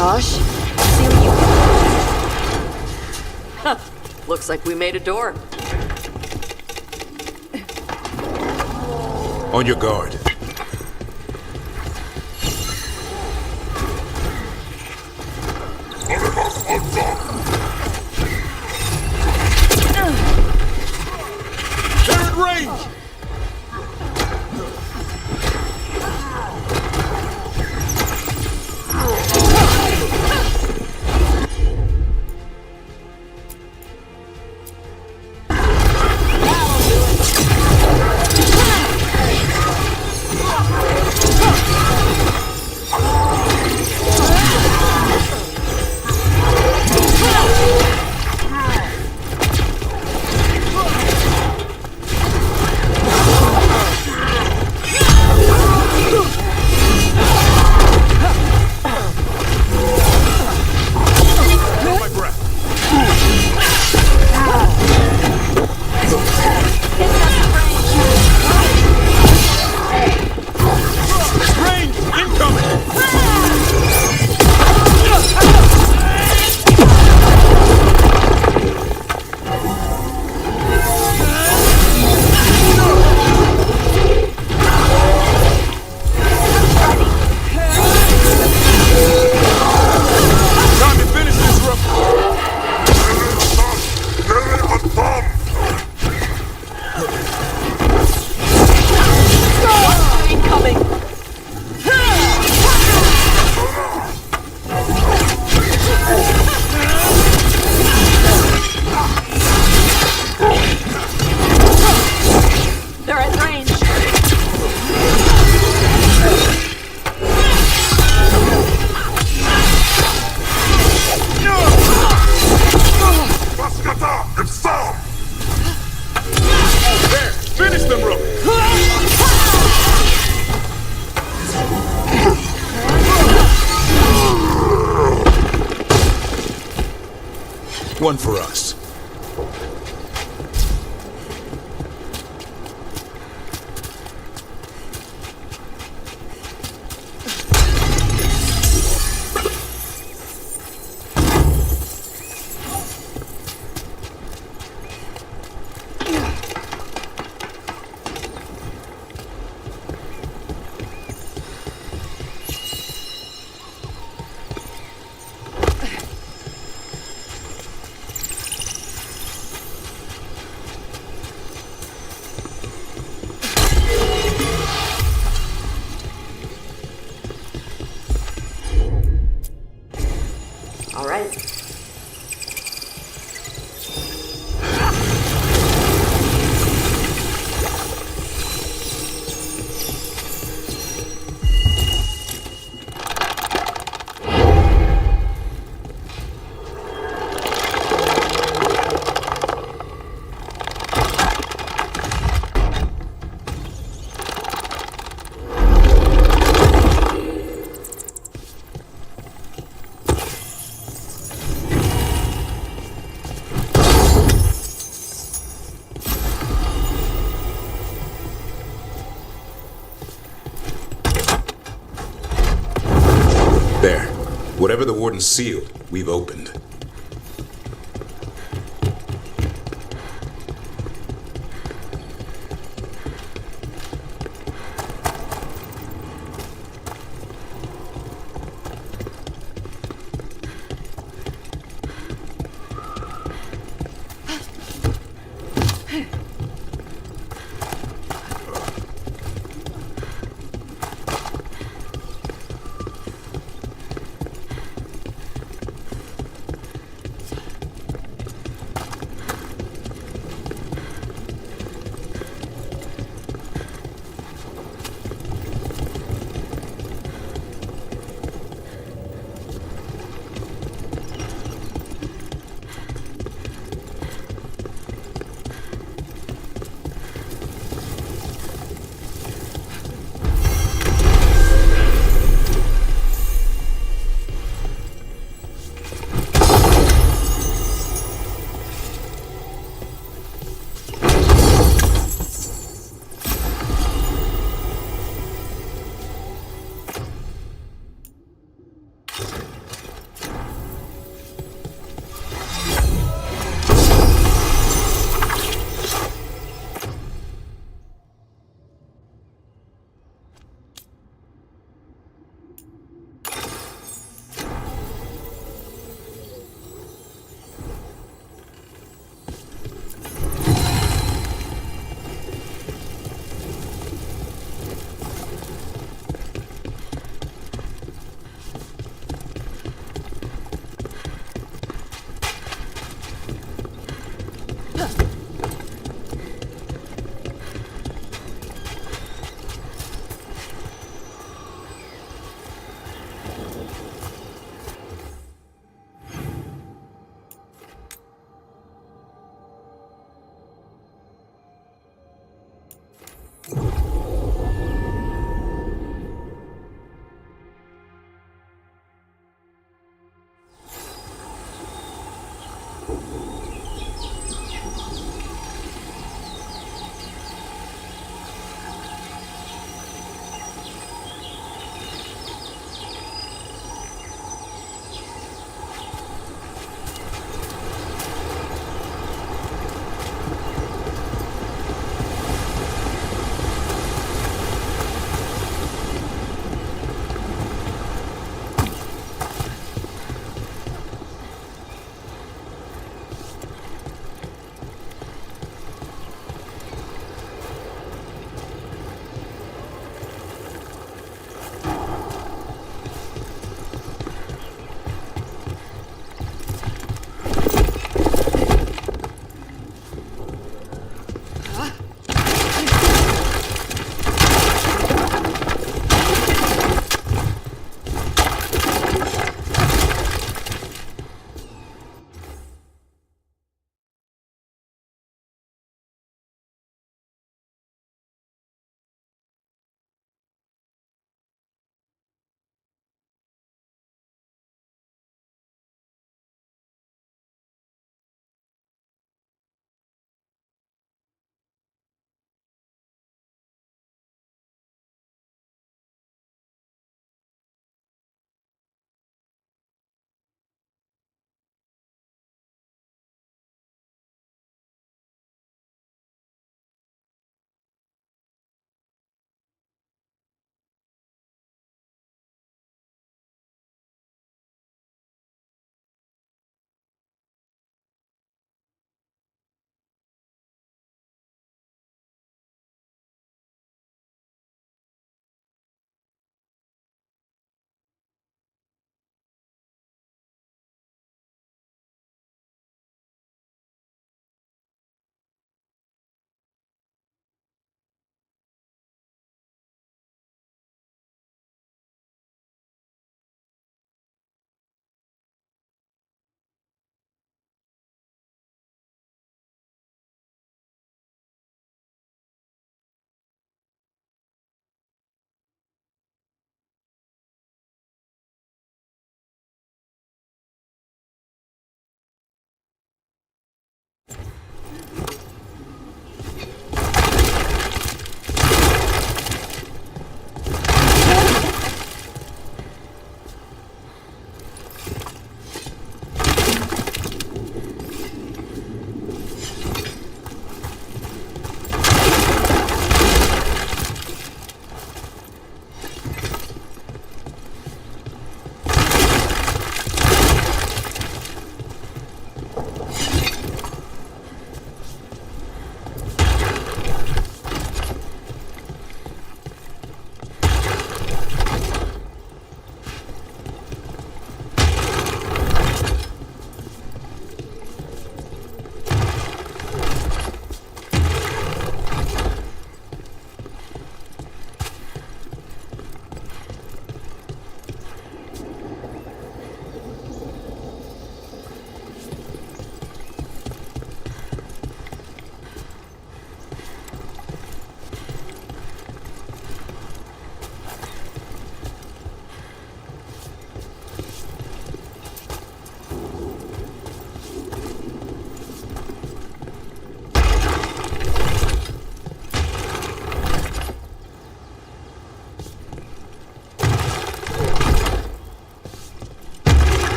Speaker 2: Evitosh. See what you
Speaker 15: Huh. Looks like we made a door.
Speaker 1: On your guard. They're at range! One for us.
Speaker 15: All right.
Speaker 1: There. Whatever the warden sealed, we've opened.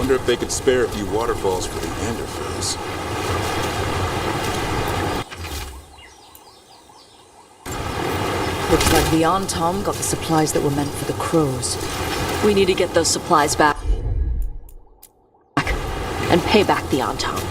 Speaker 1: Wonder if they could spare a few waterfalls for the Anderfills.
Speaker 2: Looks like the Antom got the supplies that were meant for the crows.
Speaker 15: We need to get those supplies back. And pay back the Antom.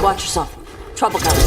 Speaker 15: Watch yourself. Trouble coming.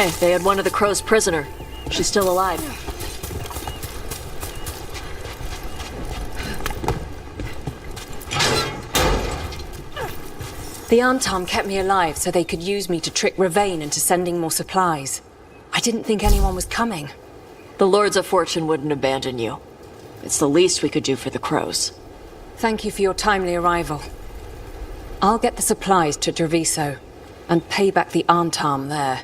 Speaker 15: Hey, they had one of the crows prisoner. She's still alive.
Speaker 2: The Antom kept me alive so they could use me to trick Ravane into sending more supplies. I didn't think anyone was coming.
Speaker 15: The Lords of Fortune wouldn't abandon you. It's the least we could do for the crows.
Speaker 2: Thank you for your timely arrival. I'll get the supplies to Treviso and pay back the Antom there.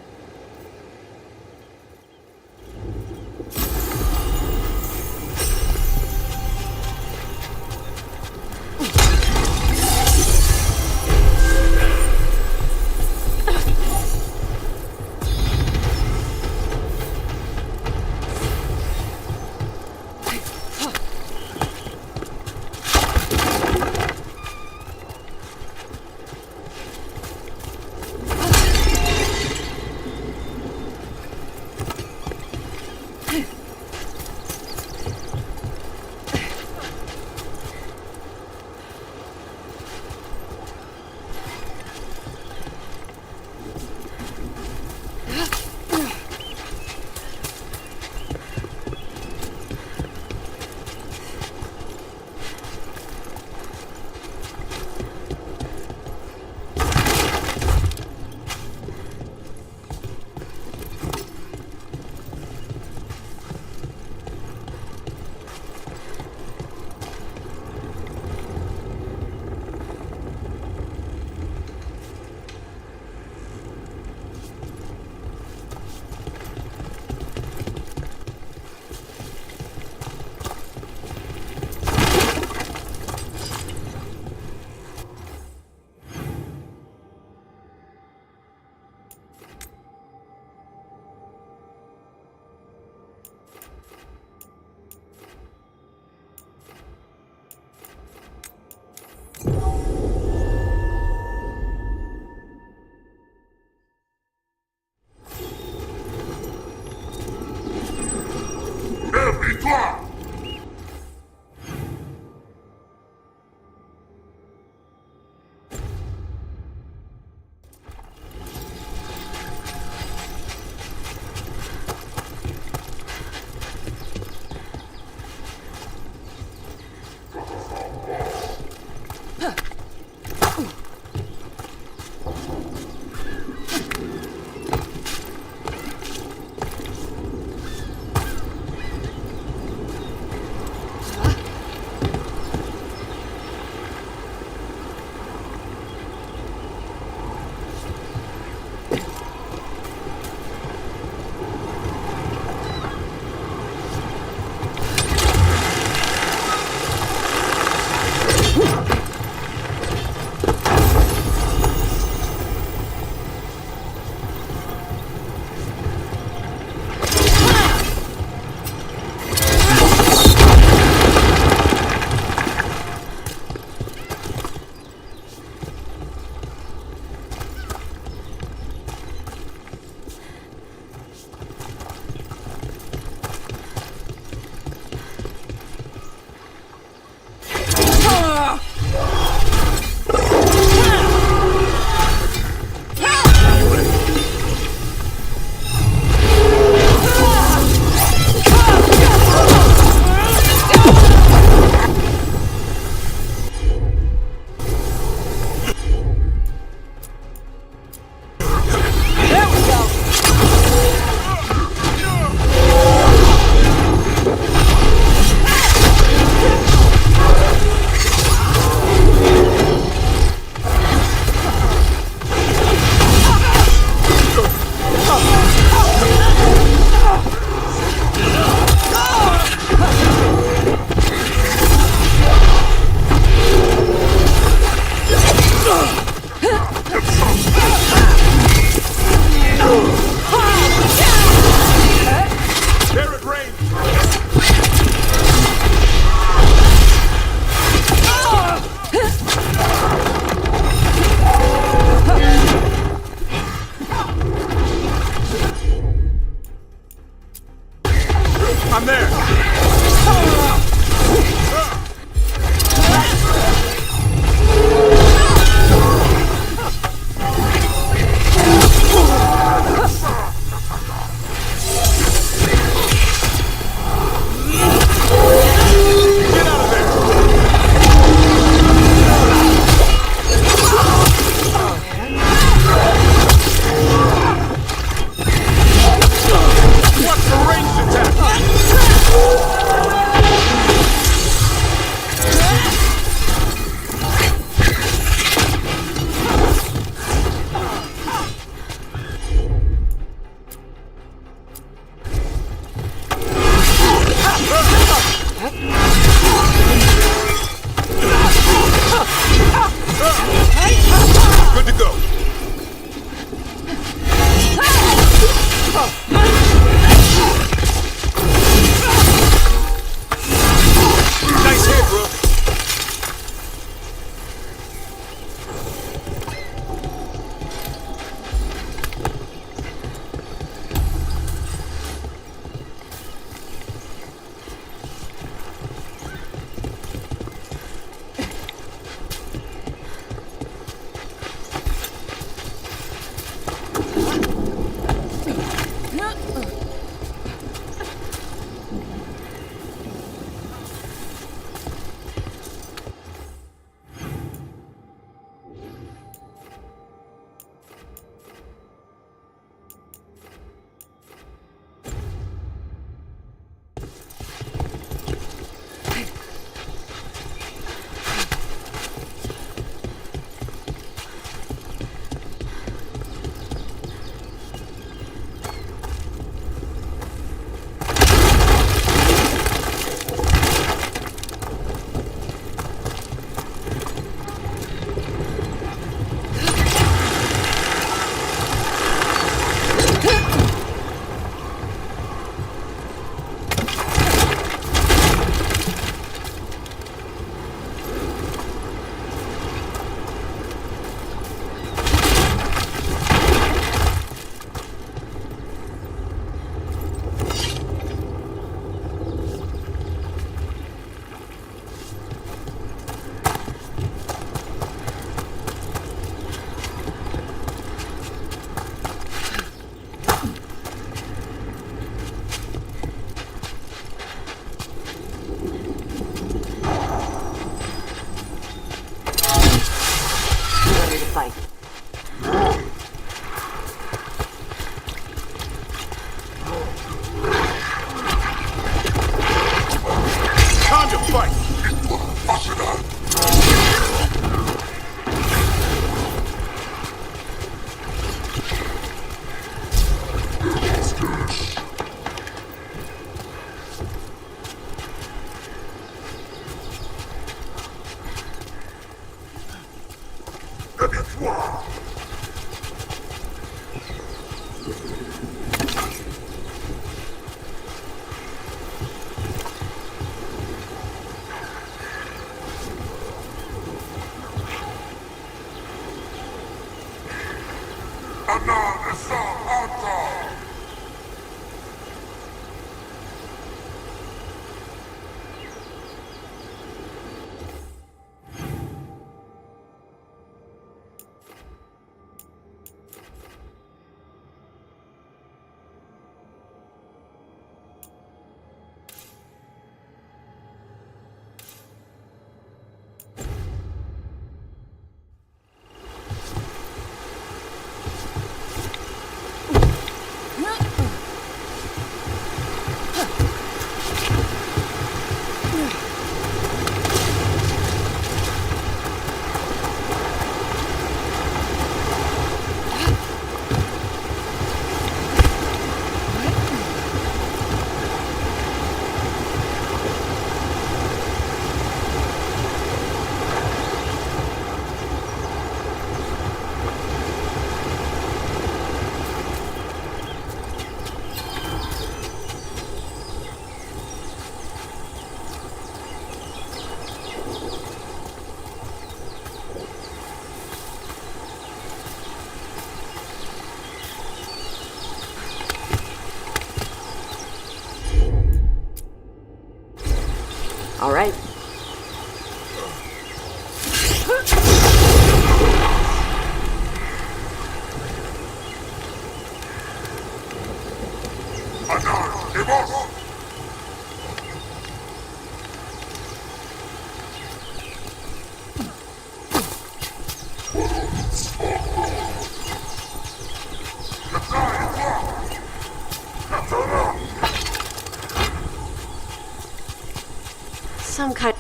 Speaker 15: some kind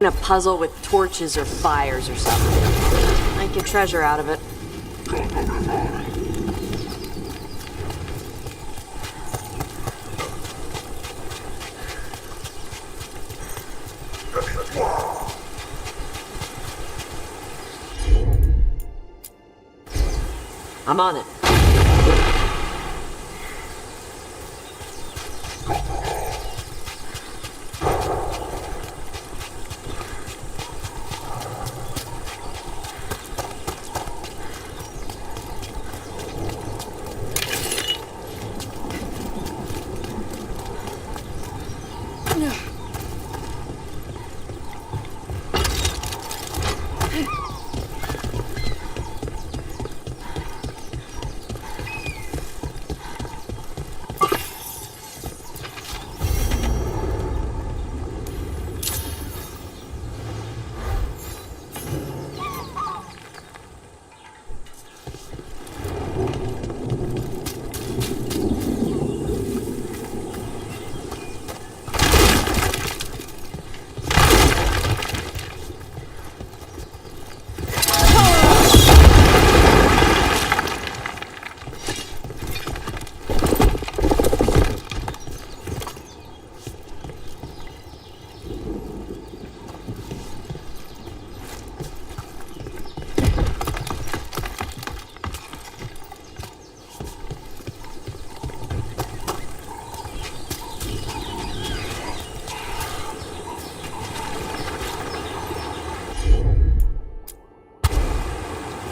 Speaker 15: of puzzle with torches or fires or something. Make a treasure out of it. I'm on it.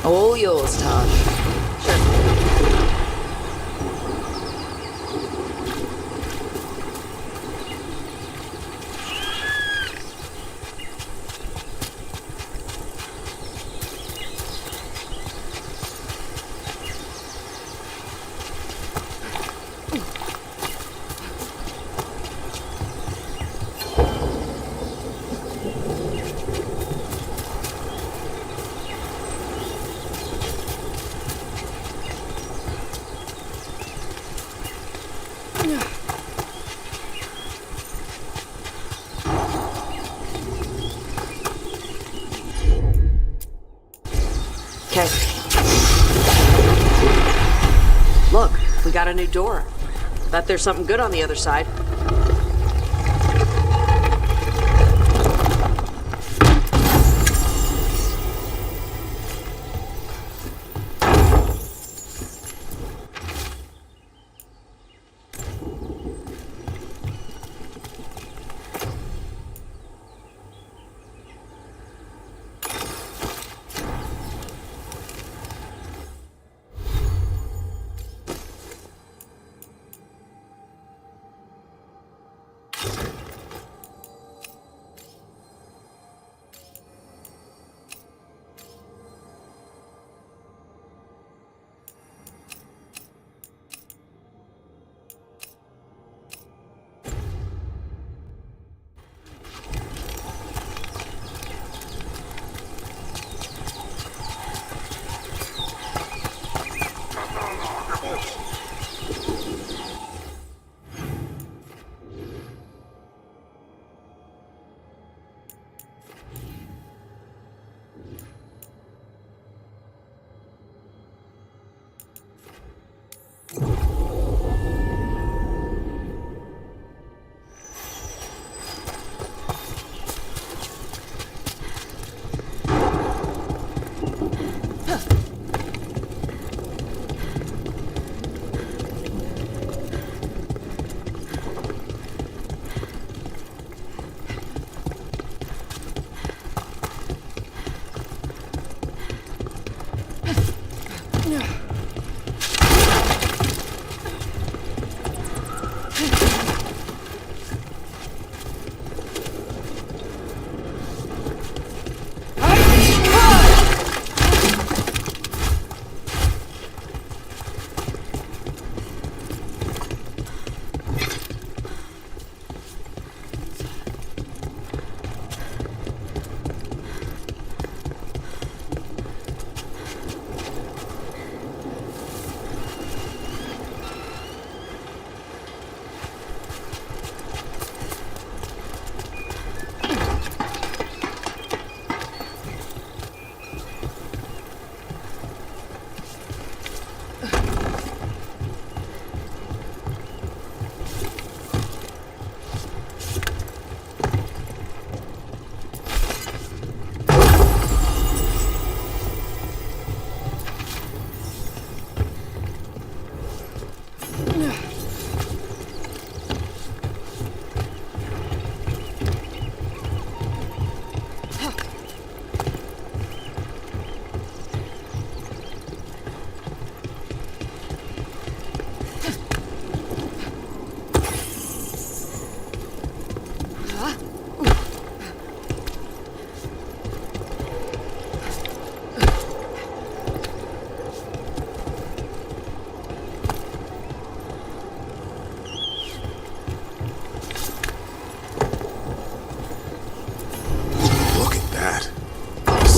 Speaker 2: All yours, Taj.
Speaker 15: Okay. Look, we got a new door. Bet there's something good on the other side.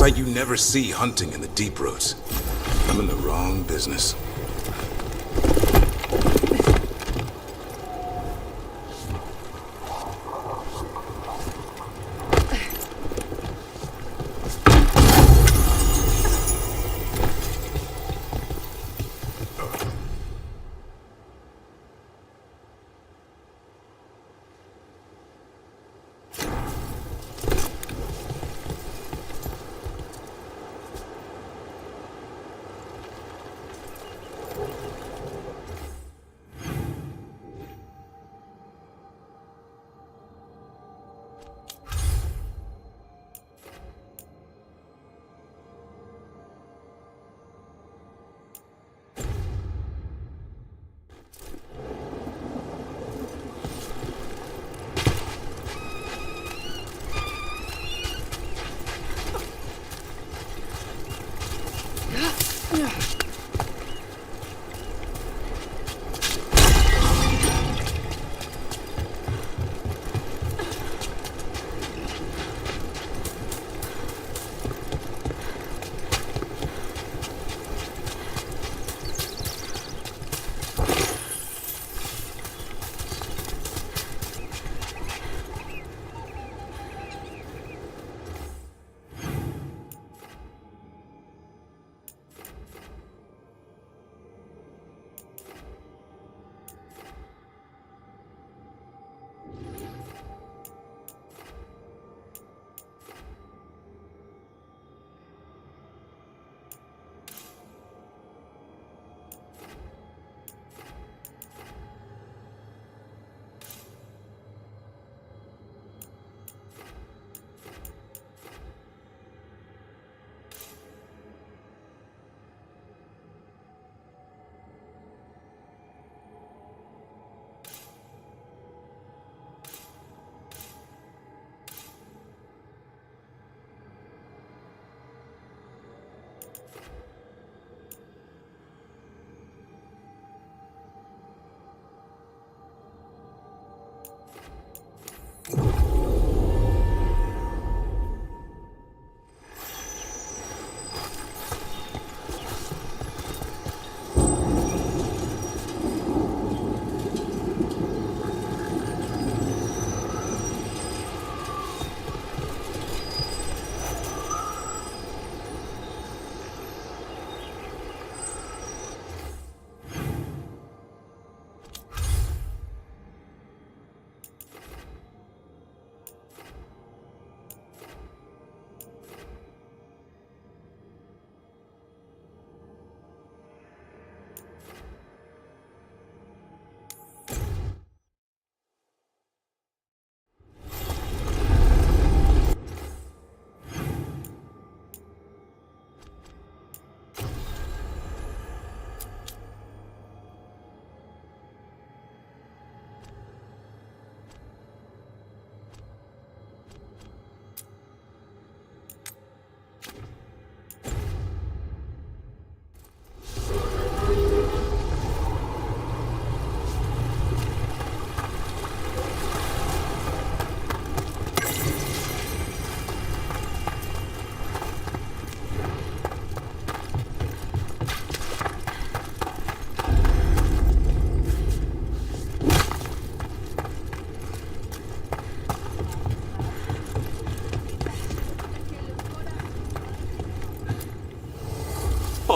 Speaker 1: sight you never see hunting in the deep roots. I'm in the wrong business.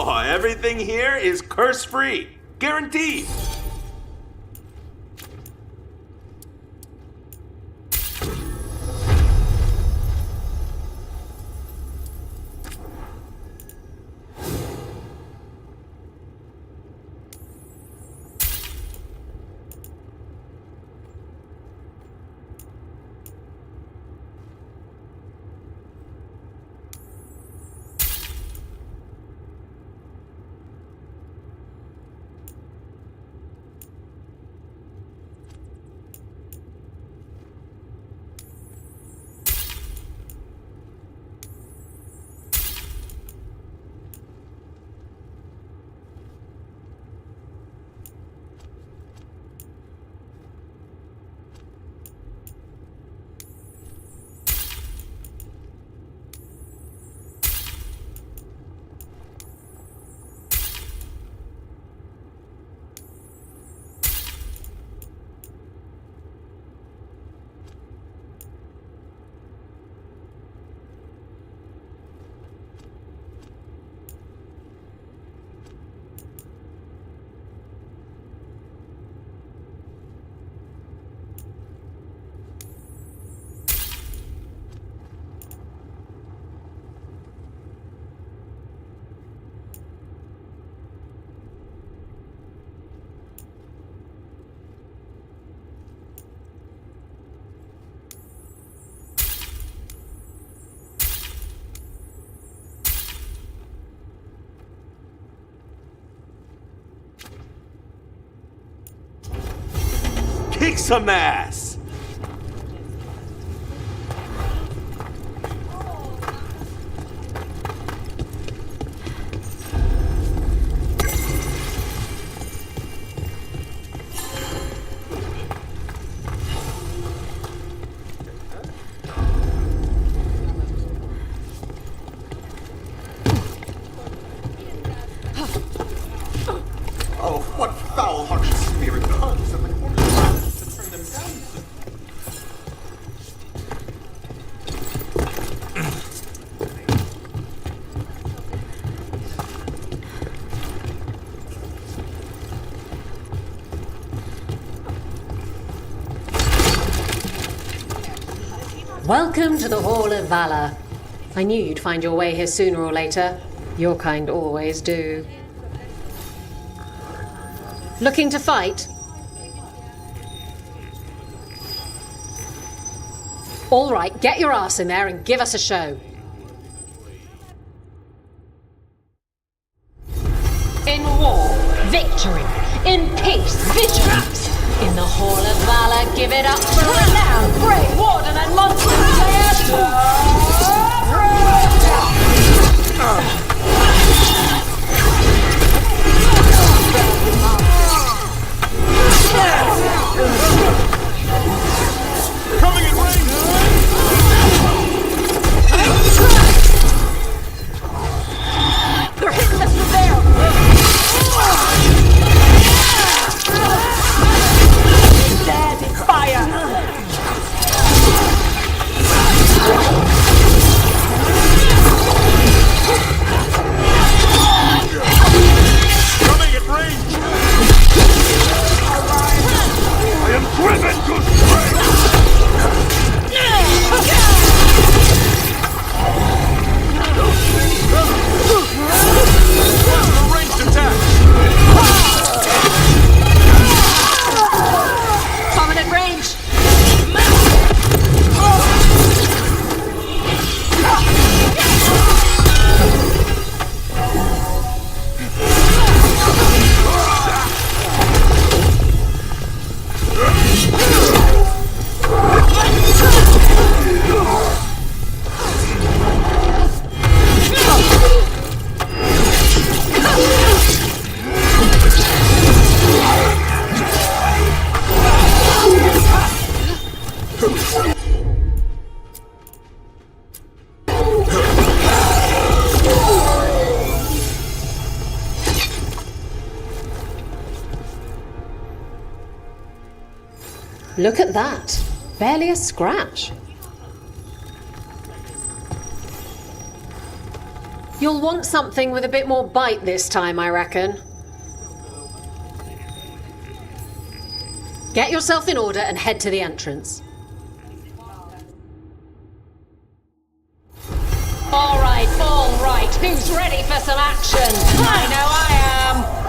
Speaker 20: Oh, everything here is curse-free. Guaranteed. some ass!
Speaker 21: Oh, what foul-hearted spirit comes at the corner to turn them down?
Speaker 18: Welcome to the Hall of Valor. I knew you'd find your way here sooner or later. Your kind always do. Looking to fight? All right, get your ass in there and give us a show. In war, victory. In peace, vigilance. In the Hall of Valor, give it up for renowned Grey Warden and Monster
Speaker 21: Coming in range!
Speaker 18: They're hitting us from there! Dead fire!
Speaker 21: Coming at range! I am driven to strength! A ranged attack!
Speaker 18: Coming at range! Look at that. Barely a scratch. You'll want something with a bit more bite this time, I reckon. Get yourself in order and head to the entrance. All right. Who's ready for some action? I know I am.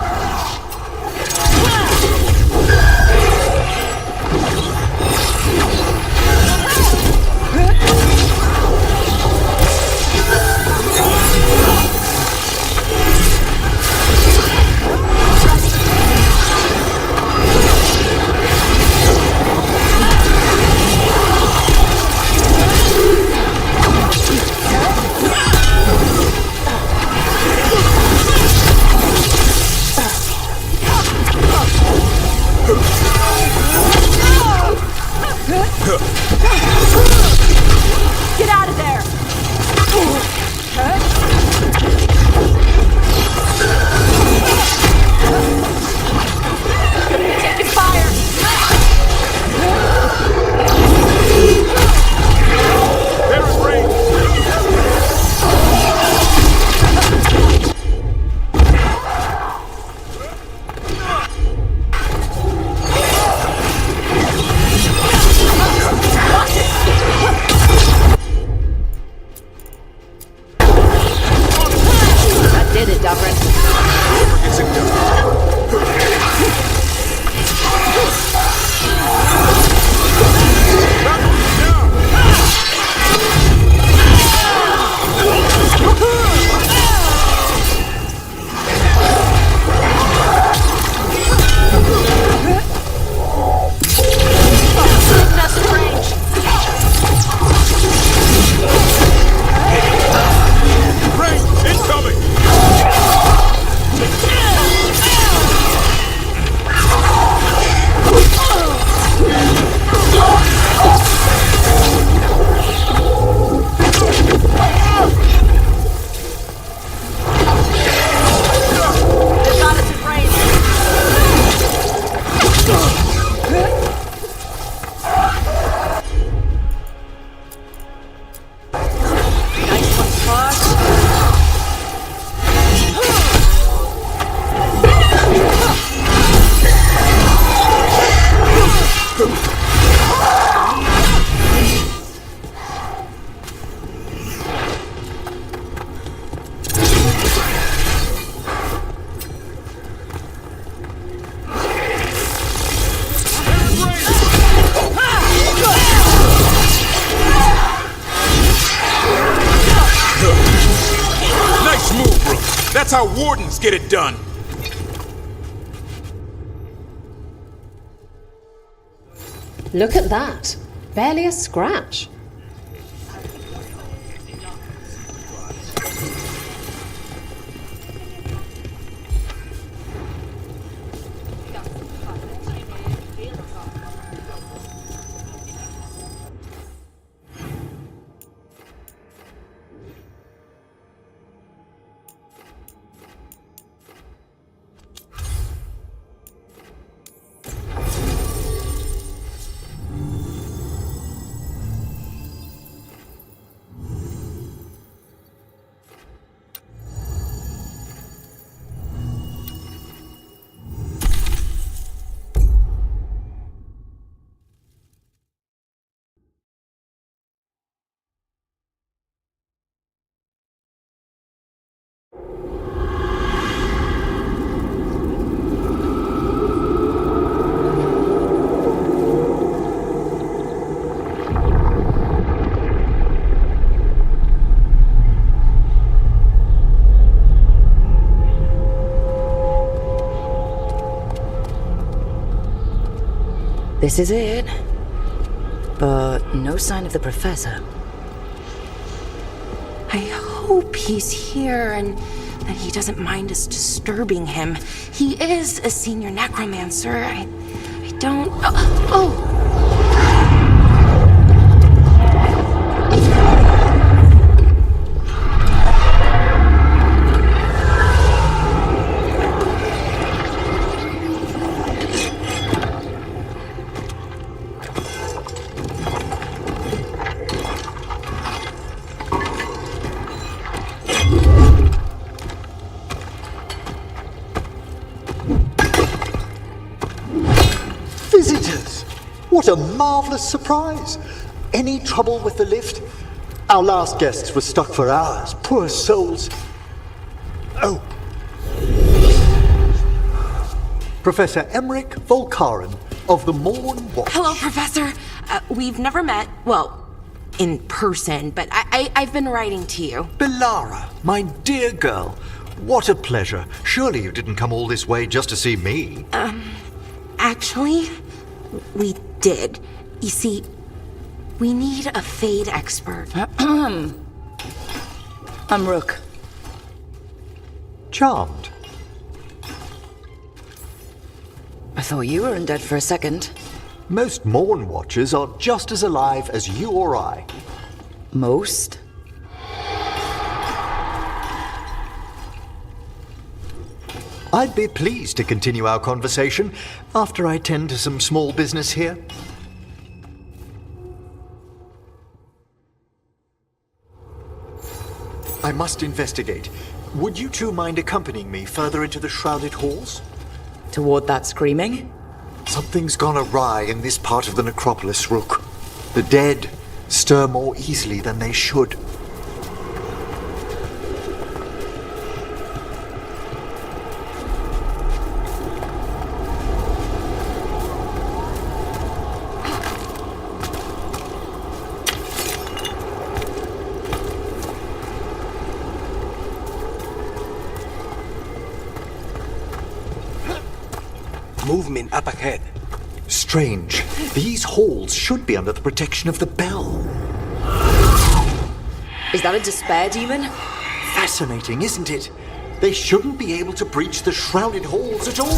Speaker 1: That's how wardens get it done.
Speaker 18: Look at that. Barely a scratch.
Speaker 2: This is it. But no sign of the professor.
Speaker 12: I hope he's here and that he doesn't mind us disturbing him. He is a senior necromancer. I don't... Oh!
Speaker 7: Visitors! What a marvelous surprise! Any trouble with the lift? Our last guests were stuck for hours. Poor souls. Oh. Professor Emmerich Volkaren of the Morn Watch.
Speaker 12: Hello, Professor. We've never met, well, in person, but I've been writing to you.
Speaker 7: Belara, my dear girl. What a pleasure. Surely you didn't come all this way just to see me.
Speaker 12: Actually, we did. You see, we need a Fade expert.
Speaker 2: I'm Rook.
Speaker 7: Charmed.
Speaker 2: I thought you were undead for a second.
Speaker 7: Most Morn Watchers are just as alive as you or I.
Speaker 2: Most?
Speaker 7: I'd be pleased to continue our conversation after I tend to some small business here. I must investigate. Would you two mind accompanying me further into the shrouded halls?
Speaker 2: Toward that screaming?
Speaker 7: Something's gone awry in this part of the necropolis, Rook. The dead stir more easily than they should.
Speaker 6: Movement up ahead.
Speaker 7: Strange. These halls should be under the protection of the bell.
Speaker 2: Is that a despair demon?
Speaker 7: Fascinating, isn't it? They shouldn't be able to breach the shrouded halls at all.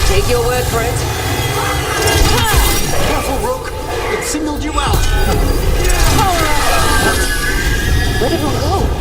Speaker 2: Take your word for it.
Speaker 7: Careful, Rook. It singled you out.
Speaker 2: Where did it go?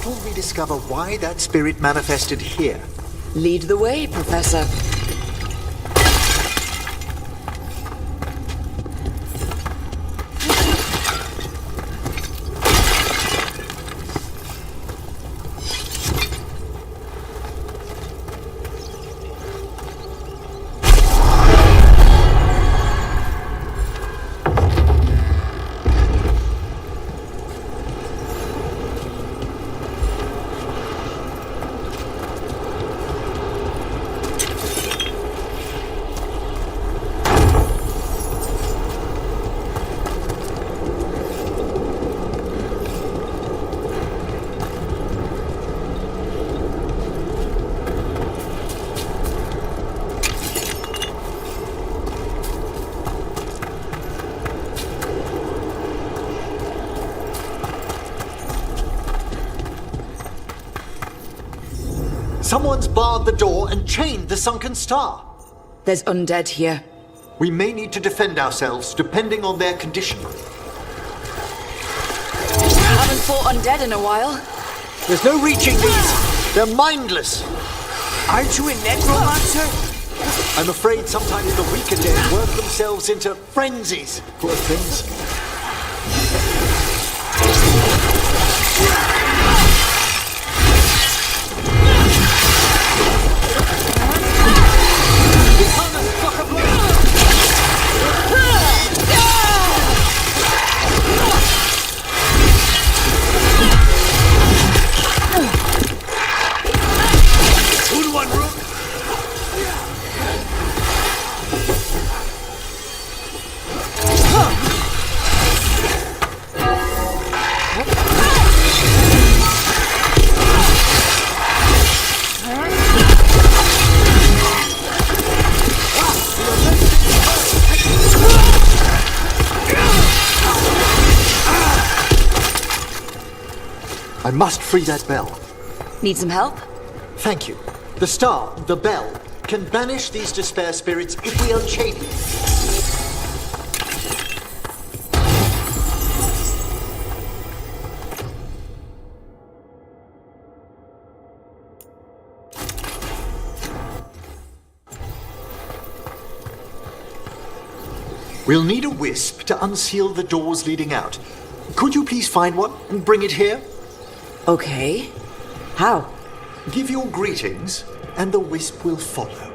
Speaker 7: vital we discover why that spirit manifested here.
Speaker 2: Lead the way, Professor.
Speaker 7: Someone's barred the door and chained the sunken star.
Speaker 2: There's undead here.
Speaker 7: We may need to defend ourselves depending on their condition.
Speaker 2: Haven't fought undead in a while.
Speaker 7: There's no reaching these. They're mindless.
Speaker 6: Aren't you a necromancer?
Speaker 7: I'm afraid sometimes the weaker dead work themselves into frenzies. Poor things. I must free that bell.
Speaker 2: Need some help?
Speaker 7: Thank you. The star, the bell, can banish these despair spirits if we unchain it. We'll need a wisp to unseal the doors leading out. Could you please find one and bring it here?
Speaker 2: Okay. How?
Speaker 7: Give your greetings, and the wisp will follow.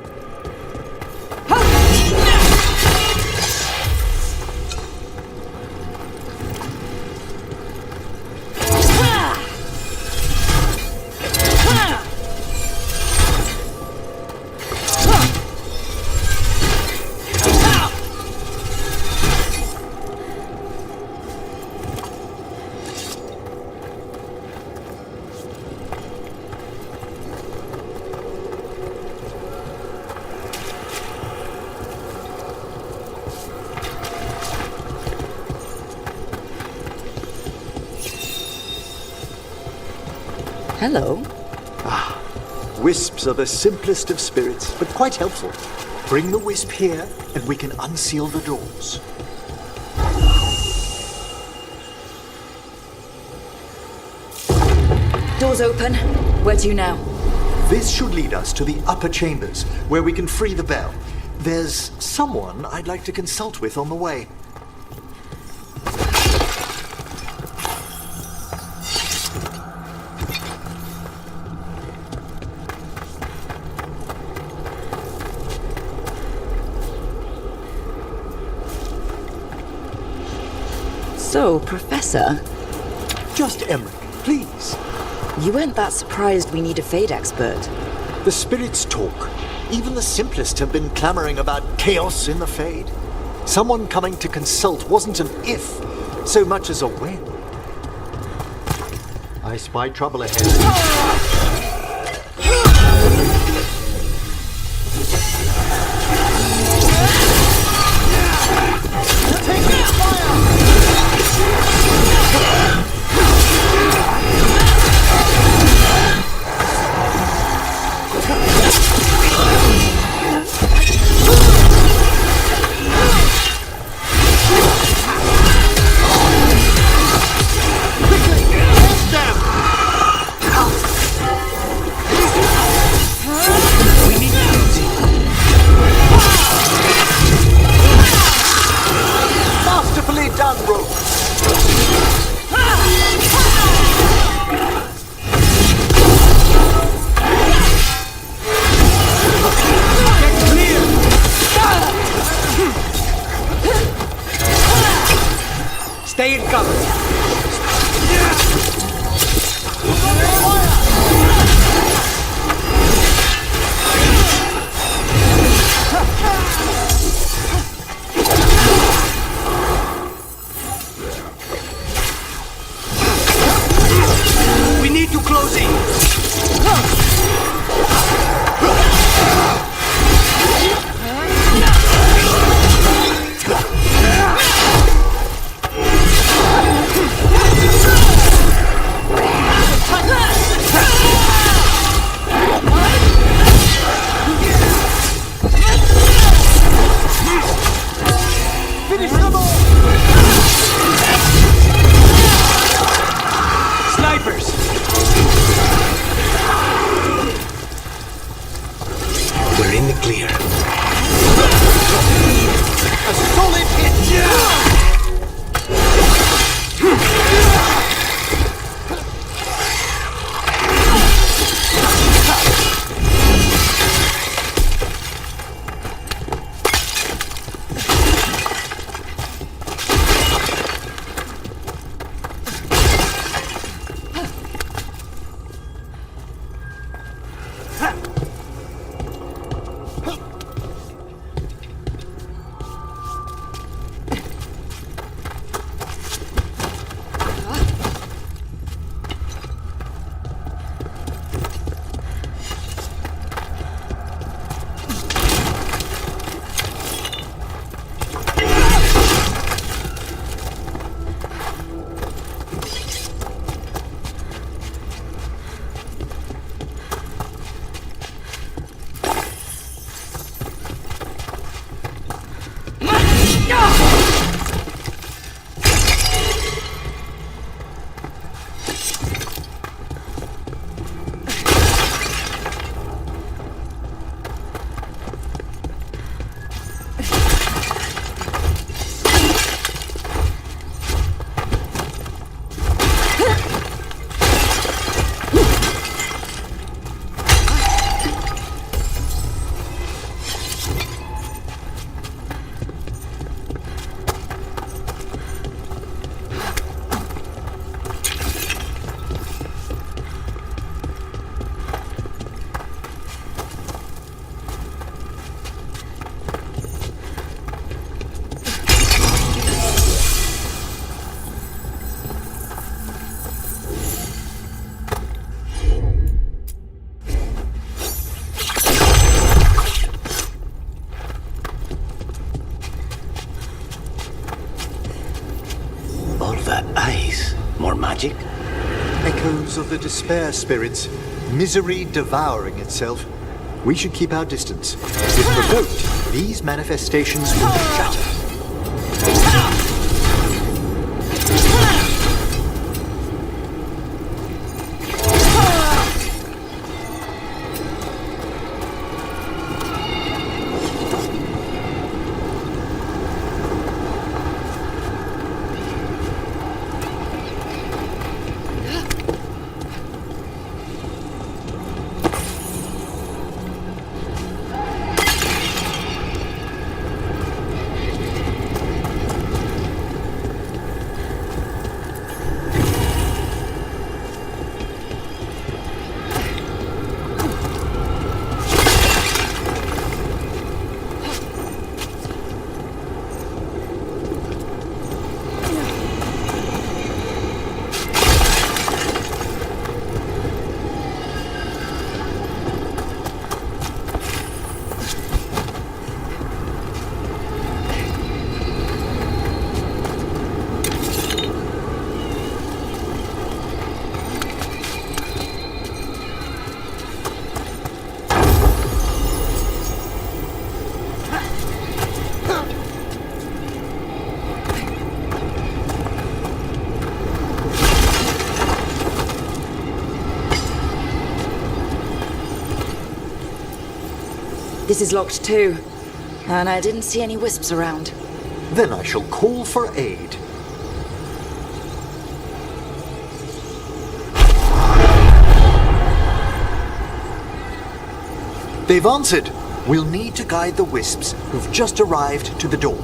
Speaker 2: Hello.
Speaker 7: Wisps are the simplest of spirits, but quite helpful. Bring the wisp here, and we can unseal the doors.
Speaker 2: Doors open. Where to now?
Speaker 7: This should lead us to the upper chambers, where we can free the bell. There's someone I'd like to consult with on the way.
Speaker 2: So, Professor?
Speaker 7: Just Emmerich, please.
Speaker 2: You weren't that surprised we need a Fade expert.
Speaker 7: The spirits talk. Even the simplest have been clamoring about chaos in the Fade. Someone coming to consult wasn't an if, so much as a when. I spy trouble ahead.
Speaker 4: Veilguard!
Speaker 6: We need to close in!
Speaker 7: Finish them all!
Speaker 6: Snipers! We're in the clear.
Speaker 7: A solid hit!
Speaker 6: Magic?
Speaker 7: Echoes of the despair spirits, misery devouring itself. We should keep our distance. If provoked, these manifestations will shatter.
Speaker 2: This is locked too, and I didn't see any wisps around.
Speaker 7: Then I shall call for aid. They've answered. We'll need to guide the wisps who've just arrived to the door.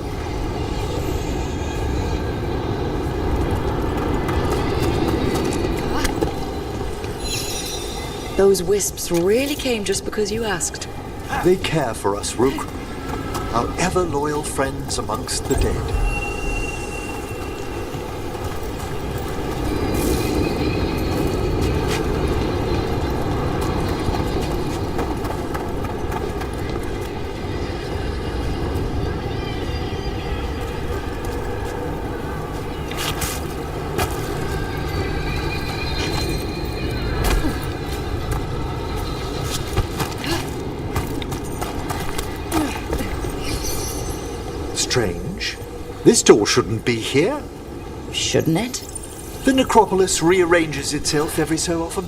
Speaker 2: Those wisps really came just because you asked.
Speaker 7: They care for us, Rook. Our ever-loyal friends amongst the dead. Strange. This door shouldn't be here.
Speaker 2: Shouldn't it?
Speaker 7: The necropolis rearranges itself every so often.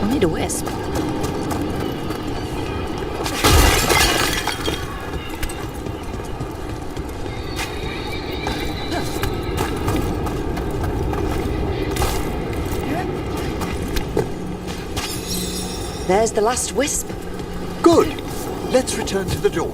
Speaker 2: We'll need a wisp. There's the last wisp.
Speaker 7: Good. Let's return to the door.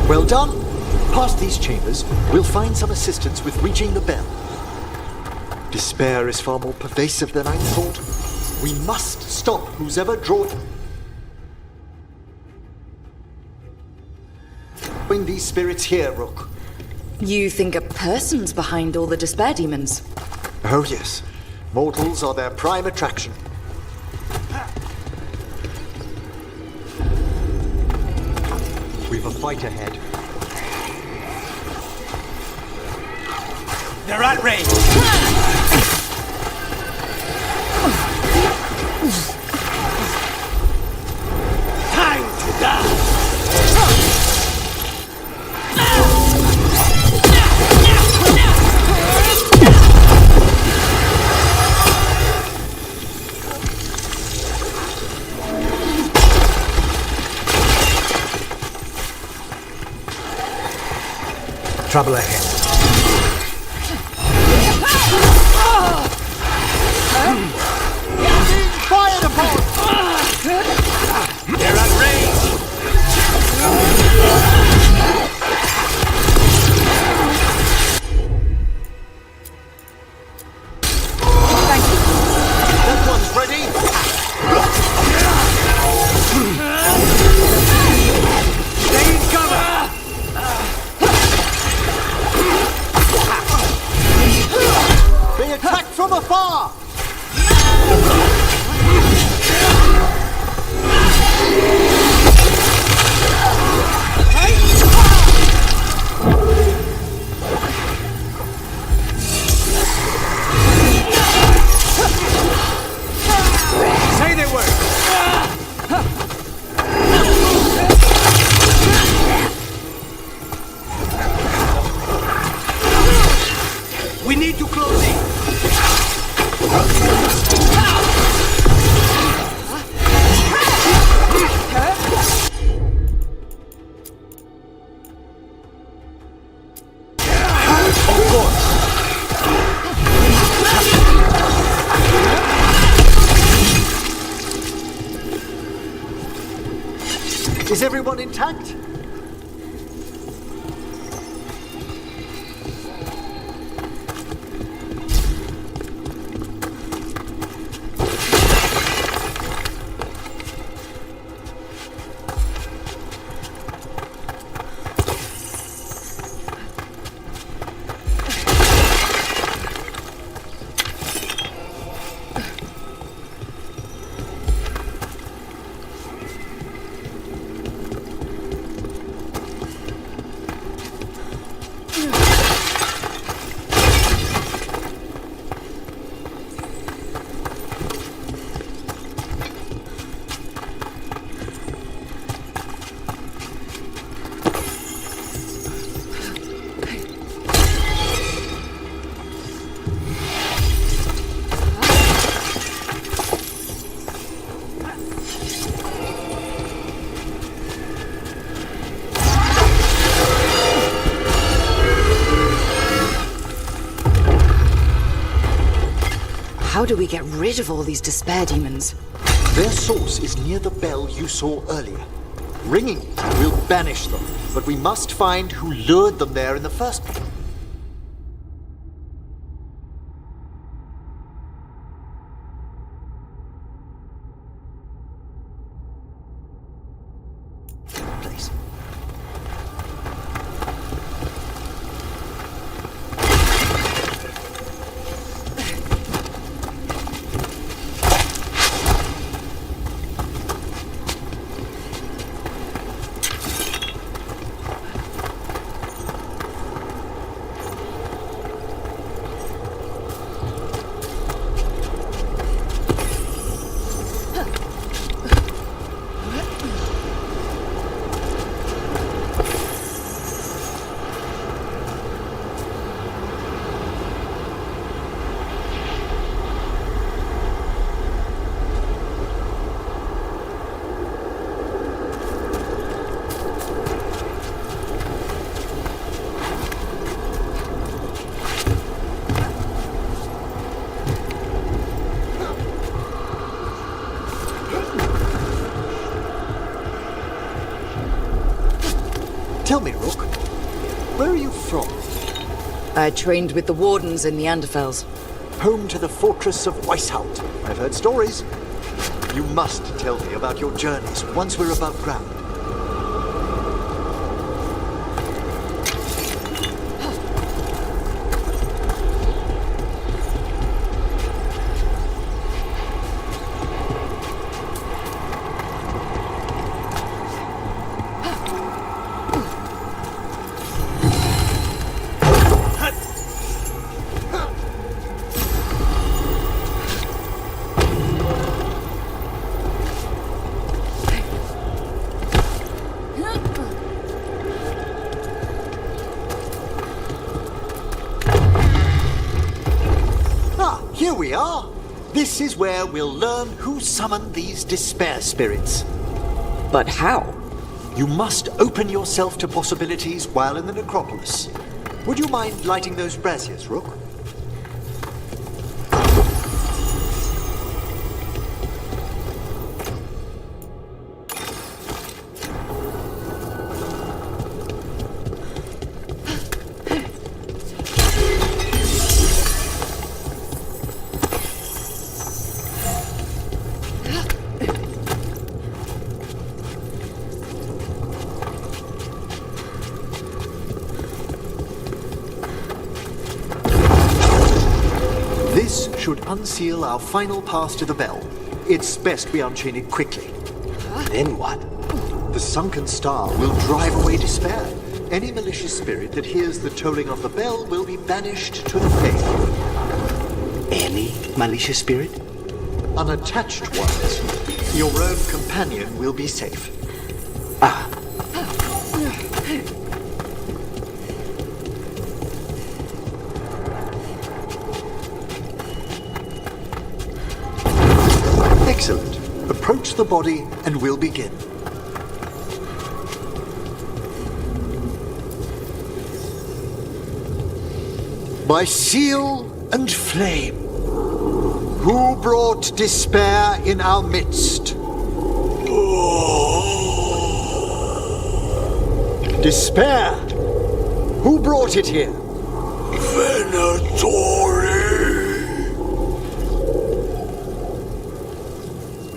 Speaker 7: Well done. Past these chambers, we'll find some assistance with reaching the bell. Despair is far more pervasive than I thought. We must stop who's ever drawn. Bring these spirits here, Rook.
Speaker 2: You think a person's behind all the despair demons?
Speaker 7: Oh yes. Mortals are their prime attraction. We've a fight ahead.
Speaker 20: They're at range! Time to die!
Speaker 7: Trouble ahead. Fired upon!
Speaker 20: They're at range!
Speaker 7: Thank you. That one's ready.
Speaker 20: Stay in cover!
Speaker 7: They attack from afar!
Speaker 20: Say they were! We need to close in!
Speaker 7: Is everyone intact?
Speaker 2: do we get rid of all these despair demons?
Speaker 7: Their source is near the bell you saw earlier. Ringing it will banish them, but we must find who lured them there in the first place. Tell me, Rook, where are you from?
Speaker 2: I trained with the Wardens in the Anderfels.
Speaker 7: Home to the fortress of Weishaupt. I've heard stories. You must tell me about your journeys once we're above ground. Here we are. This is where we'll learn who summoned these despair spirits.
Speaker 2: But how?
Speaker 7: You must open yourself to possibilities while in the necropolis. Would you mind lighting those braziers, Rook? This should unseal our final pass to the bell. It's best we unchain it quickly.
Speaker 6: Then what?
Speaker 7: The sunken star will drive away despair. Any malicious spirit that hears the tolling of the bell will be banished to the flame.
Speaker 6: Any malicious spirit?
Speaker 7: Unattached ones. Your own companion will be safe. Excellent. Approach the body and we'll begin. By seal and flame, who brought despair in our midst? Despair! Who brought it here?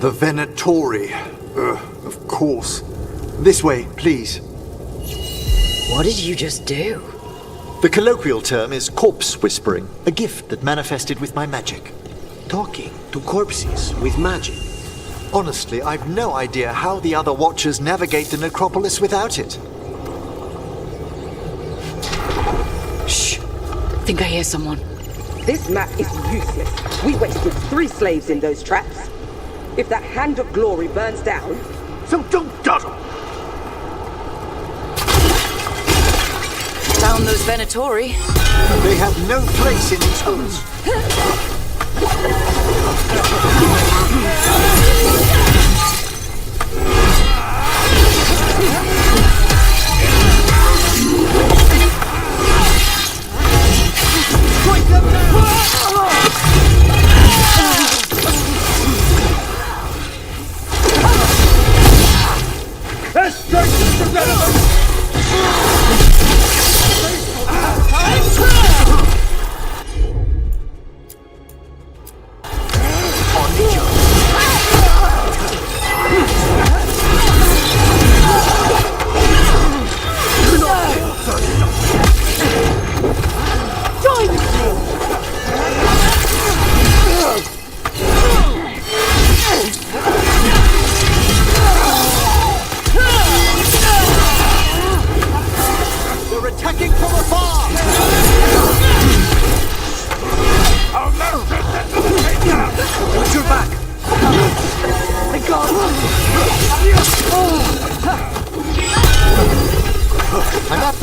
Speaker 7: The Venatori. Of course. This way, please.
Speaker 2: What did you just do?
Speaker 7: The colloquial term is corpse whispering, a gift that manifested with my magic.
Speaker 6: Talking to corpses with magic.
Speaker 7: Honestly, I've no idea how the other Watchers navigate the necropolis without it.
Speaker 2: Shh. I think I hear someone.
Speaker 8: This map is useless. We wasted 3 slaves in those traps. If that Hand of Glory burns down,
Speaker 21: so don't dawdle.
Speaker 2: Found those Venatori.
Speaker 7: They have no place in these halls.
Speaker 21: Strike them down!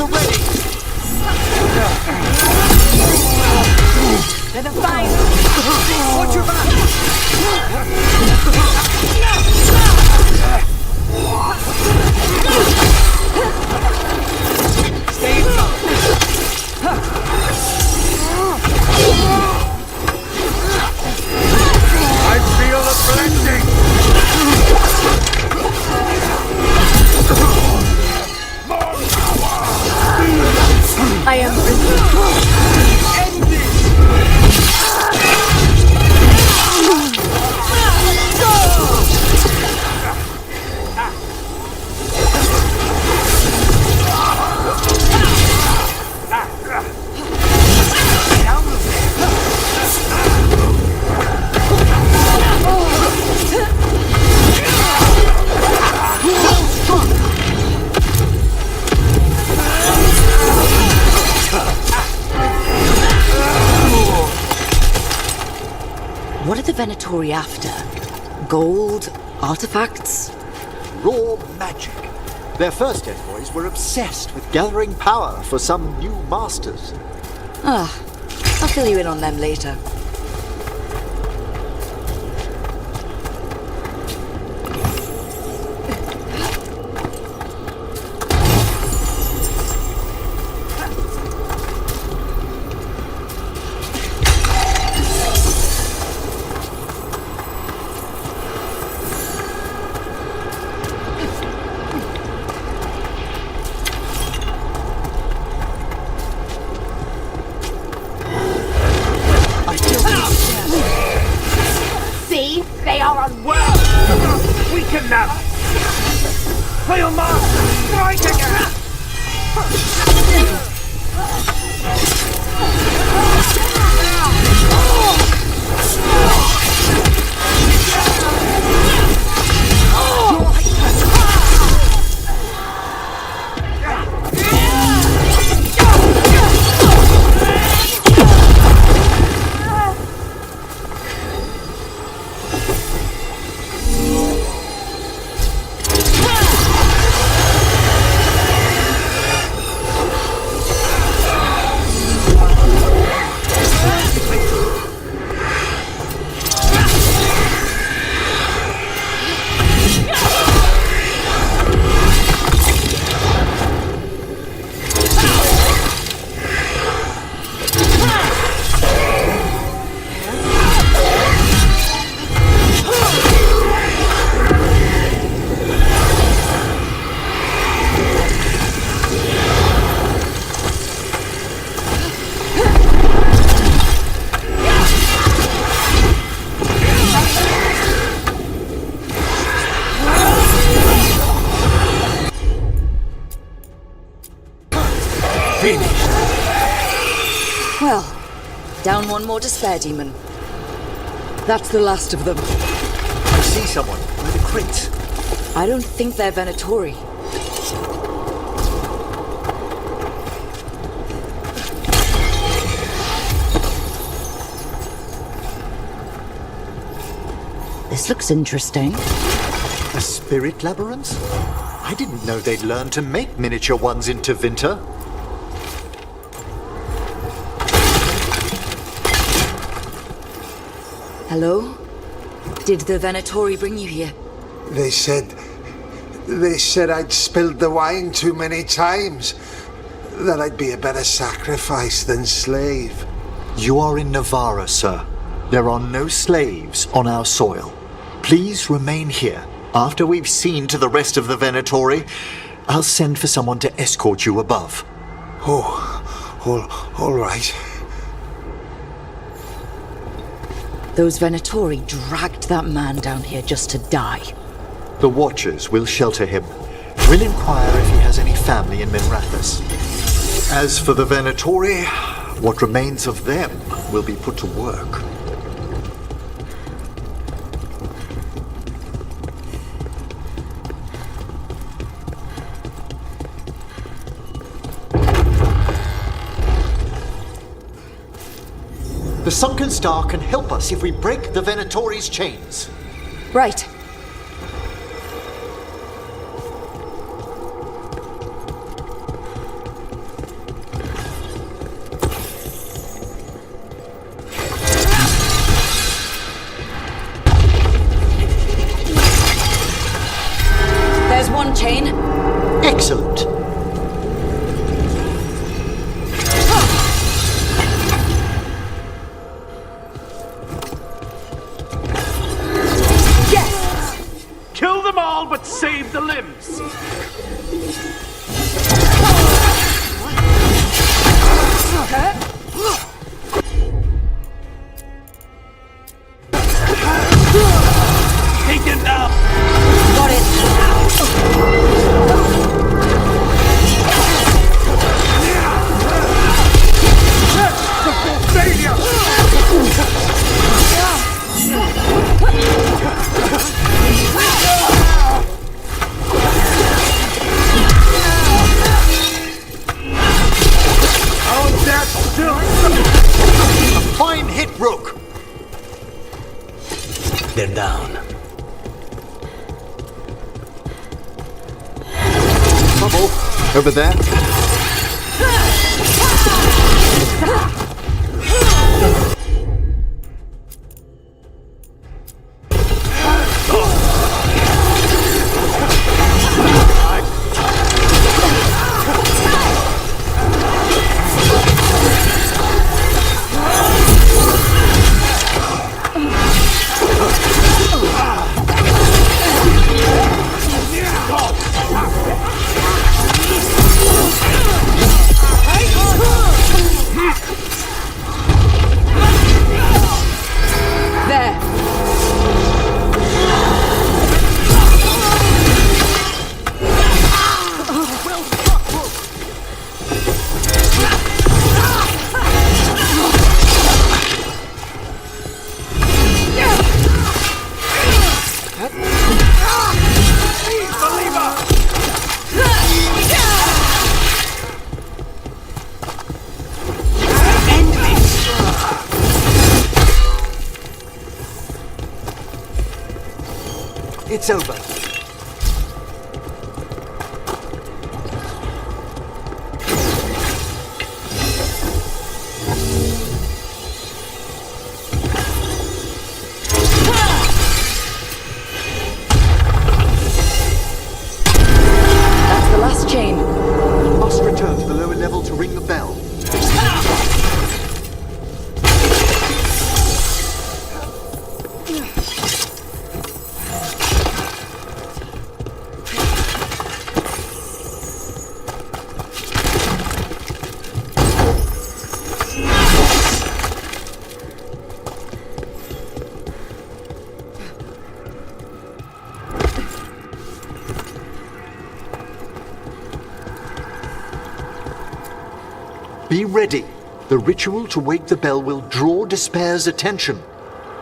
Speaker 7: the ready!
Speaker 15: To the fight! Watch your back!
Speaker 7: Stay inside!
Speaker 10: I feel a blessing!
Speaker 15: I am risen.
Speaker 7: End this!
Speaker 2: What are the Venatori after? Gold? Artifacts?
Speaker 7: Raw magic. Their first envoys were obsessed with gathering power for some new masters.
Speaker 2: Ah, I'll fill you in on them later.
Speaker 12: See? They are unworthy!
Speaker 10: Weaken them! For your mark! Strike again!
Speaker 2: Well, down one more despair demon. That's the last of them.
Speaker 7: I see someone by the crates.
Speaker 2: I don't think they're Venatori. This looks interesting.
Speaker 7: A spirit labyrinth? I didn't know they'd learned to make miniature ones in Tevinter.
Speaker 2: Hello? Did the Venatori bring you here?
Speaker 9: They said I'd spilled the wine too many times. That I'd be a better sacrifice than slave.
Speaker 7: You are in Navarra, sir. There are no slaves on our soil. Please remain here. After we've seen to the rest of the Venatori, I'll send for someone to escort you above.
Speaker 9: All right.
Speaker 2: Those Venatori dragged that man down here just to die.
Speaker 7: The Watchers will shelter him. We'll inquire if he has any family in Minrathous. As for the Venatori, what remains of them will be put to work. The Sunken Star can help us if we break the Venatori's chains.
Speaker 2: Right. one chain.
Speaker 7: Excellent.
Speaker 20: Kill them all, but save the limbs! Taken down!
Speaker 2: Got it.
Speaker 7: A fine hit, Rook! They're down.
Speaker 21: Trouble. Over there.
Speaker 7: It's over.
Speaker 2: That's the last chain.
Speaker 7: We must return to the lower level to ring the bell. Be ready. The ritual to wake the bell will draw Despair's attention.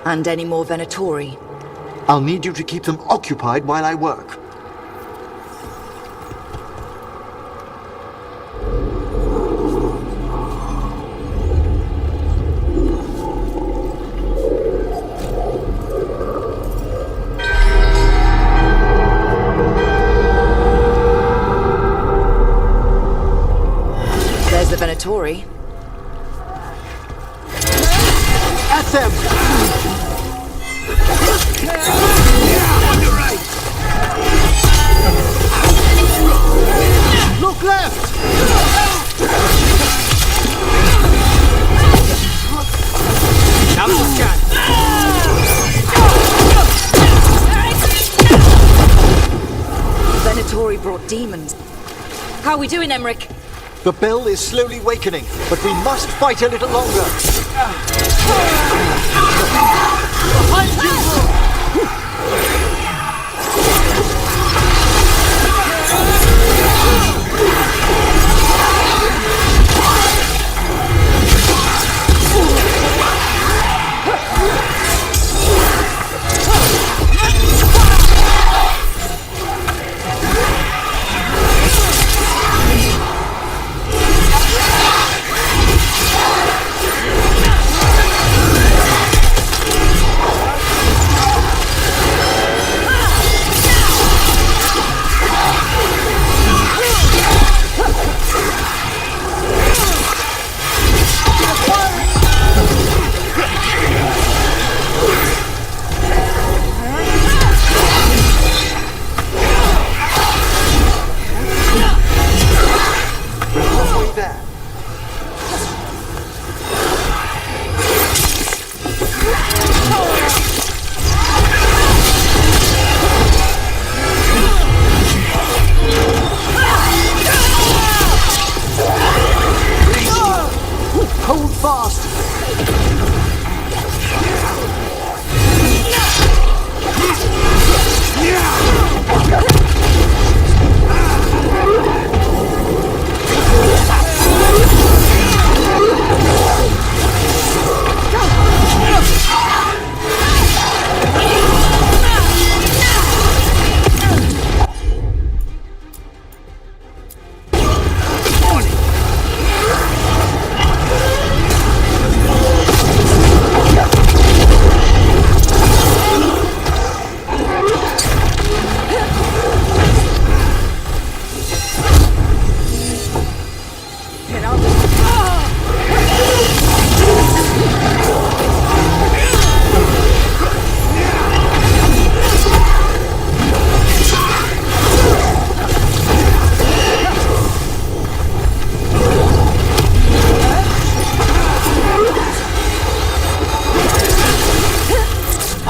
Speaker 2: And any more Venatori.
Speaker 7: I'll need you to keep them occupied while I work.
Speaker 2: There's the Venatori.
Speaker 7: At them!
Speaker 21: On your right!
Speaker 7: Look left!
Speaker 4: Now's the chance.
Speaker 2: The Venatori brought demons. How are we doing, Emmerich?
Speaker 7: The bell is slowly wakening, but we must fight a little longer. Behind you!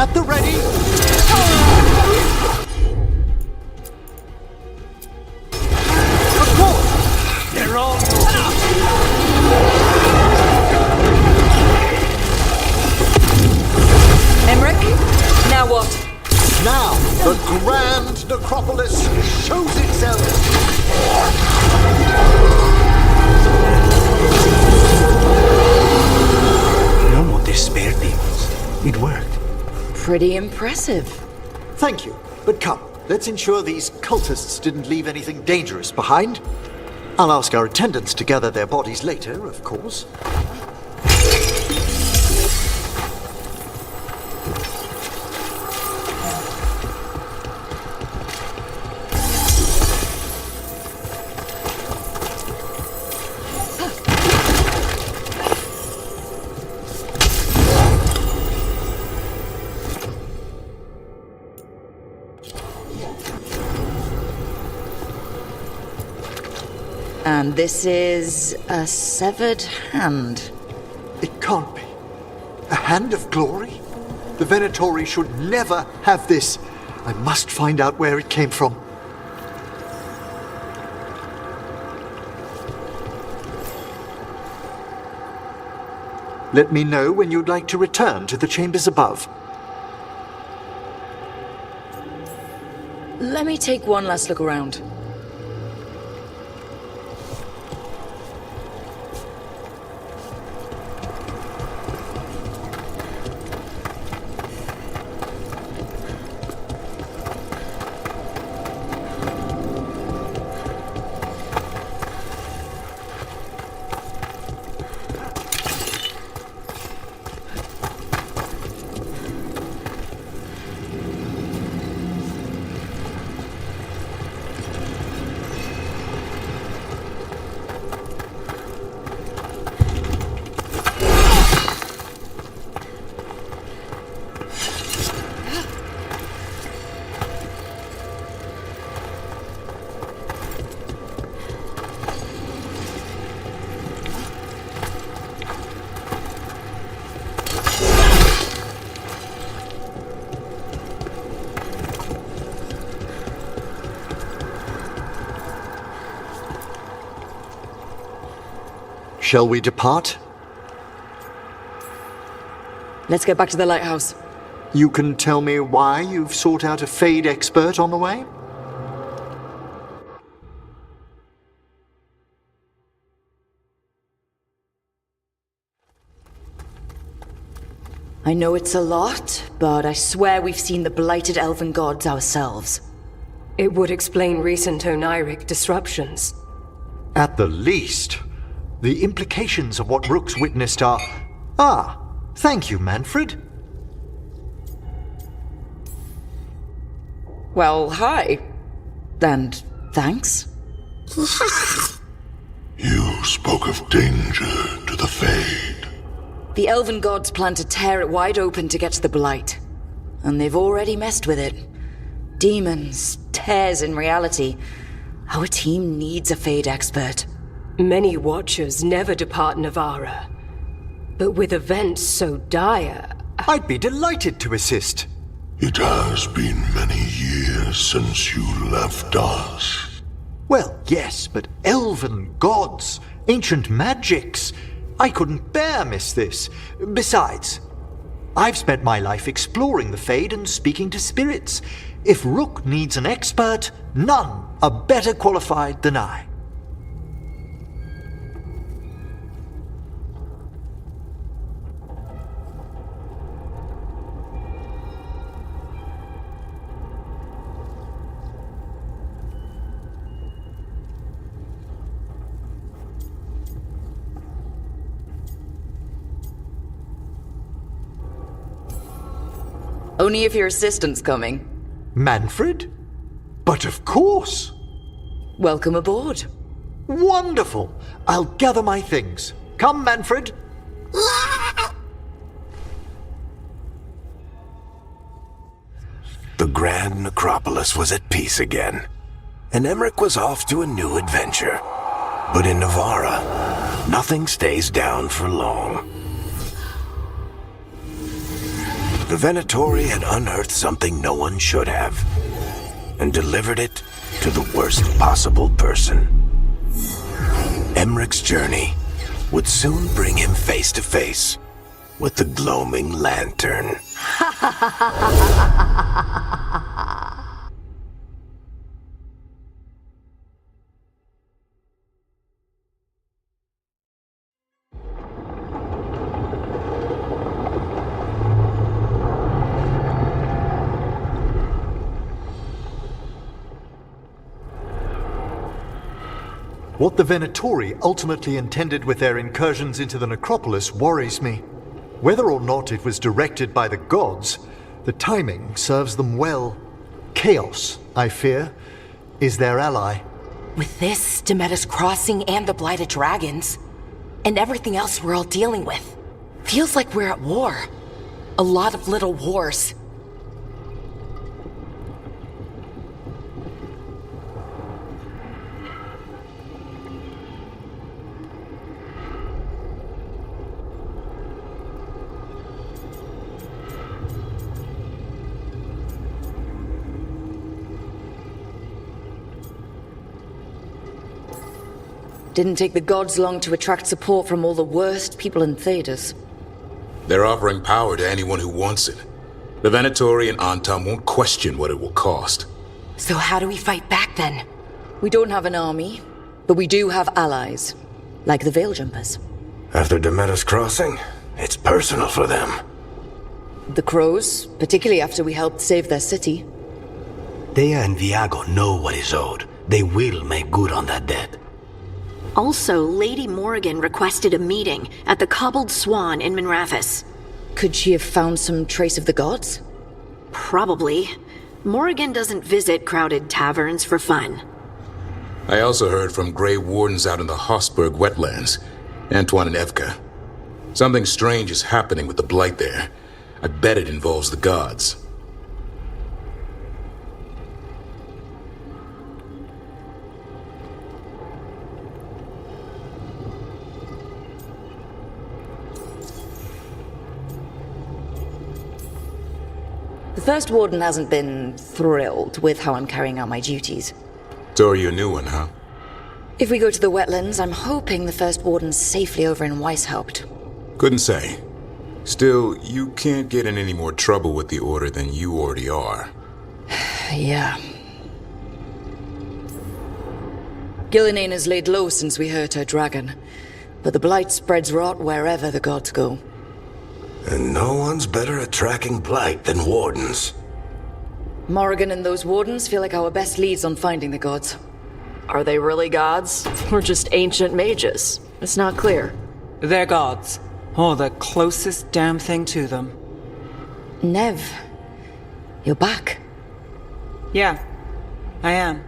Speaker 7: At the ready! Of course! They're on
Speaker 2: Emmerich, now what?
Speaker 7: Now, the Grand Necropolis shows itself!
Speaker 6: No more despair demons. It worked.
Speaker 2: Pretty impressive.
Speaker 7: Thank you, but come, let's ensure these cultists didn't leave anything dangerous behind. I'll ask our attendants to gather their bodies later, of course.
Speaker 2: And this is a severed hand.
Speaker 7: It can't be. A hand of glory? The Venatori should never have this. I must find out where it came from. Let me know when you'd like to return to the chambers above.
Speaker 2: Let me take one last look around.
Speaker 7: Shall we depart?
Speaker 2: Let's get back to the lighthouse.
Speaker 7: You can tell me why you've sought out a Fade expert on the way?
Speaker 2: I know it's a lot, but I swear we've seen the blighted elven gods ourselves.
Speaker 13: It would explain recent Oniric disruptions.
Speaker 7: At the least. The implications of what Rook's witnessed are... Ah, thank you, Manfred.
Speaker 2: Well, hi. And thanks.
Speaker 16: You spoke of danger to the Fade.
Speaker 2: The elven gods plan to tear it wide open to get to the blight. And they've already messed with it. Demons, tears in reality. Our team needs a Fade expert.
Speaker 13: Many Watchers never depart Navara. But with events so dire...
Speaker 7: I'd be delighted to assist.
Speaker 16: It has been many years since you left us.
Speaker 7: Well, yes, but elven gods, ancient magics. I couldn't bear miss this. Besides, I've spent my life exploring the Fade and speaking to spirits. If Rook needs an expert, none are better qualified than I.
Speaker 2: Only if your assistant's coming.
Speaker 7: Manfred? But of course!
Speaker 2: Welcome aboard.
Speaker 7: Wonderful! I'll gather my things. Come, Manfred!
Speaker 17: The Grand Necropolis was at peace again, and Emmerich was off to a new adventure. But in Navara, nothing stays down for long. The Venatori had unearthed something no one should have, and delivered it to the worst possible person. Emmeric's journey would soon bring him face to face with the gloaming lantern.
Speaker 7: What the Venatori ultimately intended with their incursions into the necropolis worries me. Whether or not it was directed by the gods, the timing serves them well. Chaos, I fear, is their ally.
Speaker 12: With this, Demeter's Crossing and the Blighted Dragons, and everything else we're all dealing with, feels like we're at war. A lot of little wars.
Speaker 2: Didn't take the gods long to attract support from all the worst people in Thedas.
Speaker 1: They're offering power to anyone who wants it. The Venatori and Antam won't question what it will cost.
Speaker 12: So how do we fight back then?
Speaker 2: We don't have an army, but we do have allies, like the Veil Jumpers.
Speaker 17: After Demeter's Crossing, it's personal for them.
Speaker 2: The Crows, particularly after we helped save their city.
Speaker 6: Thea and Viago know what is owed. They will make good on that debt.
Speaker 3: Also, Lady Morrigan requested a meeting at the Cobbled Swan in Minrathous.
Speaker 2: Could she have found some trace of the gods?
Speaker 3: Probably. Morrigan doesn't visit crowded taverns for fun.
Speaker 1: I also heard from Grey Wardens out in the Hossberg wetlands, Antoine and Evka. Something strange is happening with the Blight there. I bet it involves the gods.
Speaker 2: The First Warden hasn't been thrilled with how I'm carrying out my duties.
Speaker 1: So are you a new one, huh?
Speaker 2: If we go to the wetlands, I'm hoping the First Warden's safely over in Weishaupt.
Speaker 1: Couldn't say. Still, you can't get in any more trouble with the Order than you already are.
Speaker 2: Yeah. Gillinane has laid low since we hurt her dragon, but the Blight spreads rot wherever the gods go.
Speaker 17: And no one's better at tracking Blight than Wardens.
Speaker 2: Morrigan and those Wardens feel like our best leads on finding the gods.
Speaker 15: Are they really gods? Or just ancient mages? It's not clear.
Speaker 4: They're gods. Or the closest damn thing to them.
Speaker 2: Nev, you're back.
Speaker 4: Yeah, I am.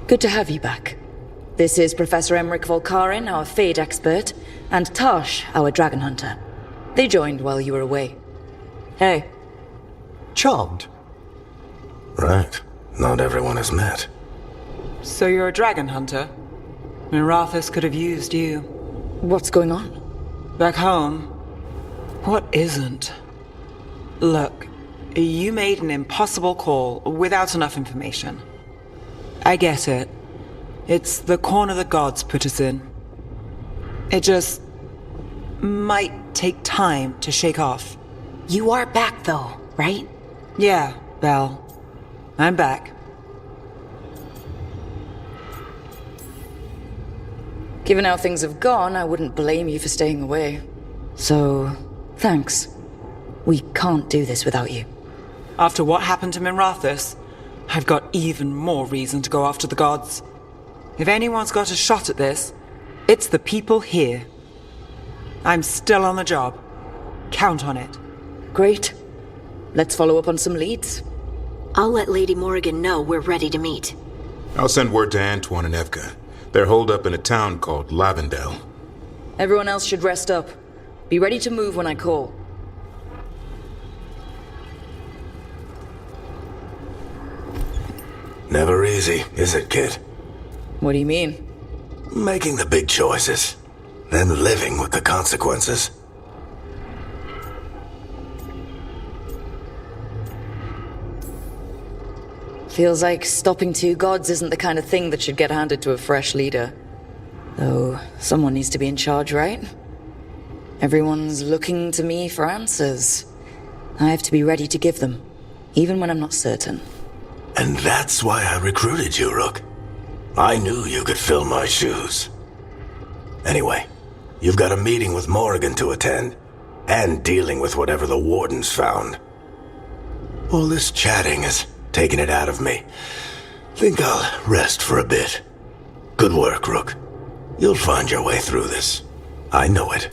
Speaker 2: Good to have you back. This is Professor Emmerich Volkarin, our Fade expert, and Tosh, our dragon hunter. They joined while you were away.
Speaker 15: Hey.
Speaker 7: Charmed.
Speaker 17: Right. Not everyone has met.
Speaker 4: So you're a dragon hunter? Minrathous could have used you.
Speaker 2: What's going on?
Speaker 4: Back home, what isn't? Look, you made an impossible call without enough information. I get it. It's the corner the gods put us in. It just might take time to shake off.
Speaker 12: You are back though, right?
Speaker 4: Yeah, Belle. I'm back.
Speaker 2: Given how things have gone, I wouldn't blame you for staying away. So, thanks. We can't do this without you.
Speaker 4: After what happened to Minrathous, I've got even more reason to go after the gods. If anyone's got a shot at this, it's the people here. I'm still on the job. Count on it.
Speaker 2: Great. Let's follow up on some leads.
Speaker 3: I'll let Lady Morrigan know we're ready to meet.
Speaker 1: I'll send word to Antoine and Evka. They're holed up in a town called Lavendel.
Speaker 2: Everyone else should rest up. Be ready to move when I call.
Speaker 17: Never easy, is it, kid?
Speaker 2: What do you mean?
Speaker 17: Making the big choices, then living with the consequences.
Speaker 2: Feels like stopping two gods isn't the kind of thing that should get handed to a fresh leader. Though, someone needs to be in charge, right? Everyone's looking to me for answers. I have to be ready to give them, even when I'm not certain.
Speaker 17: And that's why I recruited you, Rook. I knew you could fill my shoes. Anyway, you've got a meeting with Morrigan to attend, and dealing with whatever the Wardens found. All this chatting is taking it out of me. Think I'll rest for a bit. Good work, Rook. You'll find your way through this. I know it.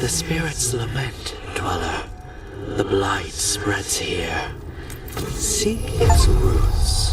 Speaker 6: The spirits lament, Dweller. The blight spreads here. Seek its roots.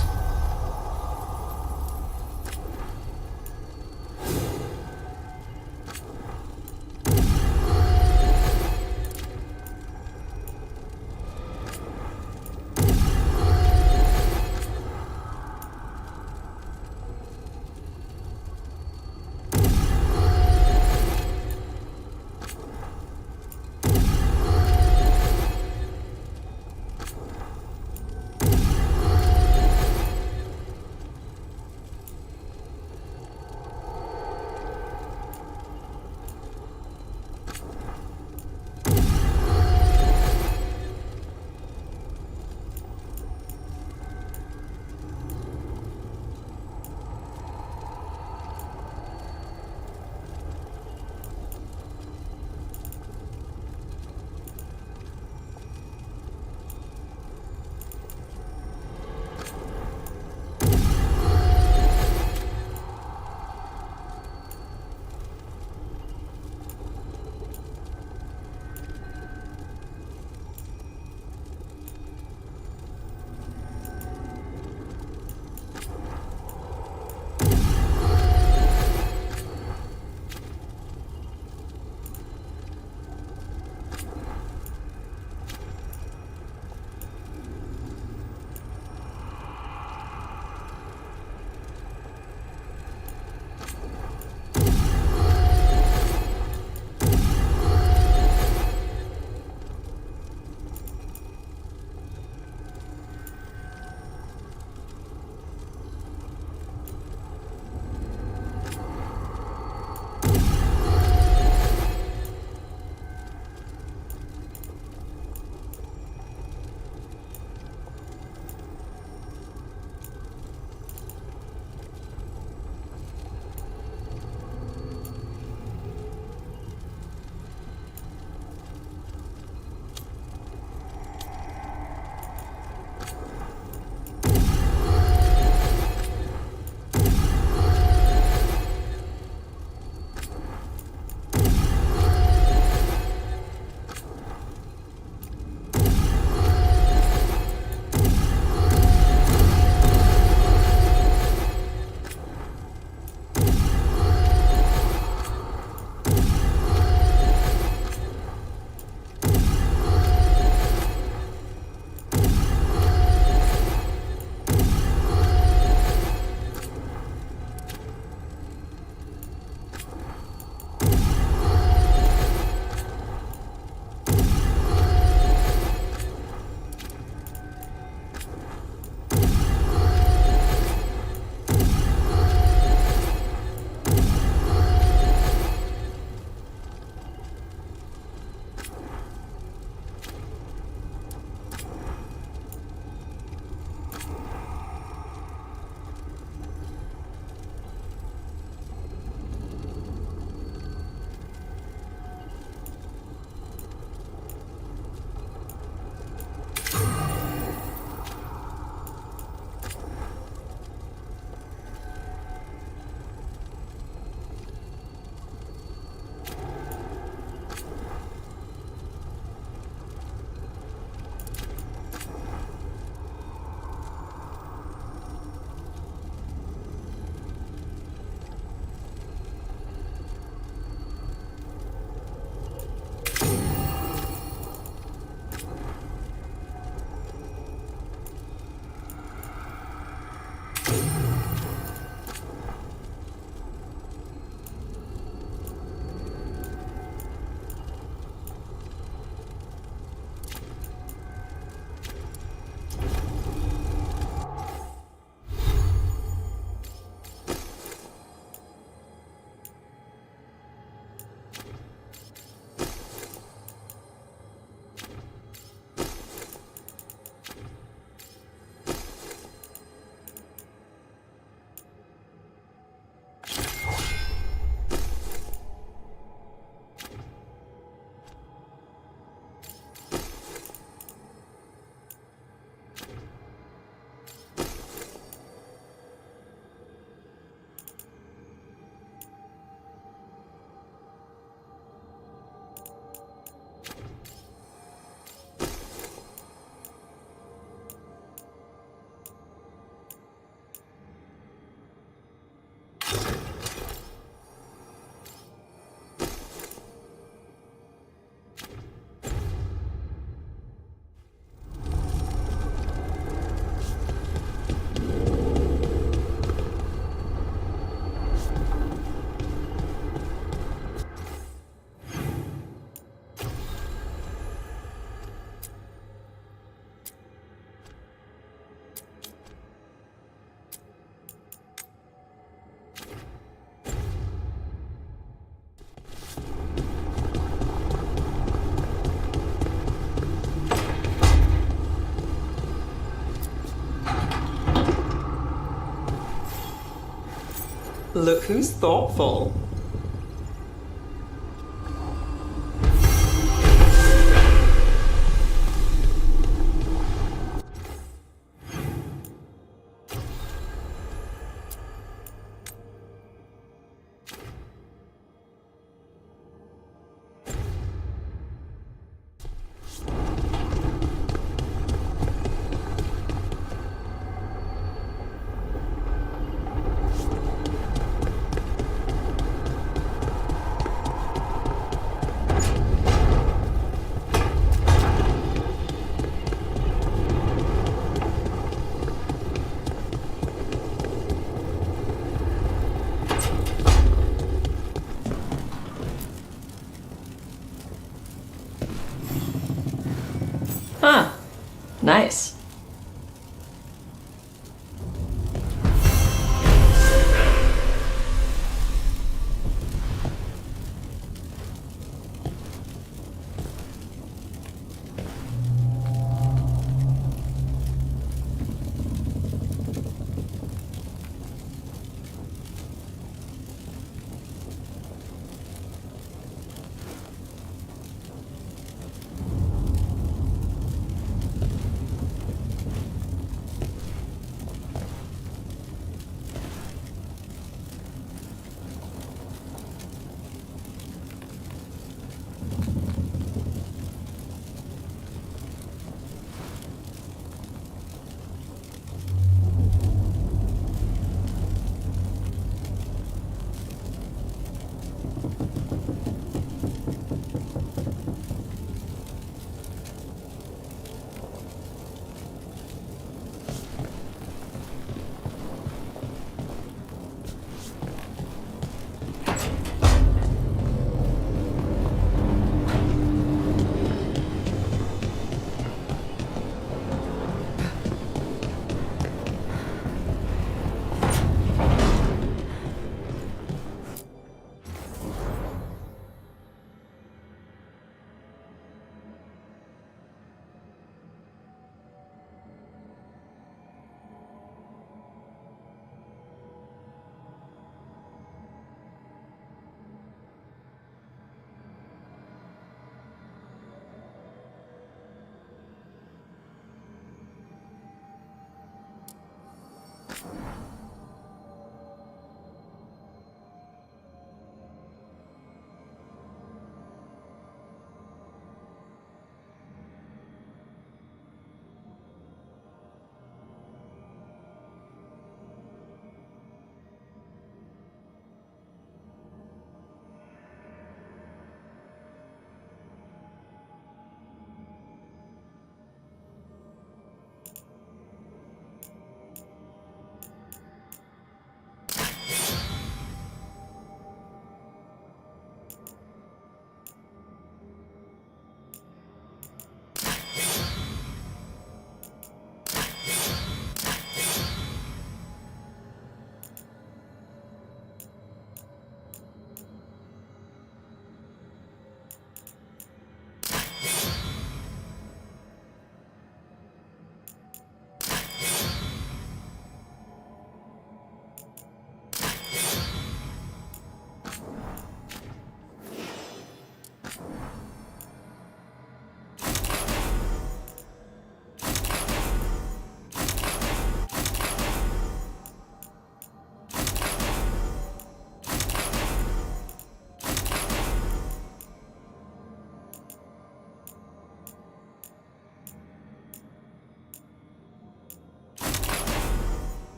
Speaker 4: Look who's thoughtful.
Speaker 11: Huh. Nice.